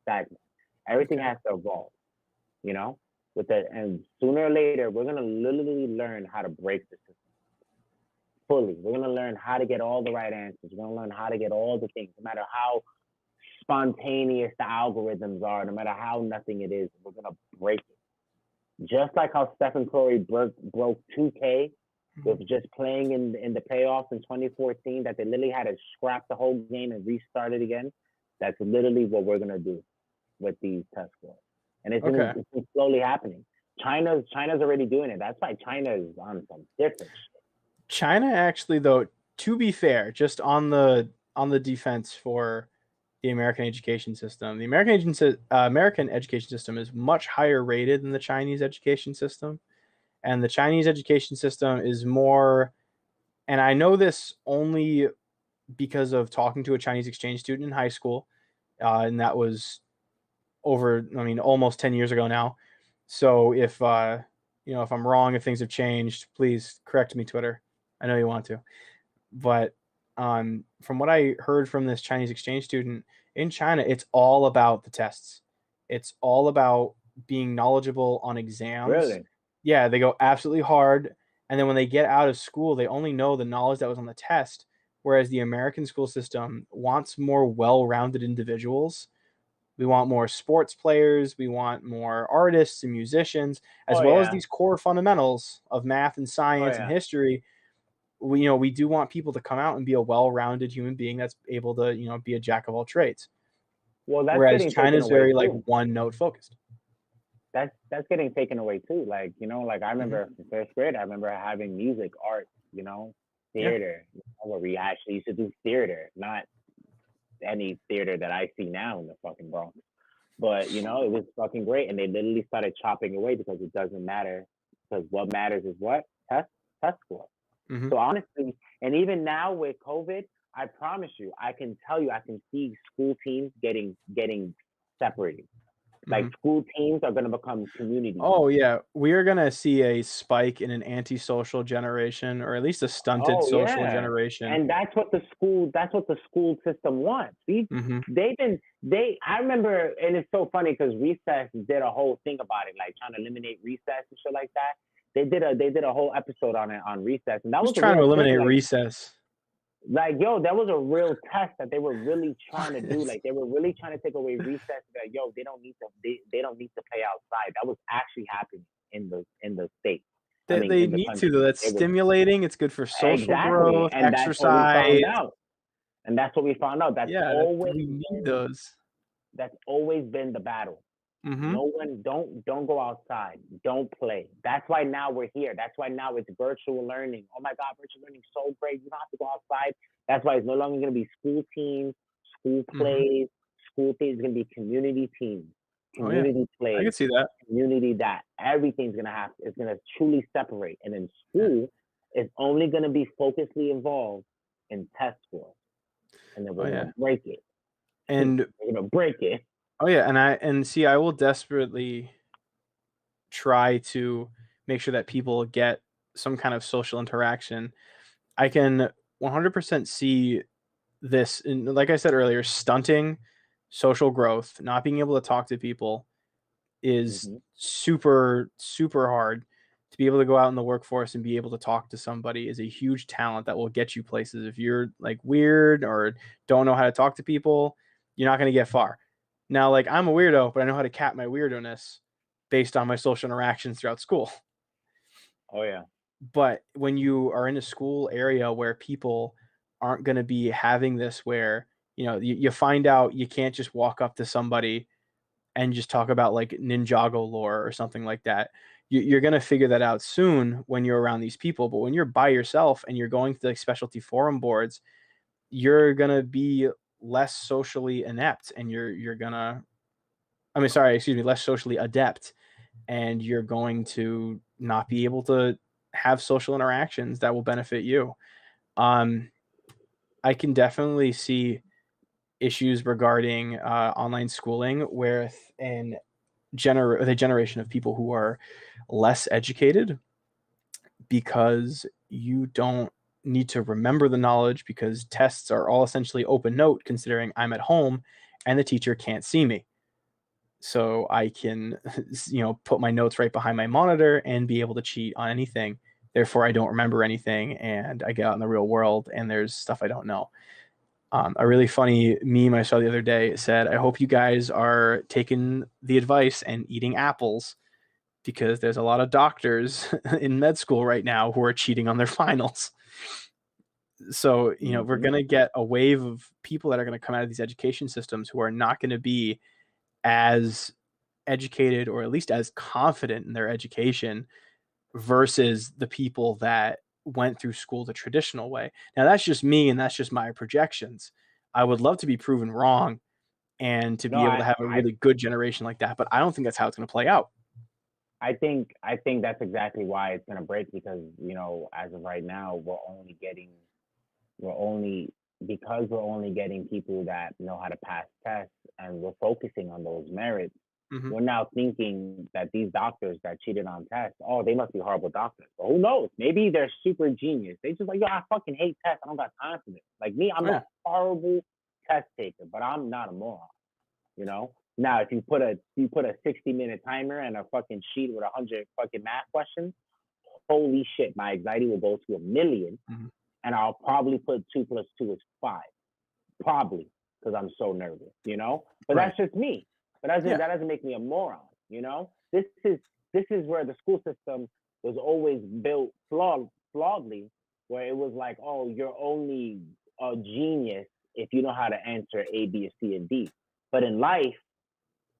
stagnant. Everything has to evolve, and sooner or later, we're gonna literally learn how to break the system fully. We're gonna learn how to get all the right answers. We're gonna learn how to get all the things, no matter how spontaneous the algorithms are, no matter how nothing it is, we're gonna break it. Just like how Stephen Curry broke 2K with just playing in the playoffs in 2014, that they literally had to scrap the whole game and restart it again. That's literally what we're gonna do with these test scores, and it's been slowly happening. China's already doing it. That's why China is on some different shit. China actually, though, to be fair, just on the defense for the American education system, the American education system is much higher rated than the Chinese education system, and the Chinese education system is more. And I know this only because of talking to a Chinese exchange student in high school, and that was almost 10 years ago now. So if if I'm wrong, if things have changed, please correct me, Twitter. I know you want to. But from what I heard from this Chinese exchange student in China, it's all about the tests. It's all about being knowledgeable on exams. Really? Yeah, they go absolutely hard. And then when they get out of school, they only know the knowledge that was on the test. Whereas the American school system wants more well-rounded individuals. We want more sports players. We want more artists and musicians, as well as these core fundamentals of math and science and history. We do want people to come out and be a well-rounded human being that's able to, be a jack of all trades. Well, that's whereas China's very like one note focused. That's getting taken away too. Like, I remember in 1st grade, I remember having music, art, theater, where we actually used to do theater, not any theater that I see now in the fucking Bronx. But, it was fucking great. And they literally started chopping away because it doesn't matter. Because what matters is what? Test score. So honestly, and even now with COVID, I promise you, I can see school teams getting separated. Like school teams are going to become community. Oh yeah, we are going to see a spike in an antisocial generation, or at least a stunted social generation. And that's what the school system wants. I remember, and it's so funny because Recess did a whole thing about it, like trying to eliminate recess and shit like that. They did a whole episode on it on Recess, and that was trying to eliminate recess. Like, yo, that was a real test that they were really trying to do. Like, they were really trying to take away recess. Like, yo, they don't need to play outside. That was actually happening in the state. They need to, though. That's stimulating. It's good for social growth, and exercise. That's what we found out. We need those. That's always been the battle. No one, don't go outside. Don't play. That's why now we're here. That's why now it's virtual learning. Oh my God, virtual learning is so great. You don't have to go outside. That's why it's no longer going to be school teams, school plays, school things. It's going to be community teams, community plays. I can see that. Community that. Everything's going to it's going to truly separate. And then school is only going to be focusedly involved in test scores. And then we're going to break it. And We're gonna break it. oh yeah, and see, I will desperately try to make sure that people get some kind of social interaction. I can 100% see this, in, like I said earlier, stunting social growth, not being able to talk to people is Hmm. super, super hard. To be able to go out in the workforce and be able to talk to somebody is a huge talent that will get you places. If you're like weird or don't know how to talk to people, you're not going to get far. Now, like I'm a weirdo, but I know how to cap my weirdness based on my social interactions throughout school. Oh yeah. But when you are in a school area where people aren't going to be having this, where you find out you can't just walk up to somebody and just talk about like Ninjago lore or something like that. You're going to figure that out soon when you're around these people. But when you're by yourself and you're going to like specialty forum boards, you're going to be less socially inept, and you're going to, I mean, sorry, excuse me, less socially adept, and you're going to not be able to have social interactions that will benefit you. Um, I can definitely see issues regarding online schooling with the generation of people who are less educated, because you don't need to remember the knowledge, because tests are all essentially open note, considering I'm at home and the teacher can't see me. So I can put my notes right behind my monitor and be able to cheat on anything. Therefore I don't remember anything, and I get out in the real world and there's stuff I don't know. A really funny meme I saw the other day said, I hope you guys are taking the advice and eating apples, because there's a lot of doctors in med school right now who are cheating on their finals. So, we're Hmm. going to get a wave of people that are going to come out of these education systems who are not going to be as educated, or at least as confident in their education, versus the people that went through school the traditional way. Now, that's just me and that's just my projections. I would love to be proven wrong and to No, be able to have a really good generation like that, but I don't think that's how it's going to play out. I think that's exactly why it's gonna break, because as of right now we're only because we're only getting people that know how to pass tests, and we're focusing on those merits. Hmm. We're now thinking that these doctors that cheated on tests, oh, they must be horrible doctors. But who knows? Maybe they're super genius. They just like, yo, I fucking hate tests. I don't got time for this. Like me, I'm Oh, yeah. a horrible test taker, but I'm not a moron. You know. Now, if you put a 60-minute timer and a fucking sheet with 100 fucking math questions, holy shit, my anxiety will go to a million, Hmm. and I'll probably put 2 + 2 is 5, probably, because I'm so nervous. But Right. that's just me. But Yeah. that doesn't make me a moron. This is where the school system was always built flawedly, where it was like, oh, you're only a genius if you know how to answer A, B, C, and D. But in life,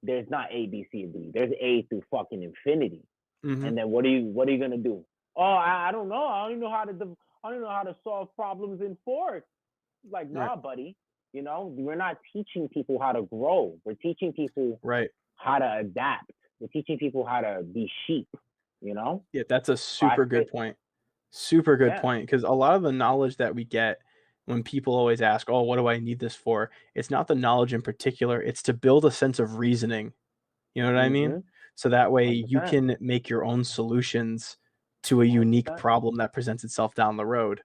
there's not A, B, C, and D. There's A through fucking infinity. Hmm. And then what are you gonna do? Oh, I don't know. I don't know how to solve problems in forks. Like, Right. nah, buddy. We're not teaching people how to grow. We're teaching people Right. how to adapt. We're teaching people how to be sheep. You know. Yeah, that's a So I super good fit. point. Super good Yeah. point. Because a lot of the knowledge that we get, when people always ask, oh, what do I need this for? It's not the knowledge in particular, it's to build a sense of reasoning. You know what I mean? Mhm. So that way you 100%. can make your own solutions to a unique 100%. problem that presents itself down the road.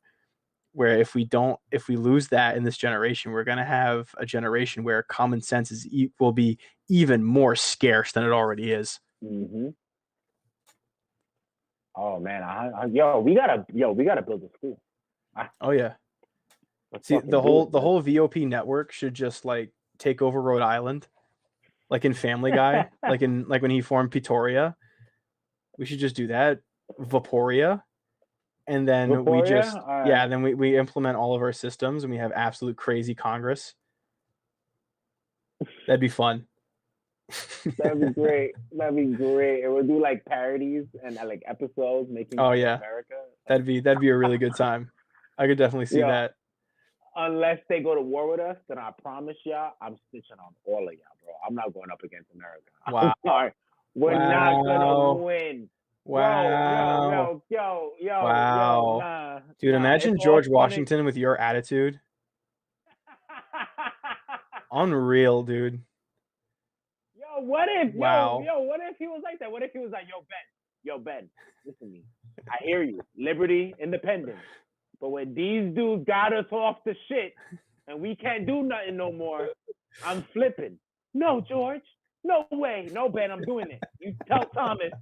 Where if we lose that in this generation, we're going to have a generation where common sense will be even more scarce than it already is. Mhm. Oh man, yo, we gotta build a school. Oh yeah. Let's See, fucking the do whole it. the whole VOP network should just like take over Rhode Island, like in Family Guy, like when he formed Pretoria. We should just do that, Vaporia, and then we Vaporia. just, All right. yeah, then we implement all of our systems and we have absolute crazy Congress. That'd be fun. That'd be great. That'd be great. And we'll do like parodies and like episodes making Oh fun of yeah, America. that'd be a really good time. I could definitely see Yo, that. unless they go to war with us, then I promise y'all, I'm stitching on all of y'all, bro. I'm not going up against America. I'm Wow, sorry. We're not gonna wow, win. Bro, yo, wow, yo, yo, yo, yo, wow, nah, dude! nah. It's Imagine all George fun and Washington with your attitude. Unreal, dude. Yo, what if, Wow. what if he was like that? What if he was like, yo, Ben, listen to me. I hear you. Liberty, independence. But when these dudes got us off the shit and we can't do nothing no more, I'm flipping. No, George. No way. No, Ben, I'm doing it. You tell Thomas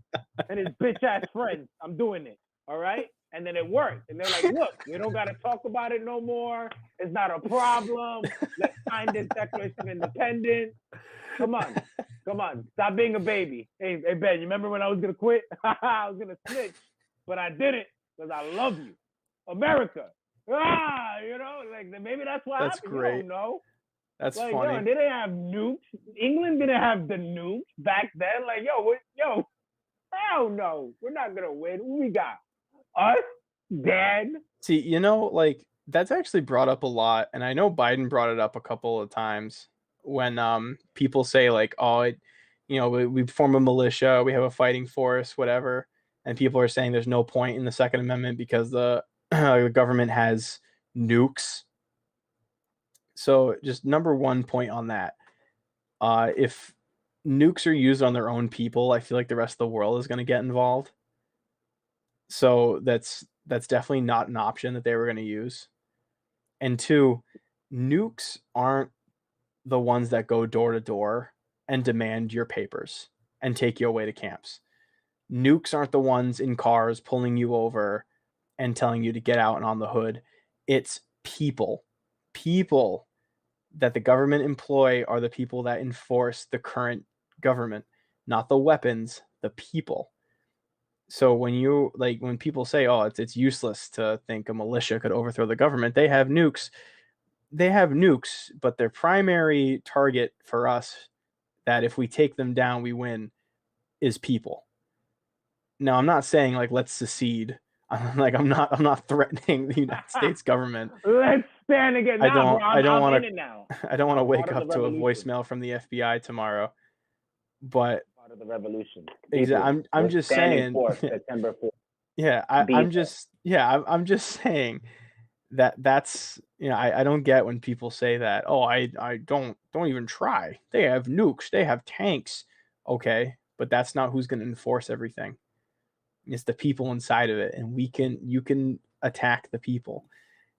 and his bitch ass friends, I'm doing it. All right? And then it worked. And they're like, look, we don't got to talk about it no more. It's not a problem. Let's sign this Declaration of Independence. Come on. Stop being a baby. Hey, Ben, you remember when I was going to quit? I was going to snitch, but I didn't because I love you. America. Like maybe that's what That's happened. great. You don't know. That's like, funny. Yo, they didn't have nukes. England didn't have the nukes back then. Like, hell no. We're not going to win. Who we got? Us? Dad? See, like that's actually brought up a lot, and I know Biden brought it up a couple of times when people say like, oh, we form a militia, we have a fighting force, whatever, and people are saying there's no point in the Second Amendment because the government has nukes. So just number one point on that, if nukes are used on their own people, I feel like the rest of the world is going to get involved. So that's definitely not an option that they were going to use. And two, nukes aren't the ones that go door to door and demand your papers and take you away to camps. Nukes aren't the ones in cars pulling you over and telling you to get out and on the hood. It's people. People that the government employ are the people that enforce the current government, not the weapons, the people. So when people say, oh, it's useless to think a militia could overthrow the government, they have nukes, but their primary target for us, that if we take them down, we win, is people. Now, I'm not saying like let's secede. I'm not threatening the United States government. Let's stand again. I don't want in it now. I don't want to wake Part of up the to a revolution. voicemail from the FBI tomorrow. But Part of the revolution. exactly, I'm just saying. September 4th. Yeah, I'm just saying that's I don't get when people say that. Oh, I don't even try. They have nukes, they have tanks. Okay, but that's not who's going to enforce everything. It's the people inside of it, and you can attack the people.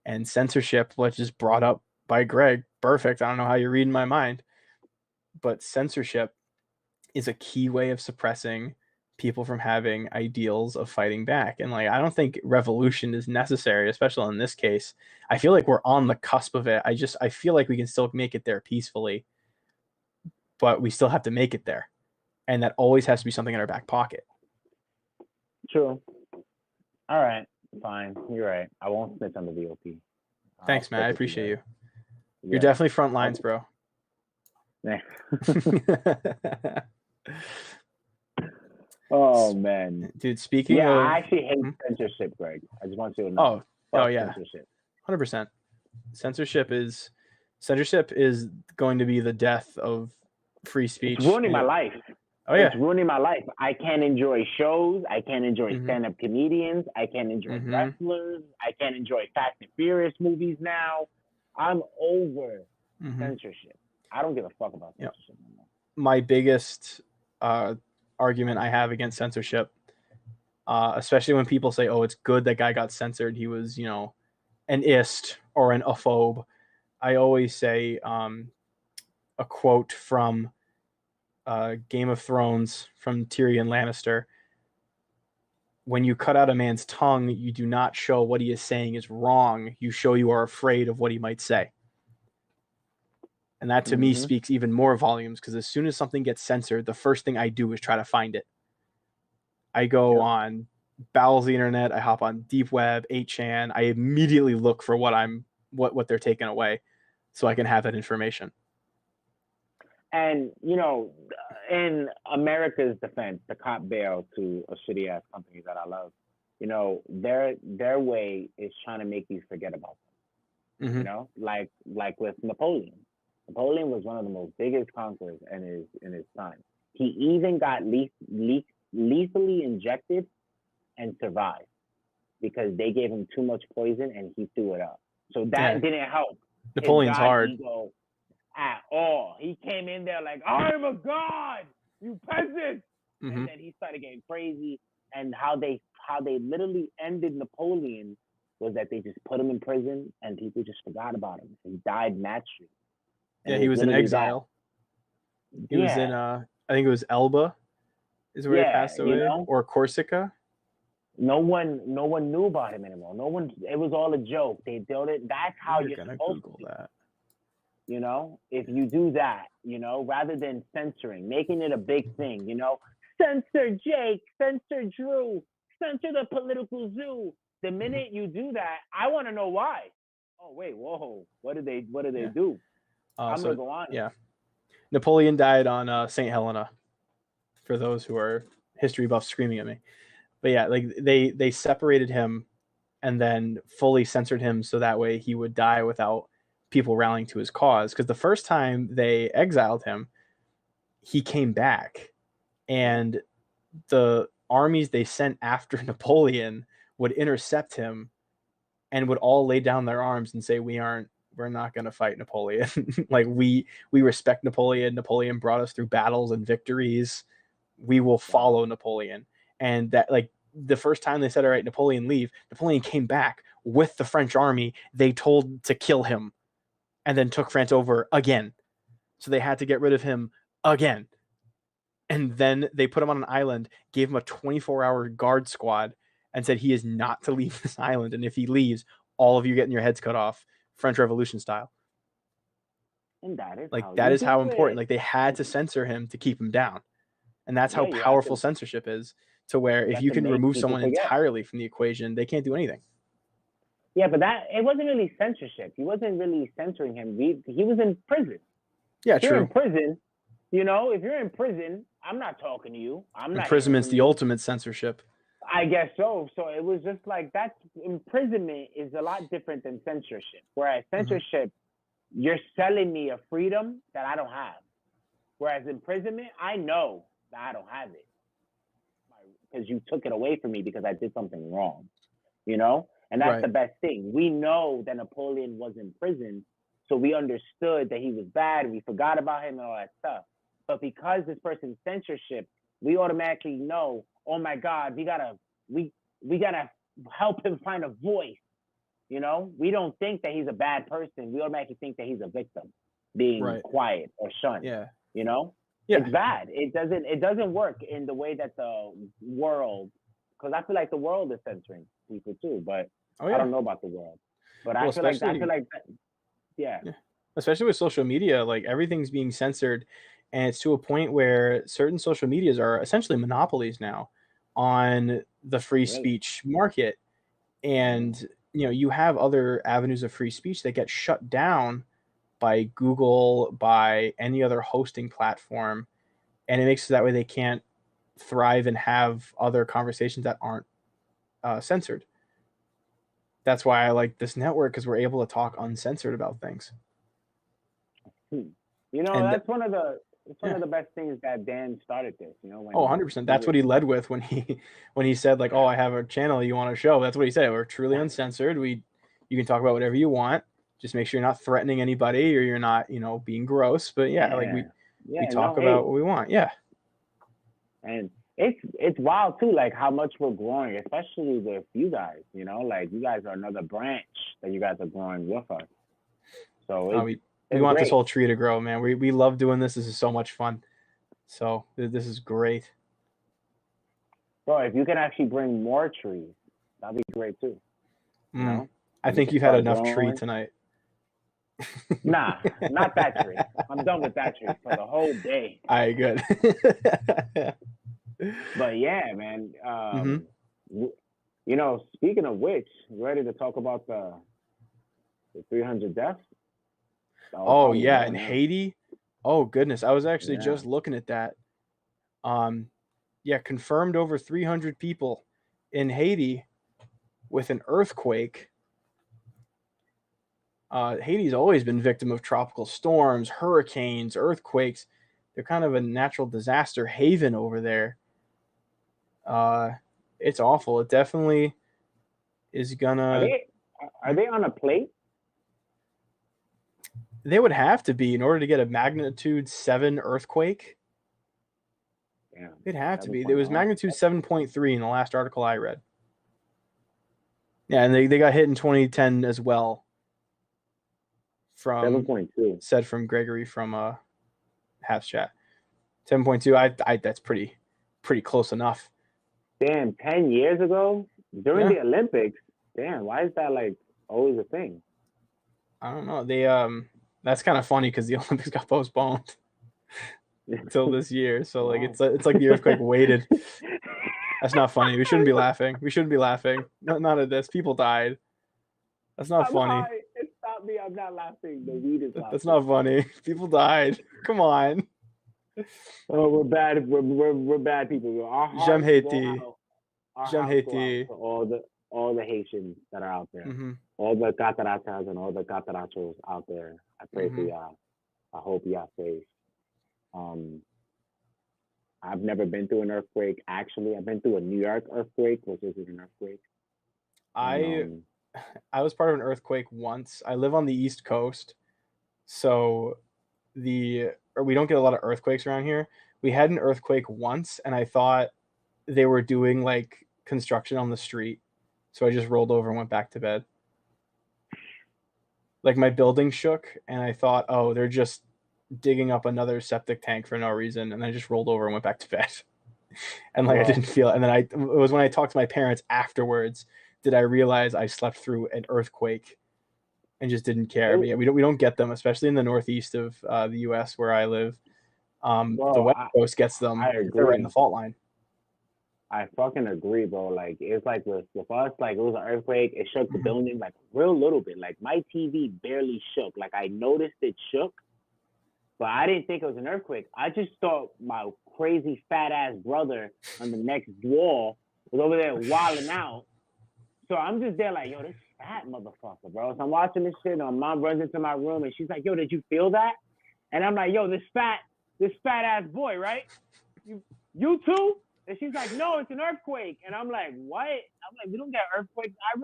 And censorship, which is brought up by Greg, perfect. I don't know how you're reading my mind, but censorship is a key way of suppressing people from having ideals of fighting back. And like, I don't think revolution is necessary, especially in this case. I feel like we're on the cusp of it. I feel like we can still make it there peacefully, but we still have to make it there. And that always has to be something in our back pocket. True. All right. Fine. You're right. I won't snitch on the VOP. Thanks, man. I appreciate you. You're definitely front lines, bro. Oh man, dude. Speaking of, I actually hate censorship, Greg. I just want you to know. Oh yeah, 100%. Censorship is going to be the death of free speech. It's ruining my life. Oh yeah, it's ruining my life. I can't enjoy shows. I can't enjoy stand-up comedians. I can't enjoy wrestlers. I can't enjoy Fast and Furious movies now. I'm over censorship. I don't give a fuck about censorship anymore. My biggest argument I have against censorship, especially when people say, "Oh, it's good that guy got censored. He was, an ist or an aphobe." I always say a quote from Game of Thrones from Tyrion Lannister: "When you cut out a man's tongue, you do not show what he is saying is wrong. You show you are afraid of what he might say." And that to me speaks even more volumes, because as soon as something gets censored, the first thing I do is try to find it. I go on bowels of the internet, I hop on deep web, 8chan, I immediately look for what they're taking away so I can have that information. And, in America's defense, the cop bail to a shitty ass company that I love, their way is trying to make you forget about them. Like with Napoleon. Napoleon was one of the most biggest conquerors in his time. He even got lethally injected and survived because they gave him too much poison and he threw it up. So that didn't help. Napoleon's hard. Ego, at all. He came in there like, I'm a god, you peasants. Mhm. And then he started getting crazy. And how they literally ended Napoleon was that they just put him in prison and people just forgot about him. He died naturally. And Yeah, it he was in literally exile. that. He was in I think it was Elba is where he passed away, or Corsica. No one knew about him anymore. No one. It was all a joke. They built it. That's how You're you're gonna supposed Google to. that. You know, if you do that, you know, rather than censoring, making it a big thing, you know, censor Jake, censor Drew, censor the political zoo. The minute you do that, I want to know why. Oh wait, whoa, what did they do? I'm gonna go on. Yeah, Napoleon died on St. Helena. For those who are history buffs screaming at me, but yeah, like they separated him and then fully censored him so that way he would die without people rallying to his cause. Because the first time they exiled him, he came back, and the armies they sent after Napoleon would intercept him and would all lay down their arms and say, we're not going to fight Napoleon. Like we respect Napoleon. Napoleon brought us through battles and victories. We will follow Napoleon. And that, like, the first time they said, all right, Napoleon leave, Napoleon came back with the French army they told to kill him, and then took France over again. So they had to get rid of him again. And then they put him on an island, gave him a 24-hour guard squad, and said he is not to leave this island. And if he leaves, all of you getting your heads cut off, French Revolution style. And that is how important. Like, they had to censor him to keep him down. And that's how powerful censorship is, to where if you can remove someone entirely from the equation, they can't do anything. Yeah, but it wasn't really censorship. He wasn't really censoring him. He was in prison. Yeah, if true. You're in prison, you know, if you're in prison, I'm not talking to you. I'm not. Imprisonment's the ultimate censorship. I guess so. So it was just like that. Imprisonment is a lot different than censorship. Whereas censorship, you're selling me a freedom that I don't have. Whereas imprisonment, I know that I don't have it because you took it away from me because I did something wrong. You know, and that's the best thing. We know that Napoleon was in prison, so we understood that he was bad. We forgot about him and all that stuff. But because this person's censorship, we automatically know, oh my God, we gotta help him find a voice. You know, we don't think that he's a bad person. We automatically think that he's a victim, being quiet or shunned. Yeah. You know, it's bad. It doesn't work in the way that the world, because I feel like the world is censoring people too. But I don't know about the world. But I feel like that, yeah. Especially with social media, like everything's being censored, and it's to a point where certain social medias are essentially monopolies now on the free speech market. And you know, you have other avenues of free speech that get shut down by Google, by any other hosting platform, and it makes it that way they can't thrive and have other conversations that aren't censored. That's why I like this network, because we're able to talk uncensored about things. You know, that's one of the best things that Dan started this. You know, when 100%. That's what he led with when he said, like, oh, I have a channel you want to show. That's what he said. We're truly uncensored. You can talk about whatever you want. Just make sure you're not threatening anybody, or you're not, you know, being gross. But we talk about what we want. Yeah. And it's wild too, like how much we're growing, especially with you guys. You know, like you guys are another branch that you guys are growing with us. So we want this whole tree to grow, man. We love doing this. This is so much fun. So this is great. Bro, if you can actually bring more trees, that'd be great too. You know? I think you've had enough tree tonight. Nah, not that tree. I'm done with that tree for the whole day. All right, good. But yeah, man. You know, speaking of which, you ready to talk about the 300 deaths? Oh yeah, in Haiti. Oh goodness, I was actually just looking at that. Confirmed over 300 people in Haiti with an earthquake. Haiti's always been victim of tropical storms, hurricanes, earthquakes. They're kind of a natural disaster haven over there. It's awful. It definitely is gonna. Are they on a plate? They would have to be in order to get a magnitude 7 earthquake. Damn. It'd have to be. There 7.0. was magnitude 7.3 in the last article I read. Yeah, and they got hit in 2010 as well. From 7.2. said from Gregory from Half's chat. 7.2. I that's pretty close enough. Damn, 10 years ago during Yeah. the Olympics. Damn, why is that like always a thing? I don't know. They that's kind of funny because the Olympics got postponed till this year. So like Wow. it's like the earthquake waited. That's not funny. We shouldn't be laughing. We shouldn't be laughing. Not at this. People died. That's not I'm funny. high. It's not me. I'm not laughing. The weed is laughing. That's not funny. People died. Come on. Oh, we're bad. We're bad people. Our hearts J'aime go Haiti. out. Our J'aime hearts go out Haiti. to all the Haitians that are out there. Mm-hmm. All the catarachas and all the catarachos out there. I pray for Mhm. y'all. I hope y'all safe. I've never been through an earthquake. Actually, I've been through a New York earthquake, which isn't an earthquake. And, I was part of an earthquake once. I live on the East Coast, so we don't get a lot of earthquakes around here. We had an earthquake once, and I thought they were doing like construction on the street, so I just rolled over and went back to bed. Like my building shook, and I thought, oh, they're just digging up another septic tank for no reason, and I just rolled over and went back to bed. And like I Well, didn't feel it. And then it was when I talked to my parents afterwards did I realize I slept through an earthquake and just didn't care. But yeah, we don't get them, especially in the northeast of the U.S. where I live. The bro, West Coast gets them I because they're right in the agree. fault line. I fucking agree, bro. Like it's like with us, like it was an earthquake. It shook the building like a real little bit. Like my TV barely shook. Like I noticed it shook, but I didn't think it was an earthquake. I just thought my crazy fat ass brother on the next wall was over there wilding out. So I'm just there like, yo, this fat motherfucker, bro. So I'm watching this shit, and my mom runs into my room, and she's like, yo, did you feel that? And I'm like, yo, this fat ass boy, right? You too? And she's like, no, it's an earthquake. And I'm like, what? I'm like, we don't get earthquakes. I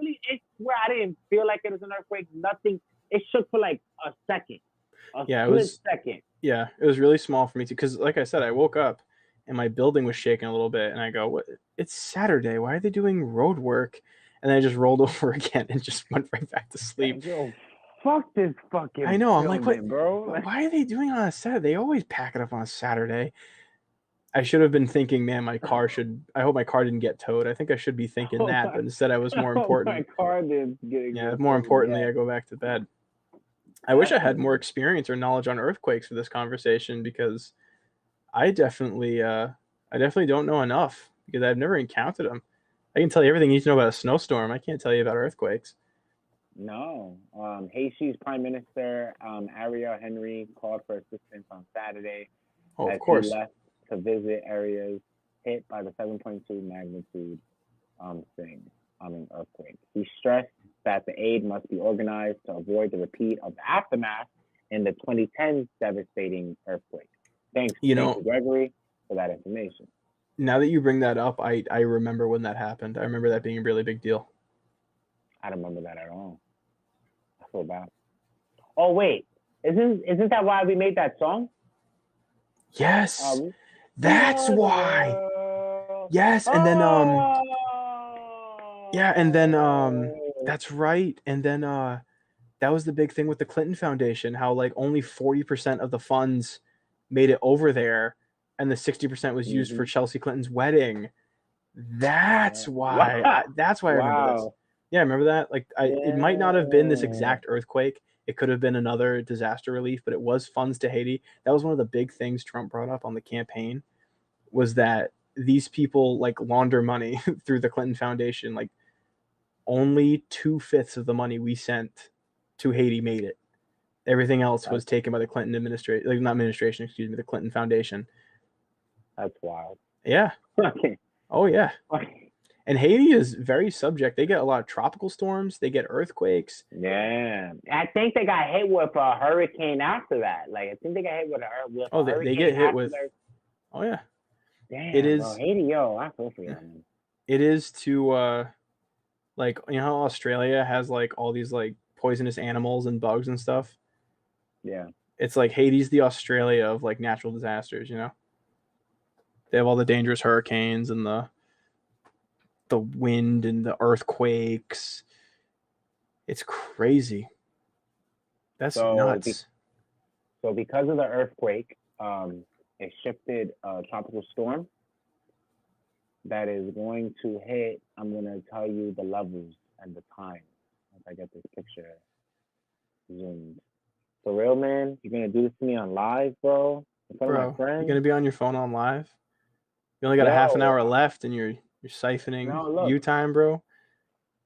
swear I didn't feel like it was an earthquake. Nothing. It shook for like a second, split second. Yeah, it was really small for me too. Because like I said, I woke up and my building was shaking a little bit, and I go, "What? It's Saturday. Why are they doing road work?" And then I just rolled over again and just went right back to sleep. Like, yo, fuck this fucking. I know. I'm like, what, bro? why are they doing it on a Saturday? They always pack it up on a Saturday. I should have been thinking, man, I hope my car didn't get towed. I think I should be thinking that, but instead I was more important. My car didn't Yeah, more importantly, yeah. I go back to bed. I wish I had more experience or knowledge on earthquakes for this conversation because I definitely don't know enough because I've never encountered them. I can tell you everything you need to know about a snowstorm. I can't tell you about earthquakes. No. Haiti's Prime Minister Ariel Henry called for assistance on Saturday Oh, as of course. he left to visit areas hit by the 7.2 magnitude earthquake. He stressed that the aid must be organized to avoid the repeat of the aftermath in the 2010 devastating earthquake. Thanks to Gregory for that information. Now that you bring that up, I remember when that happened. I remember that being a really big deal. I don't remember that at all. I feel bad. Oh wait, isn't that why we made that song? Yes, that's why. Yes, and then yeah, and then that's right, and then that was the big thing with the Clinton Foundation. How like only 40% of the funds made it over there, and the 60% was used for Chelsea Clinton's wedding. That's why. That's why I remember this. Yeah, I remember that. Like, it might not have been this exact earthquake. It could have been another disaster relief, but it was funds to Haiti. That was one of the big things Trump brought up on the campaign, was that these people like launder money through the Clinton Foundation. Like, only 2/5 of the money we sent to Haiti made it. Everything else was taken by the Clinton administration, like not administration, excuse me, the Clinton Foundation. That's wild. Yeah. Oh yeah. And Haiti is very subject. They get a lot of tropical storms. They get earthquakes. Yeah, I think they got hit with a hurricane after that. Like I think they got hit with a hurricane. Oh, they get hit with. Oh yeah. Damn, it is. Bro, Haiti, yo, I feel for you. It is to like, you know how Australia has like all these like poisonous animals and bugs and stuff. Yeah. It's like Haiti's the Australia of like natural disasters, you know? They have all the dangerous hurricanes and the wind and the earthquakes. It's crazy. That's So, nuts. so because of the earthquake, it shifted a tropical storm that is going to hit. I'm gonna tell you the levels and the time once I get this picture zoomed. For real, man, you're gonna do this to me on live, bro, in front of my Bro, you're friends. gonna be on your phone on live? You only got a half an Yo, hour left and you're siphoning no, view look, time, bro.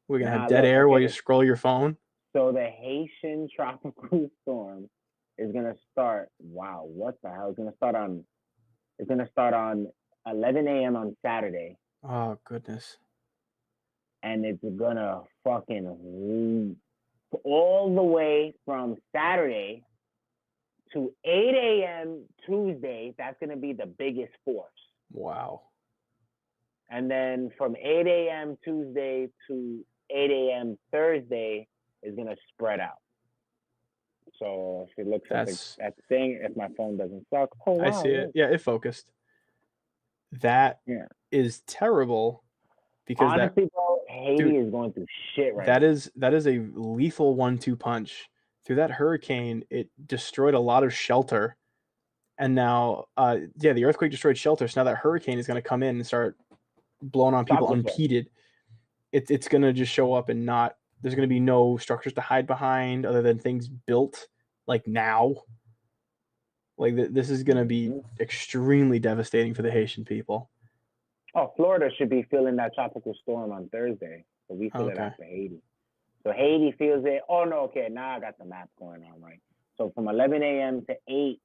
We're gonna have nah, dead look, air while you okay. scroll your phone. So the Haitian tropical storm is gonna start. Wow, what the hell? It's gonna start on 11 a.m. on Saturday, Oh goodness. and it's gonna fucking all the way from Saturday to 8 a.m. Tuesday. That's gonna be the biggest force. Wow. And then from 8 a.m. Tuesday to 8 a.m. Thursday is gonna spread out. So if it looks at That's the thing, if my phone doesn't suck, oh I wow, see it. look. Yeah, it focused. That Yeah. is terrible because that Honestly, bro, Haiti dude, is going through shit right that now. is a lethal 1-2 punch. Through that hurricane, it destroyed a lot of shelter. And now yeah, the earthquake destroyed shelter. So now that hurricane is gonna come in and start blowing on people Tropical storm. unimpeded. It's gonna just show up and not there's gonna be no structures to hide behind other than things built like now. Like this is gonna be Mm-hmm. extremely devastating for the Haitian people. Oh, Florida should be feeling that tropical storm on Thursday. So we feel it Okay. after Haiti. So Haiti feels it. Oh no, okay, now I got the map going on right. So from 11 a.m. to 8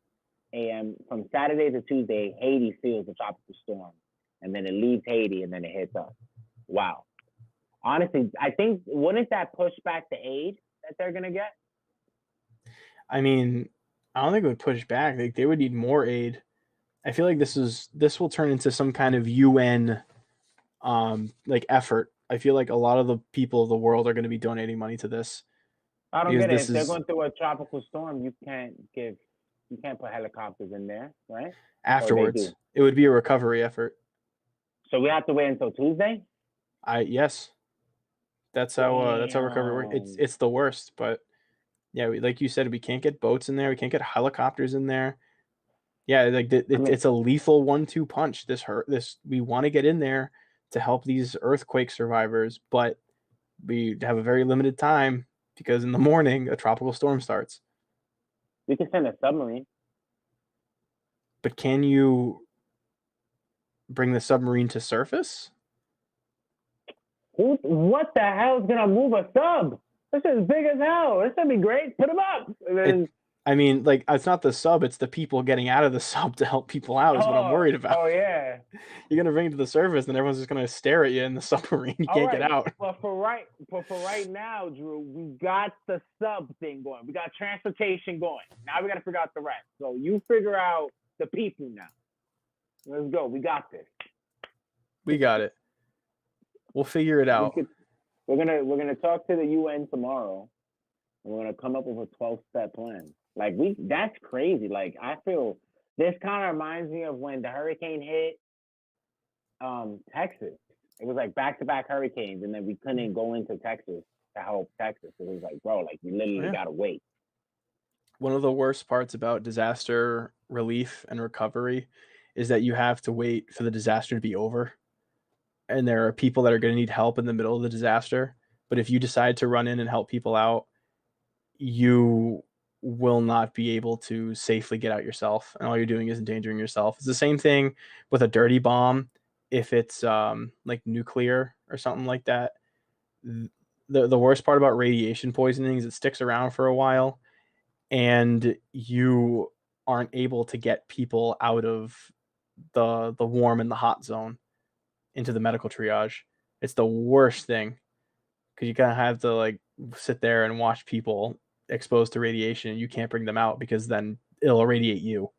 a.m. from Saturday to Tuesday, Haiti feels the tropical storm, and then it leaves Haiti, and then it hits us. Wow. Honestly, I think wouldn't that push back the aid that they're gonna get? I mean, I don't think it would push back. Like they would need more aid. I feel like this will turn into some kind of UN like effort. I feel like a lot of the people of the world are going to be donating money to this I don't because get it. this If they're is going through a tropical storm, you can't put helicopters in there, right? Or they afterwards. do. It would be a recovery effort. So we have to wait until Tuesday. Yes, that's how recovery works. Damn. It's the worst, but yeah, like you said, we can't get boats in there. We can't get helicopters in there. Yeah, like I mean, it's a lethal 1-2 punch. This we want to get in there to help these earthquake survivors, but we have a very limited time because in the morning a tropical storm starts. we can send a submarine. But can you bring the submarine to surface? What the hell is gonna move a sub? This is big as hell. This would be great. Put them up. And then, I mean, like it's not the sub; it's the people getting out of the sub to help people out. Is what I'm worried about. oh yeah. You're gonna bring it to the surface, and everyone's just gonna stare at you in the submarine. You All can't get right, out. but for right now, Drew, we got the sub thing going. We got transportation going. Now we got to figure out the rest. So you figure out the people now. Let's go. We got this. We got it. We'll figure it out. We're gonna talk to the UN tomorrow. And we're gonna come up with a 12-step plan. Like that's crazy. Like I feel this kind of reminds me of when the hurricane hit Texas. It was like back-to-back hurricanes, and then we couldn't go into Texas to help Texas. It was like, bro, like we literally gotta wait. One of the worst parts about disaster relief and recovery is that you have to wait for the disaster to be over. And there are people that are going to need help in the middle of the disaster. But if you decide to run in and help people out, you will not be able to safely get out yourself. And all you're doing is endangering yourself. It's the same thing with a dirty bomb. If it's like nuclear or something like that, the worst part about radiation poisoning is it sticks around for a while and you aren't able to get people out of the warm and the hot zone into the medical triage. It's the worst thing because you kind of have to like sit there and watch people exposed to radiation and you can't bring them out because then it'll irradiate you.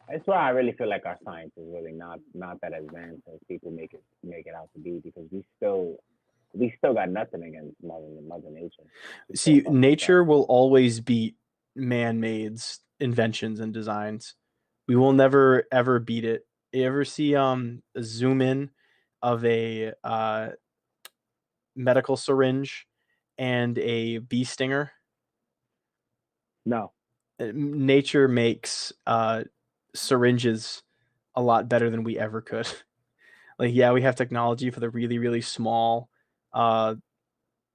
That's why I really feel like our science is really not that advanced as people make it out to be, because we still we still got nothing against Mother Nature. We still See, fuck with nature will always beat man-made's inventions and designs. We will never ever beat it. You ever see a zoom in of a medical syringe and a bee stinger? that. No. Nature makes syringes a lot better than we ever could. Like, yeah, we have technology for the really, really small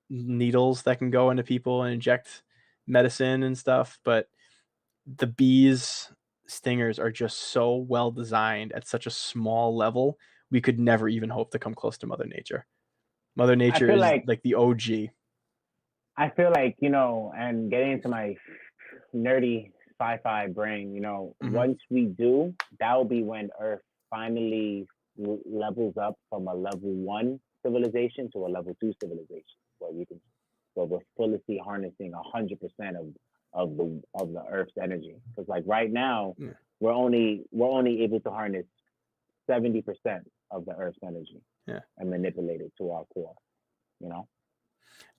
needles that can go into people and inject medicine and stuff, but the bees stingers are just so well designed at such a small level, we could never even hope to come close to Mother Nature. Mother I Nature feel is like like the OG. I feel like, you know, and getting into my nerdy sci-fi brain, you know, once we do, that will be when Earth finally levels up from a level 1 civilization to a level 2 civilization, where we're fully harnessing 100% of the Earth's energy. Because like right now, we're only able to harness 70% of the Earth's energy and manipulate it to our core. You know.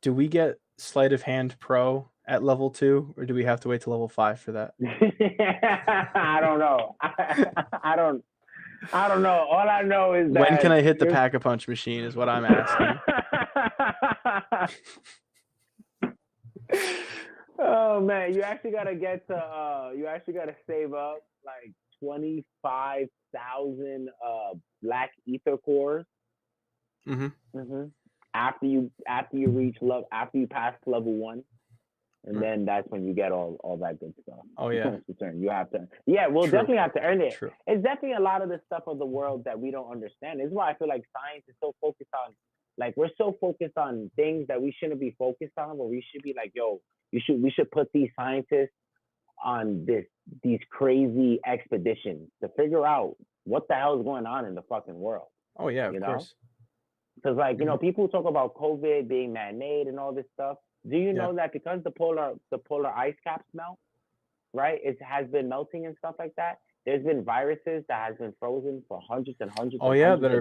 Do we get sleight of hand pro at level 2, or do we have to wait to level 5 for that? I don't know. I don't know. All I know is that when can I hit the Pack-a-Punch machine is what I'm asking. Oh man, you actually gotta save up like 25,000 black ether cores. After you pass level 1, and then that's when you get all that good stuff. Oh yeah. You have to. Yeah, we'll definitely have to earn it. True. It's definitely a lot of the stuff of the world that we don't understand. It's why I feel like science is so focused on, like, we're so focused on things that we shouldn't be focused on, where we should be like, yo, we should put these scientists on these crazy expeditions to figure out what the hell is going on in the fucking world. Oh yeah, of course. Because like, you know, people talk about COVID being man-made and all this stuff. Do you know that because the polar ice caps melt, right? It has been melting and stuff like that. There's been viruses that has been frozen for hundreds and hundreds of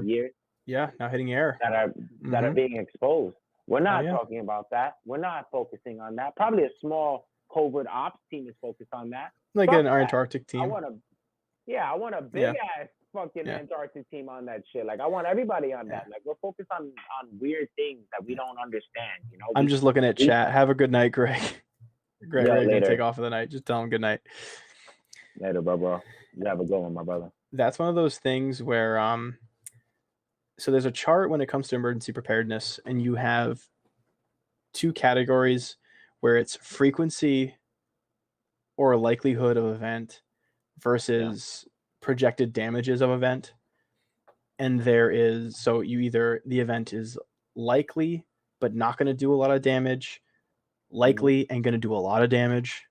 years. Yeah, now hitting air. That are being exposed. We're not talking about that. We're not focusing on that. Probably a small covert ops team is focused on that. Like an Antarctic team. I want a big ass fucking Antarctic team on that shit. Like, I want everybody on that. Like, we're focused on weird things that we don't understand, you know? I'm just looking at chat. Have a good night, Greg. Greg's gonna take off for the night. Just tell him good night. Later, bro. You have a good one, my brother. That's one of those things where so there's a chart when it comes to emergency preparedness, and you have 2 categories where it's frequency or likelihood of event versus projected damages of event. And there is, so you either, the event is likely but not going to do a lot of damage, likely and going to do a lot of damage,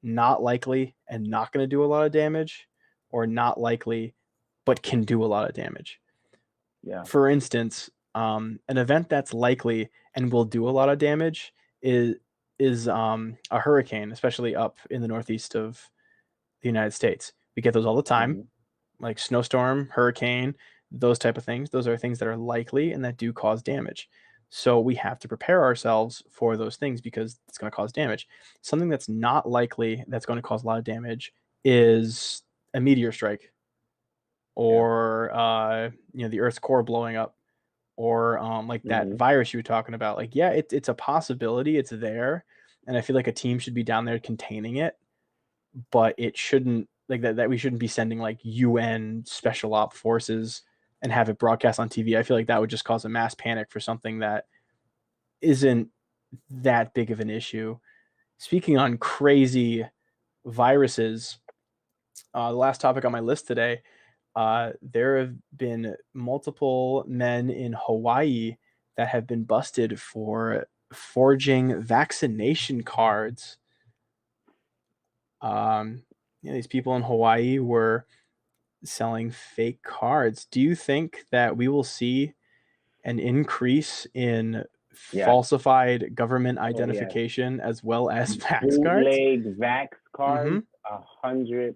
not likely and not going to do a lot of damage, or not likely but can do a lot of damage. For instance, an event that's likely and will do a lot of damage is a hurricane, especially up in the northeast of the United States. We get those all the time, like snowstorm, hurricane, those type of things. Those are things that are likely and that do cause damage. So we have to prepare ourselves for those things because it's going to cause damage. Something that's not likely that's going to cause a lot of damage is a meteor strike, or the Earth's core blowing up, or like that virus you were talking about. Like, yeah, it's a possibility. It's there, and I feel like a team should be down there containing it, but it shouldn't, like, that we shouldn't be sending like UN special op forces and have it broadcast on TV. I feel like that would just cause a mass panic for something that isn't that big of an issue. Speaking on crazy viruses, the last topic on my list today, there have been multiple men in Hawaii that have been busted for forging vaccination cards. These people in Hawaii were selling fake cards. Do you think that we will see an increase in falsified government identification as well as vax cards? Bootleg vax cards 100%.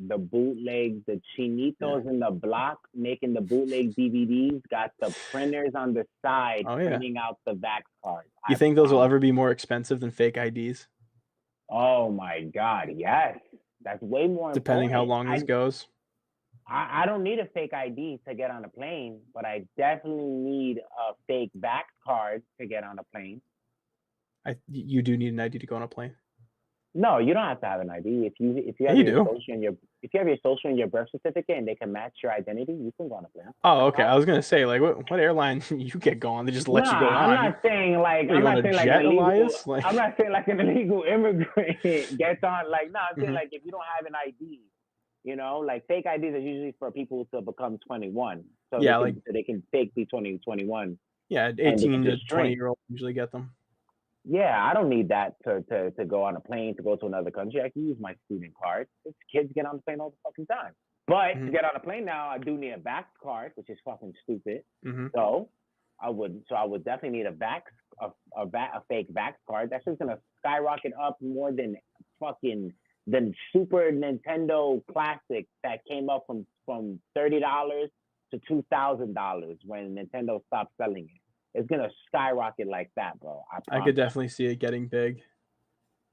The bootleg, the chinitos in the block making the bootleg DVDs got the printers on the side Oh, yeah. printing out the Vax cards. You think those will ever be more expensive than fake IDs? Oh my God, yes. That's way more Depending how important. long this goes. I don't need a fake ID to get on a plane, but I definitely need a fake Vax card to get on a plane. You do need an ID to go on a plane. No, you don't have to have an ID. If you have you your do. social and your birth certificate and they can match your identity, you can go on a plane. Oh, okay. I was gonna say, like, what airline you get going? They just let you go on. I'm not saying like What, I'm you on not a saying like jet, an illegal. Elias? Like, I'm not saying like an illegal immigrant gets on. Like, no, I'm saying Mhm. like if you don't have an ID, you know, like fake IDs are usually for people to become 21, so Yeah, they can fake be 20, 21. yeah, and they can 18 to just drink. 20-year-olds usually get them. Yeah, I don't need that to go on a plane to go to another country. I can use my student card. Kids get on the plane all the fucking time. But to get on a plane now, I do need a Vax card, which is fucking stupid. So I would definitely need a fake Vax card. That's just gonna skyrocket up more than fucking the Super Nintendo Classic that came up from $30 to $2,000 when Nintendo stopped selling it. It's gonna skyrocket like that, bro. I could definitely see it getting big.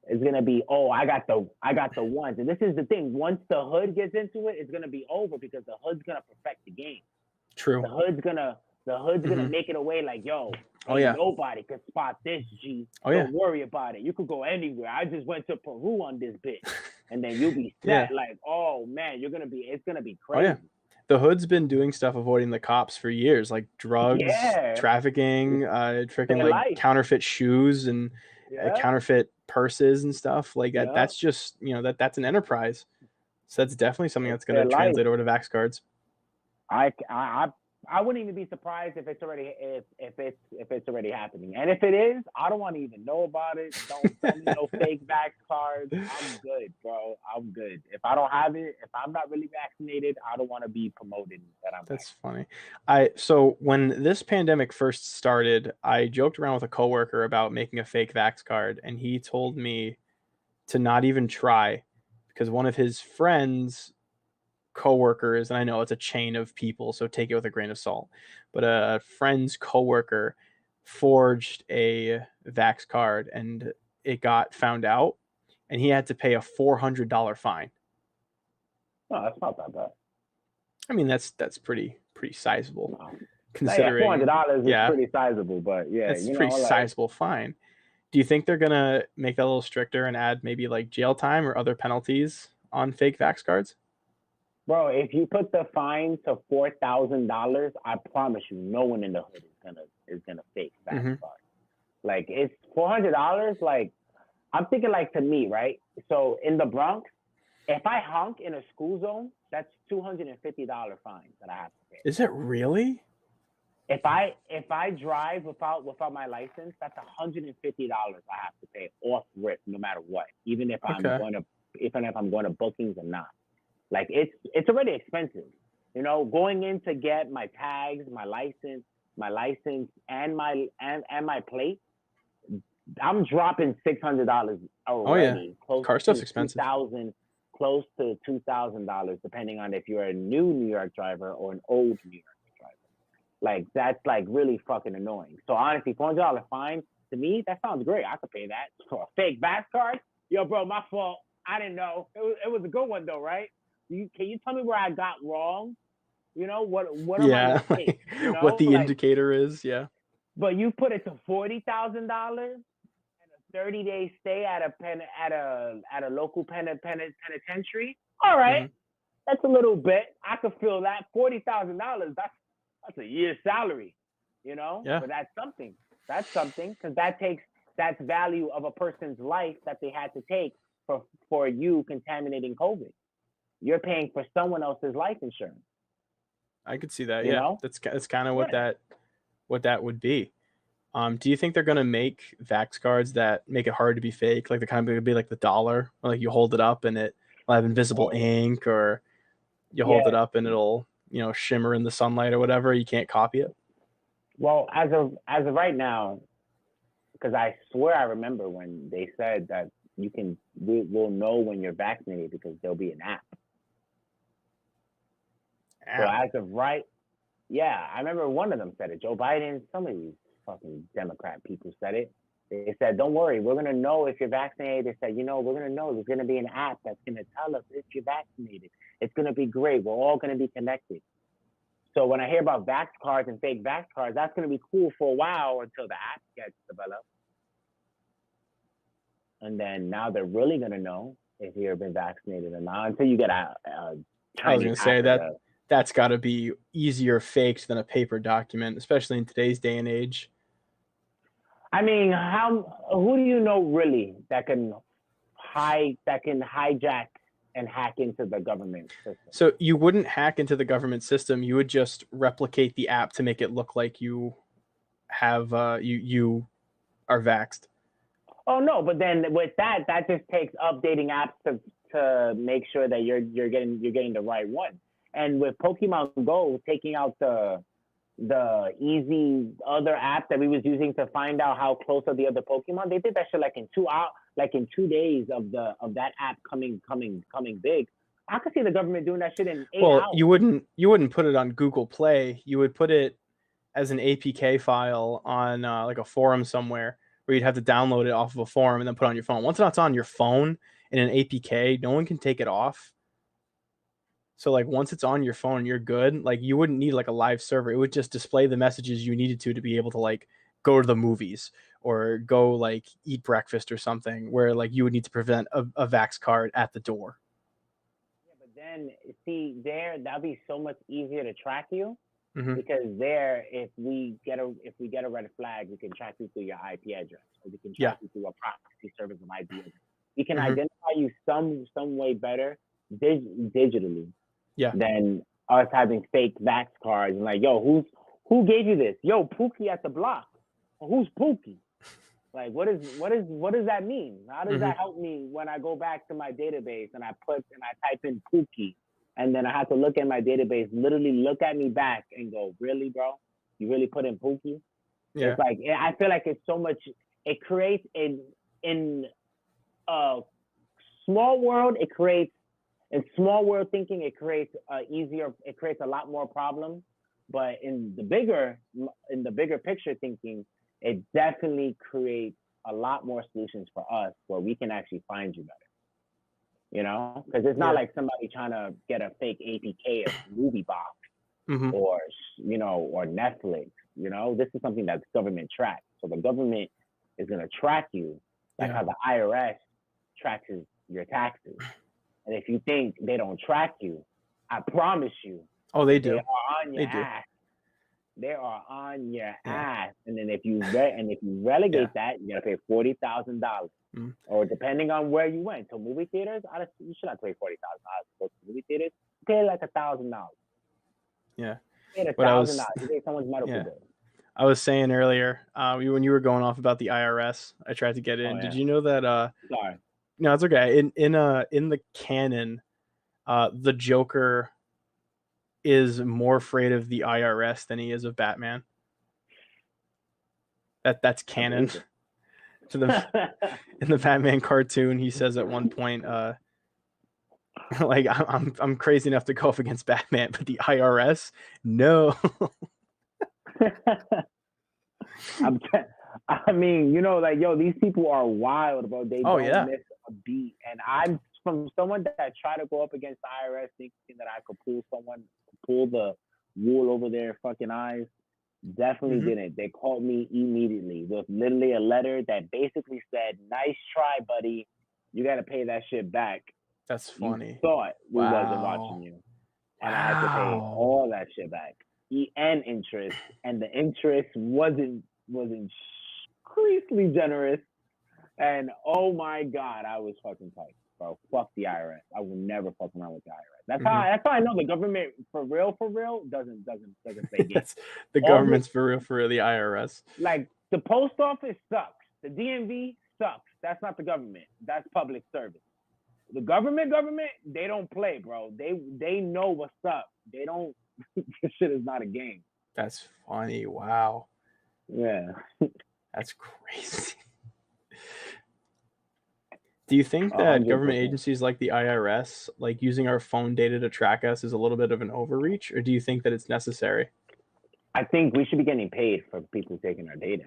It's gonna be, I got the ones, and this is the thing. Once the hood gets into it, it's gonna be over because the hood's gonna perfect the game. True. The hood's gonna make it away like, yo, nobody can spot this, G. Don't worry about it. You could go anywhere. I just went to Peru on this bit, and then you'll be set. Like, oh man, it's gonna be crazy. Oh, yeah. The hood's been doing stuff avoiding the cops for years, like drugs, trafficking, freaking like counterfeit shoes and counterfeit purses and stuff. Like that's just, that's an enterprise. So that's definitely something that's going to translate over to Vax cards. I wouldn't even be surprised if it's already happening. And if it is, I don't want to even know about it. Don't tell me no fake Vax cards. I'm good, bro. I'm good. If I don't have it, if I'm not really vaccinated, I don't want to be promoting that I'm That's funny. So when this pandemic first started, I joked around with a coworker about making a fake Vax card, and he told me to not even try because one of his friends coworkers, and I know it's a chain of people, so take it with a grain of salt, but a friend's coworker forged a Vax card and it got found out and he had to pay a $400 fine. No, that's not that bad. I mean, that's pretty sizable. Considering $400 is pretty sizable, but it's pretty sizable fine. Do you think they're gonna make that a little stricter and add maybe like jail time or other penalties on fake Vax cards? Bro, if you put the fine to $4,000, I promise you, no one in the hood is gonna fake Vax card. Like, it's $400. Like, I'm thinking like, to me, right? So in the Bronx, if I honk in a school zone, that's $250 fine that I have to pay. Is it really? If I drive without my license, that's $150 I have to pay off rip, no matter what, even if I'm going to bookings or not. Like, it's already expensive, going in to get my tags, my license and my plate. I'm dropping $600 already. Car stuff's expensive. Close to $2,000, depending on if you're a new New York driver or an old New York driver. Like, that's like really fucking annoying. So honestly, $400 fine, to me, that sounds great. I could pay that for a fake Vax card. Yo, bro, my fault. I didn't know. It was a good one though, right? Can you tell me where I got wrong? What am I mistake? What the indicator is, But you put it to $40,000 and a 30-day stay at a local penitentiary. All right, that's a little bit. I could feel that. $40,000. That's a year's salary. Yeah. But that's something. That's something, because that's value of a person's life that they had to take for you contaminating COVID. You're paying for someone else's life insurance. I could see that. That's kind of what that would be. Do you think they're gonna make Vax cards that make it hard to be fake? Like the kind of would be like the dollar, or like you hold it up and it will have invisible ink, or you hold it up and it'll shimmer in the sunlight or whatever. You can't copy it. Well, as of right now, because I swear I remember when they said that we'll know when you're vaccinated because there'll be an app. So as of right, yeah, I remember one of them said it. Joe Biden, some of these fucking Democrat people said it. They said, "Don't worry, we're gonna know if you're vaccinated." They said, we're gonna know. There's gonna be an app that's gonna tell us if you're vaccinated. It's gonna be great. We're all gonna be connected. So when I hear about vax cards and fake vax cards, that's gonna be cool for a while until the app gets developed. And then now they're really gonna know if you've been vaccinated or not until you get a I was gonna say that's got to be easier faked than a paper document, especially in today's day and age. I mean, who do you know really that can hijack and hack into the government system? So you wouldn't hack into the government system. You would just replicate the app to make it look like you have you are vaxxed. Oh no, but then with that just takes updating apps to make sure that you're getting the right one. And with Pokemon Go taking out the easy other app that we was using to find out how close are the other Pokemon, they did that shit like in 2 days of that app coming big. I could see the government doing that shit in 8 hours. You wouldn't put it on Google Play. You would put it as an APK file on like a forum somewhere where you'd have to download it off of a forum and then put it on your phone. Once it's on your phone in an APK, no one can take it off. So like once it's on your phone, you're good. Like you wouldn't need like a live server. It would just display the messages you needed to be able to like go to the movies or go like eat breakfast or something where like you would need to prevent a vax card at the door. Yeah, but then see that'd be so much easier to track you. Mm-hmm. Because if we get a red flag, we can track you through your IP address, or we can track you through a proxy service of IP address. We can identify you some way better digitally than us having fake vax cards and like, yo, who gave you this? Yo, Pookie at the block. Well, who's Pookie? Like, what does that mean? How does that help me when I go back to my database and I type in Pookie? And then I have to look at my database, literally look at me back and go, really, bro? You really put in Pookie? Yeah. It's like, I feel like it's so much, it creates in a small world, in small world thinking, it creates a lot more problems. But in the bigger picture thinking, it definitely creates a lot more solutions for us where we can actually find you better. Because it's not like somebody trying to get a fake APK of movie box or Netflix. This is something that's government tracked. So the government is going to track you like how the IRS tracks your taxes. And if you think they don't track you, I promise you. Oh, they do. They are on your ass. They are on your ass. And then if you relegate that, you got to pay $40,000. Or depending on where you went to movie theaters, you should not pay $40,000 to go to movie theaters. Pay like $1,000. Yeah. Pay $1,000. You pay someone's medical bill. I was saying earlier, when you were going off about the IRS, I tried to get in. Did you know that? Sorry. No, it's okay. In the canon, the Joker is more afraid of the IRS than he is of Batman. That's canon. In the Batman cartoon, he says at one point, like I'm crazy enough to go up against Batman, but the IRS, no. I mean, like, yo, these people are wild, bro. They don't miss a beat. And I'm from someone that tried to go up against the IRS thinking that I could pull the wool over their fucking eyes. Definitely didn't. They called me immediately with literally a letter that basically said, "Nice try, buddy. You got to pay that shit back." That's funny. You thought we wasn't watching you. And I had to pay all that shit back. And interest. And the interest wasn't increasingly generous. And oh my God, I was fucking tight, bro. Fuck the IRS. I will never fuck around with the IRS. That's how I know the government for real doesn't play games. The government's for real, the IRS. Like the post office sucks. The DMV sucks. That's not the government. That's public service. The government, they don't play, bro. They know what's up. They don't. This shit is not a game. That's funny. Wow. Yeah. That's crazy. Do you think that government 100%. agencies like the IRS, like using our phone data to track us, is a little bit of an overreach, or do you think that it's necessary? I think we should be getting paid for people taking our data.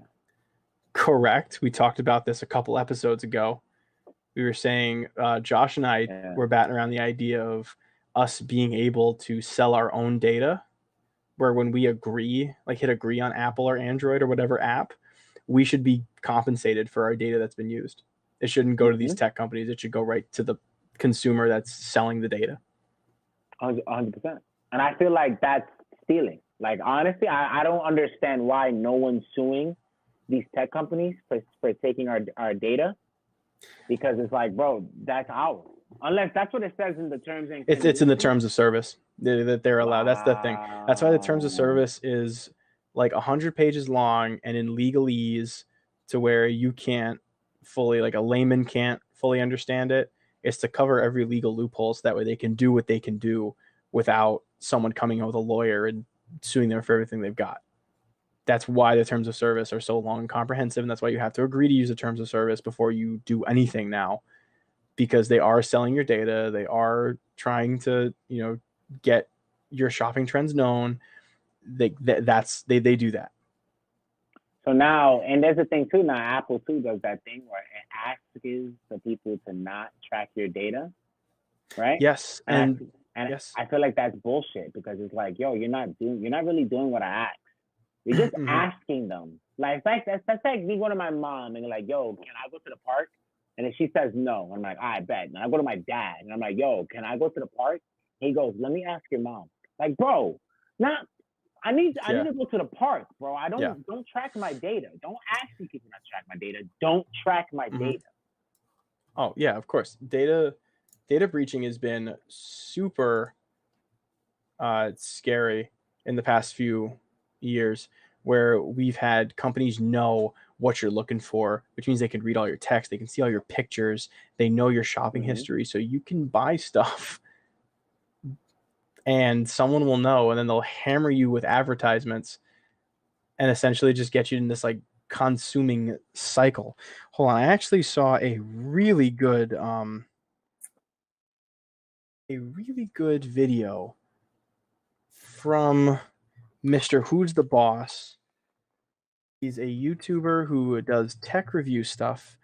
Correct. We talked about this a couple episodes ago. We were saying Josh and I were batting around the idea of us being able to sell our own data, where when we agree, like hit agree on Apple or Android or whatever app, we should be compensated for our data that's been used. It shouldn't go to these tech companies. It should go right to the consumer that's selling the data. 100%. And I feel like that's stealing. Like, honestly, I don't understand why no one's suing these tech companies for taking our data, because it's like, bro, that's ours. Unless that's what it says in the terms and conditions. It's in the terms of service that they're allowed. That's the thing. That's why the terms of service is like 100 pages long and in legalese, to where you can't fully, like a layman can't fully understand it. It's to cover every legal loophole, so that way they can do what they can do without someone coming out with a lawyer and suing them for everything they've got. That's why the terms of service are so long and comprehensive, and that's why you have to agree to use the terms of service before you do anything now, because they are selling your data. They are trying to, get your shopping trends known. They do that. So now, and there's a thing too, now Apple too does that thing where it asks the people to not track your data, right? Yes. And yes. I feel like that's bullshit, because it's like, yo, you're not really doing what I asked. You're just asking them. Like, that's like me going to my mom and like, yo, can I go to the park? And if she says no, I'm like, I bet. And I go to my dad and I'm like, yo, can I go to the park? He goes, let me ask your mom. Like, bro, I need to go to the park, bro. Don't track my data. Don't ask me people not track my data. Don't track my data. Oh yeah, of course. Data breaching has been super scary in the past few years, where we've had companies know what you're looking for, which means they can read all your text, they can see all your pictures, they know your shopping history, so you can buy stuff and someone will know, and then they'll hammer you with advertisements and essentially just get you in this like consuming cycle. Hold on, I actually saw a really good video from Mr. Who's the Boss. He's a YouTuber who does tech review stuff.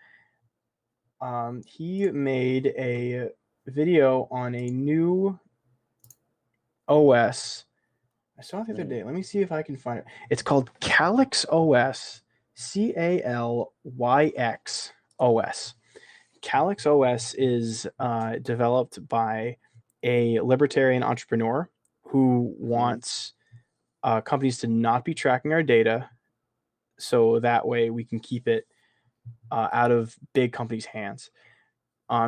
He made a video on a new OS. I saw it the other day. Let me see if I can find it. It's called Calyx OS, Calyx OS. Calyx OS is developed by a libertarian entrepreneur who wants companies to not be tracking our data, so that way we can keep it out of big companies' hands.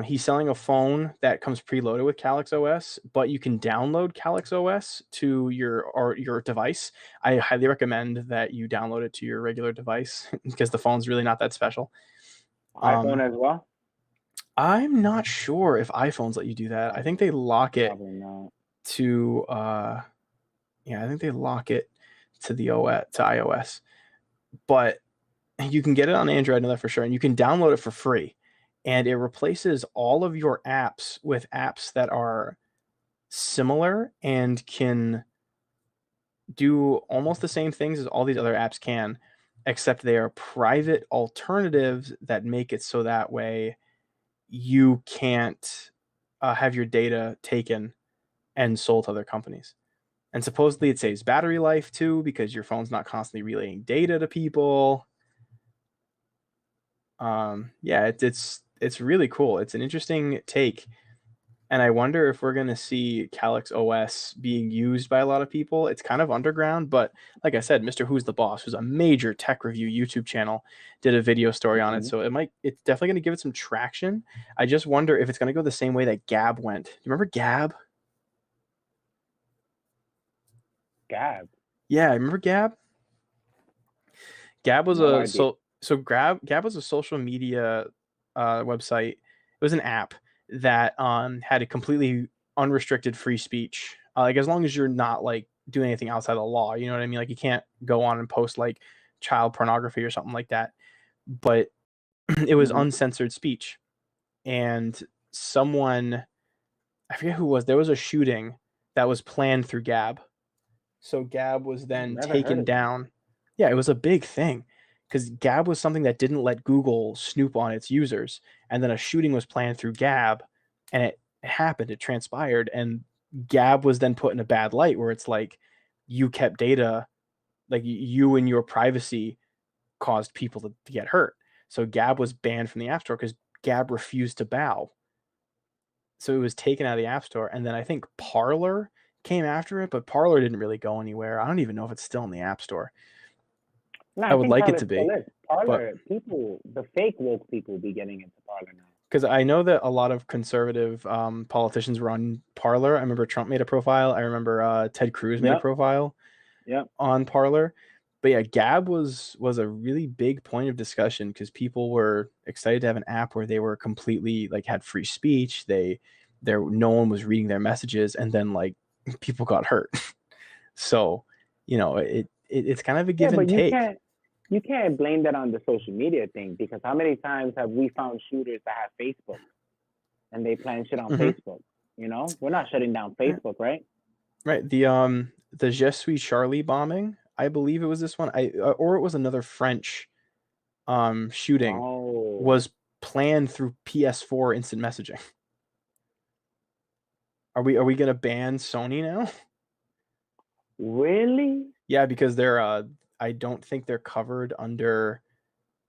He's selling a phone that comes preloaded with Calyx OS, but you can download Calyx OS to your device. I highly recommend that you download it to your regular device because the phone's really not that special. iPhone as well? I'm not sure if iPhones let you do that. I think they lock it to I think they lock it to the iOS. But you can get it on Android, I know that for sure, and you can download it for free. And it replaces all of your apps with apps that are similar and can do almost the same things as all these other apps can, except they are private alternatives that make it so that way you can't have your data taken and sold to other companies. And supposedly it saves battery life too, because your phone's not constantly relaying data to people. It's really cool. It's an interesting take. And I wonder if we're going to see Calyx OS being used by a lot of people. It's kind of underground, but like I said, Mr. Who's the Boss, who's a major tech review YouTube channel, did a video story on it. So it's definitely going to give it some traction. I just wonder if it's going to go the same way that Gab went. Do you remember Gab? Gab? Yeah, remember Gab? Gab was Gab was a social media website. It was an app that had a completely unrestricted free speech. Like, as long as you're not like doing anything outside the law, you know what I mean? Like, you can't go on and post like child pornography or something like that. But it was uncensored speech. and someone, I forget who it was, there was a shooting that was planned through Gab. So Gab was then Never heard taken of that. down. Yeah, it was a big thing because Gab was something that didn't let Google snoop on its users. And then a shooting was planned through Gab, and it happened, it transpired. And Gab was then put in a bad light where it's like you kept data, like you and your privacy caused people to get hurt. So Gab was banned from the App Store because Gab refused to bow. So it was taken out of the App Store. And then I think Parler came after it, but Parler didn't really go anywhere. I don't even know if it's still in the App Store. No, I would think like it Parler to be, still is. but Parler, people, the fake woke people be getting into Parler now. because I know that a lot of conservative politicians run Parler. I remember Trump made a profile. I remember Ted Cruz made a Yep. profile Yep. on Parler. But yeah, Gab was a really big point of discussion because people were excited to have an app where they were completely like had free speech. No one was reading their messages, and then like people got hurt. So, it's kind of a Yeah, give and but take. you can't blame that on the social media thing, because how many times have we found shooters that have Facebook and they plan shit on Mhm. Facebook? You know, we're not shutting down Facebook, right? Right. The Je suis Charlie bombing, I believe it was this one. Or it was another French shooting, Oh, was planned through PS4 instant messaging. Are we gonna ban Sony now? really? Yeah, because they're I don't think they're covered under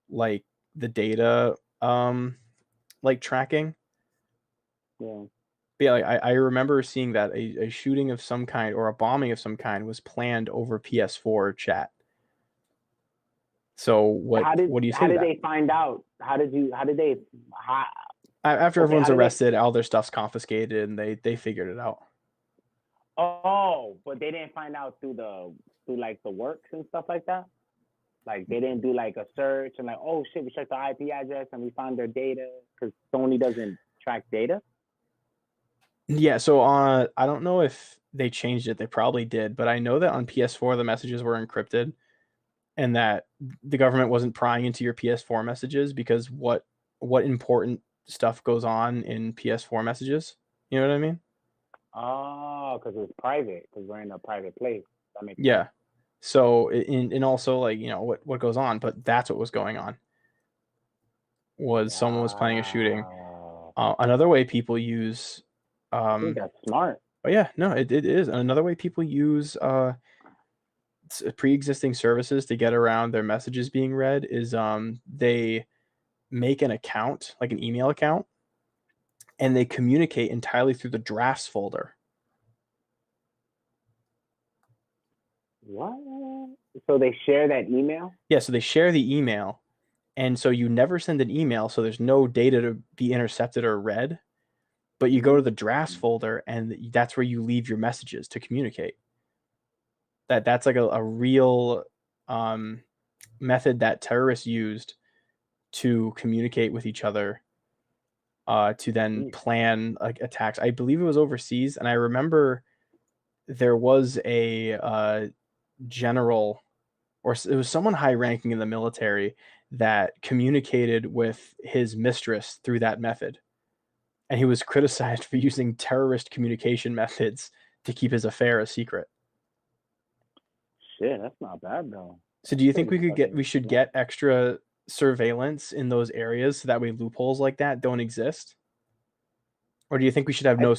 like the data like tracking. Yeah. But yeah, like, I remember seeing that a shooting of some kind or a bombing of some kind was planned over PS4 chat. So what do you say How to did that? they find out? How did they how, After okay, everyone's how did they arrested, all their stuff's confiscated, and they figured it out. Oh, but they didn't find out through like the works and stuff like that? Like they didn't do like a search and like, oh shit, we checked the IP address and we found their data, because Sony doesn't track data. Yeah, so I don't know if they changed it. They probably did, but I know that on PS4 the messages were encrypted and that the government wasn't prying into your PS4 messages because what important stuff goes on in PS4 messages? You know what I mean? Oh, because it's private, because we're in a private place. That makes sense. Yeah. So and also like, what goes on, but that's what was going on. Was someone was planning a shooting. Wow. Another way people use I think that's smart. oh yeah, no, it is. Another way people use pre-existing services to get around their messages being read is they make an account, like an email account, and they communicate entirely through the drafts folder. What? So they share that email? Yeah, so they share the email, and so you never send an email, so there's no data to be intercepted or read, but you go to the drafts folder, and that's where you leave your messages to communicate. That's like a real method that terrorists used to communicate with each other to then plan like attacks. I believe it was overseas, and I remember there was a general, or it was someone high ranking in the military that communicated with his mistress through that method, and he was criticized for using terrorist communication methods to keep his affair a secret. Shit, that's not bad though. So, That's do you think pretty we fucking should smart. get extra surveillance in those areas so that way loopholes like that don't exist? Or do you think we should have I no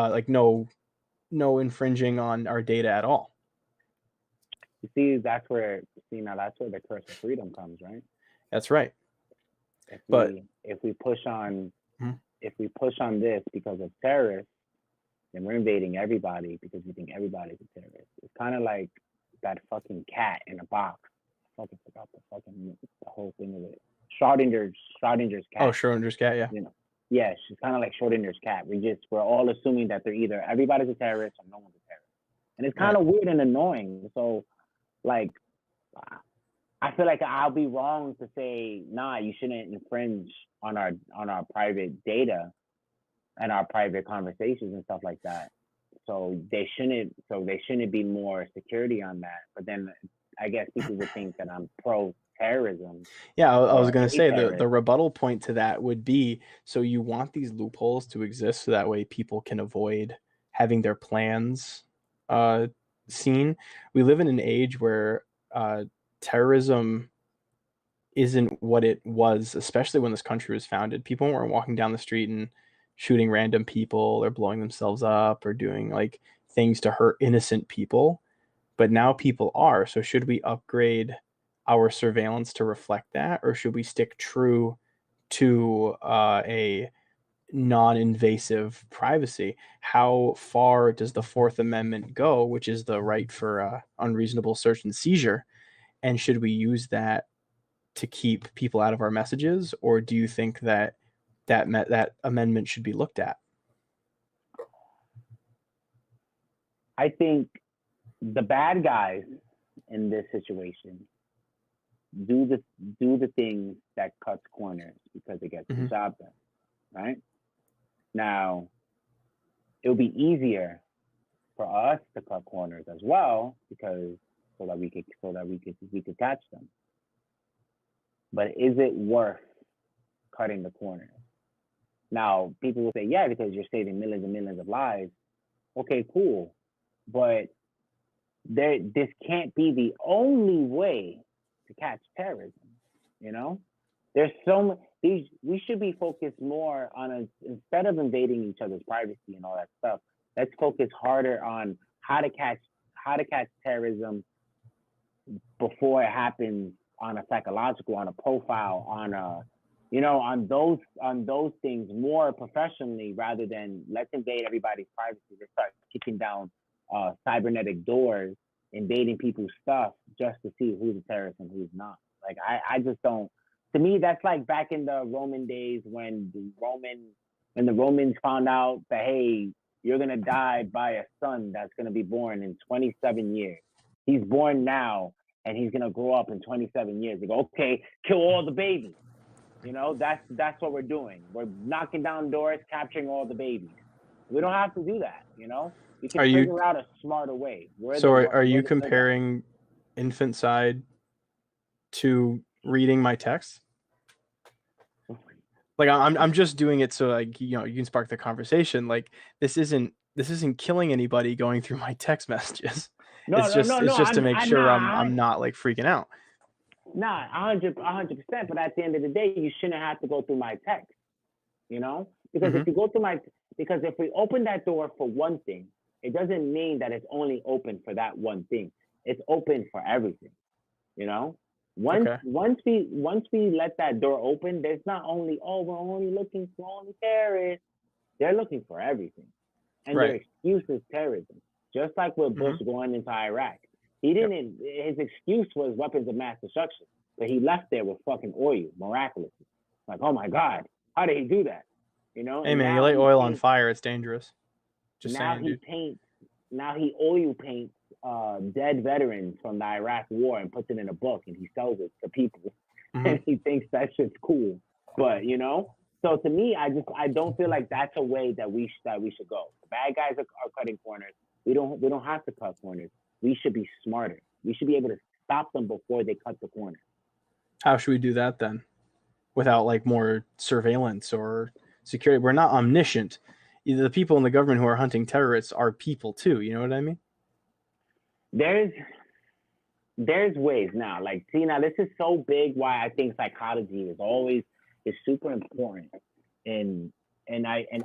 like no infringing on our data at all? You see, that's where the curse of freedom comes, right? That's right. If But we push on Mhm. this because of terrorists, then we're invading everybody because we think everybody's a terrorist. It's kind of like that fucking cat in a box. I fucking forgot the whole thing of it. Schrodinger's Oh, cat. Schrodinger's cat, yeah. You know, yeah, she's kind of like Schrodinger's cat. We're all assuming that they're either everybody's a terrorist or no one's a terrorist, and it's kind of weird and annoying. So, like, I feel like I'll be wrong to say, nah, you shouldn't infringe on our private data and our private conversations and stuff like that. So they shouldn't be more security on that. But then I guess people would think that I'm pro terrorism Yeah, I was or going to a say the terrorist. rebuttal point to that would be, so you want these loopholes to exist so that way people can avoid having their plans uh, seen. We live in an age where terrorism isn't what it was, especially when this country was founded. People weren't walking down the street and shooting random people or blowing themselves up or doing like things to hurt innocent people. But now people are. So should we upgrade our surveillance to reflect that, or should we stick true to a non-invasive privacy? How far does the Fourth Amendment go, which is the right for unreasonable search and seizure? And should we use that to keep people out of our messages, or do you think that that amendment should be looked at? I think the bad guys in this situation do the things that cuts corners because it gets the job done, right? Now, it'll be easier for us to cut corners as well because we could catch them. But is it worth cutting the corners? Now, people will say, yeah, because you're saving millions and millions of lives. Okay, cool. But this can't be the only way to catch terrorism, you know? There's so many, we should be focused more on, instead of invading each other's privacy and all that stuff, let's focus harder on how to catch terrorism before it happens, on a psychological, on a profile, on a, on those things more professionally, rather than let's invade everybody's privacy. Let's start kicking down cybernetic doors, invading people's stuff just to see who's a terrorist and who's not. Like I just don't. To me, that's like back in the Roman days when the Romans found out that, hey, you're gonna die by a son that's gonna be born in 27 years. He's born now and he's gonna grow up in 27 years. They go, okay, kill all the babies. That's what we're doing. We're knocking down doors, capturing all the babies. We don't have to do that. We can figure out a smarter way. Are you comparing infanticide to reading my text? Like I'm just doing it so like you can spark the conversation. Like this isn't killing anybody going through my text messages. It's just to make sure I'm not like freaking out. Nah, 100%. But at the end of the day, you shouldn't have to go through my text. Because if you go through because if we open that door for one thing, it doesn't mean that it's only open for that one thing. It's open for everything. Once we let that door open, there's not only, we're only looking for only terrorists. They're looking for everything. And their excuse is terrorism. Just like with Bush going into Iraq. He didn't, his excuse was weapons of mass destruction, but he left there with fucking oil, miraculously. Like, oh my God, how did he do that? Hey man, you light oil on fire, it's dangerous. Just saying, dude. Now he oil paints dead veterans from the Iraq War and puts it in a book and he sells it to people. And he thinks that shit's cool. But so to me, I don't feel like that's a way that we should go. The bad guys are cutting corners. We don't have to cut corners. We should be smarter. We should be able to stop them before they cut the corner. How should we do that then? Without like more surveillance or security? We're not omniscient. The people in the government who are hunting terrorists are people too. You know what I mean? There's ways now. Like, see, now this is so big. Why I think psychology is super important in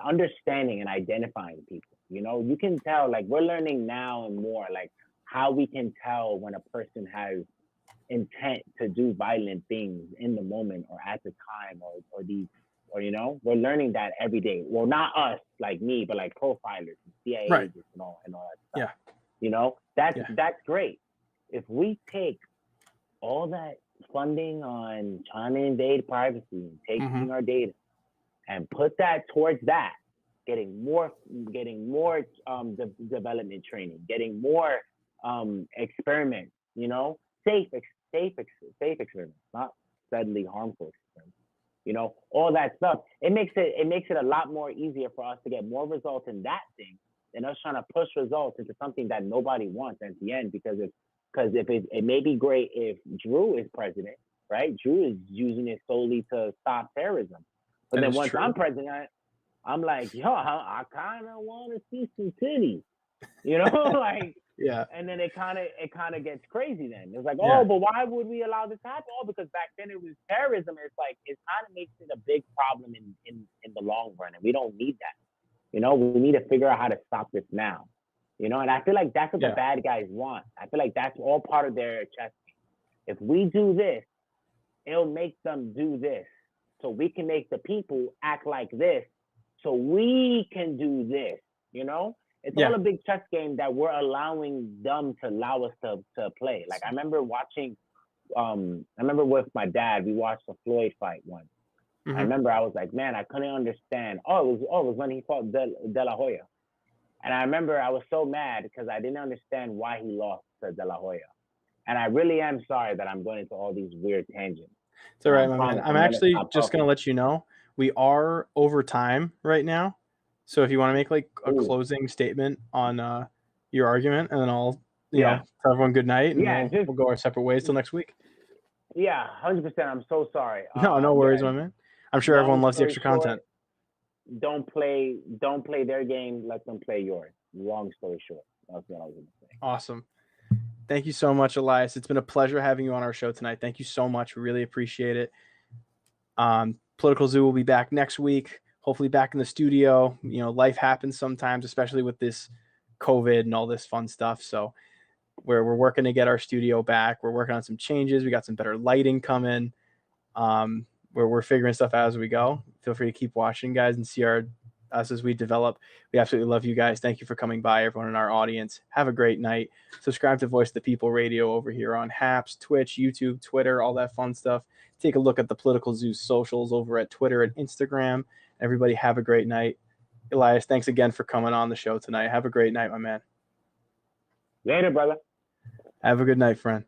understanding and identifying people. You can tell. Like, we're learning now and more. Like, how we can tell when a person has intent to do violent things in the moment or at the time we're learning that every day. Well, not us, like me, but like profilers and CIA agents and all that stuff. Yeah. That's great. If we take all that funding on trying to invade privacy and taking our data and put that towards that, getting more development training, getting more experiments, safe experiments, not deadly harmful experiments. All that stuff. It makes it a lot more easier for us to get more results in that thing than us trying to push results into something that nobody wants at the end. Because it may be great if Drew is president, right? Drew is using it solely to stop terrorism. But then once I'm president, I'm like, yo, I kind of want to see some titties, you know, like, yeah. And then it kind of gets crazy. Then it's like, oh, but why would we allow this to happen? Oh, because back then it was terrorism. It's like it kind of makes it a big problem in the long run, and we don't need that. You know, we need to figure out how to stop this now. You know, and I feel like that's what the bad guys want. I feel like that's all part of their chess game. If we do this, it'll make them do this, so we can make the people act like this, so we can do this. You know. It's all a big chess game that we're allowing them to allow us to play. Like I remember watching, I remember with my dad, we watched the Floyd fight once. I remember I was like, man, I couldn't understand. It was when he fought De La Hoya. And I remember I was so mad because I didn't understand why he lost to De La Hoya. And I really am sorry that I'm going into all these weird tangents. It's all right, my man. I'm actually just going to let you know, we are over time right now. So if you want to make like a closing statement on your argument, and then I'll, you know, tell everyone good night, and we'll go our separate ways till next week. Yeah, 100%. I'm so sorry. No worries, my man. I'm sure everyone loves the extra content. Don't play their game. Let them play yours. Long story short. That's what I was going to say. Awesome. Thank you so much, Elias. It's been a pleasure having you on our show tonight. Thank you so much. We really appreciate it. Political Zoo will be back next week. Hopefully back in the studio. You know, life happens sometimes, especially with this COVID and all this fun stuff. So we're working to get our studio back. We're working on some changes. We got some better lighting coming. We're figuring stuff out as we go. Feel free to keep watching, guys, and see us as we develop. We absolutely love you guys. Thank you for coming by, everyone in our audience. Have a great night. Subscribe to Voice of the People Radio over here on Haps, Twitch, YouTube, Twitter, all that fun stuff. Take a look at the Political Zoo socials over at Twitter and Instagram. Everybody have a great night. Elias, thanks again for coming on the show tonight. Have a great night, my man. Later, brother. Have a good night, friend.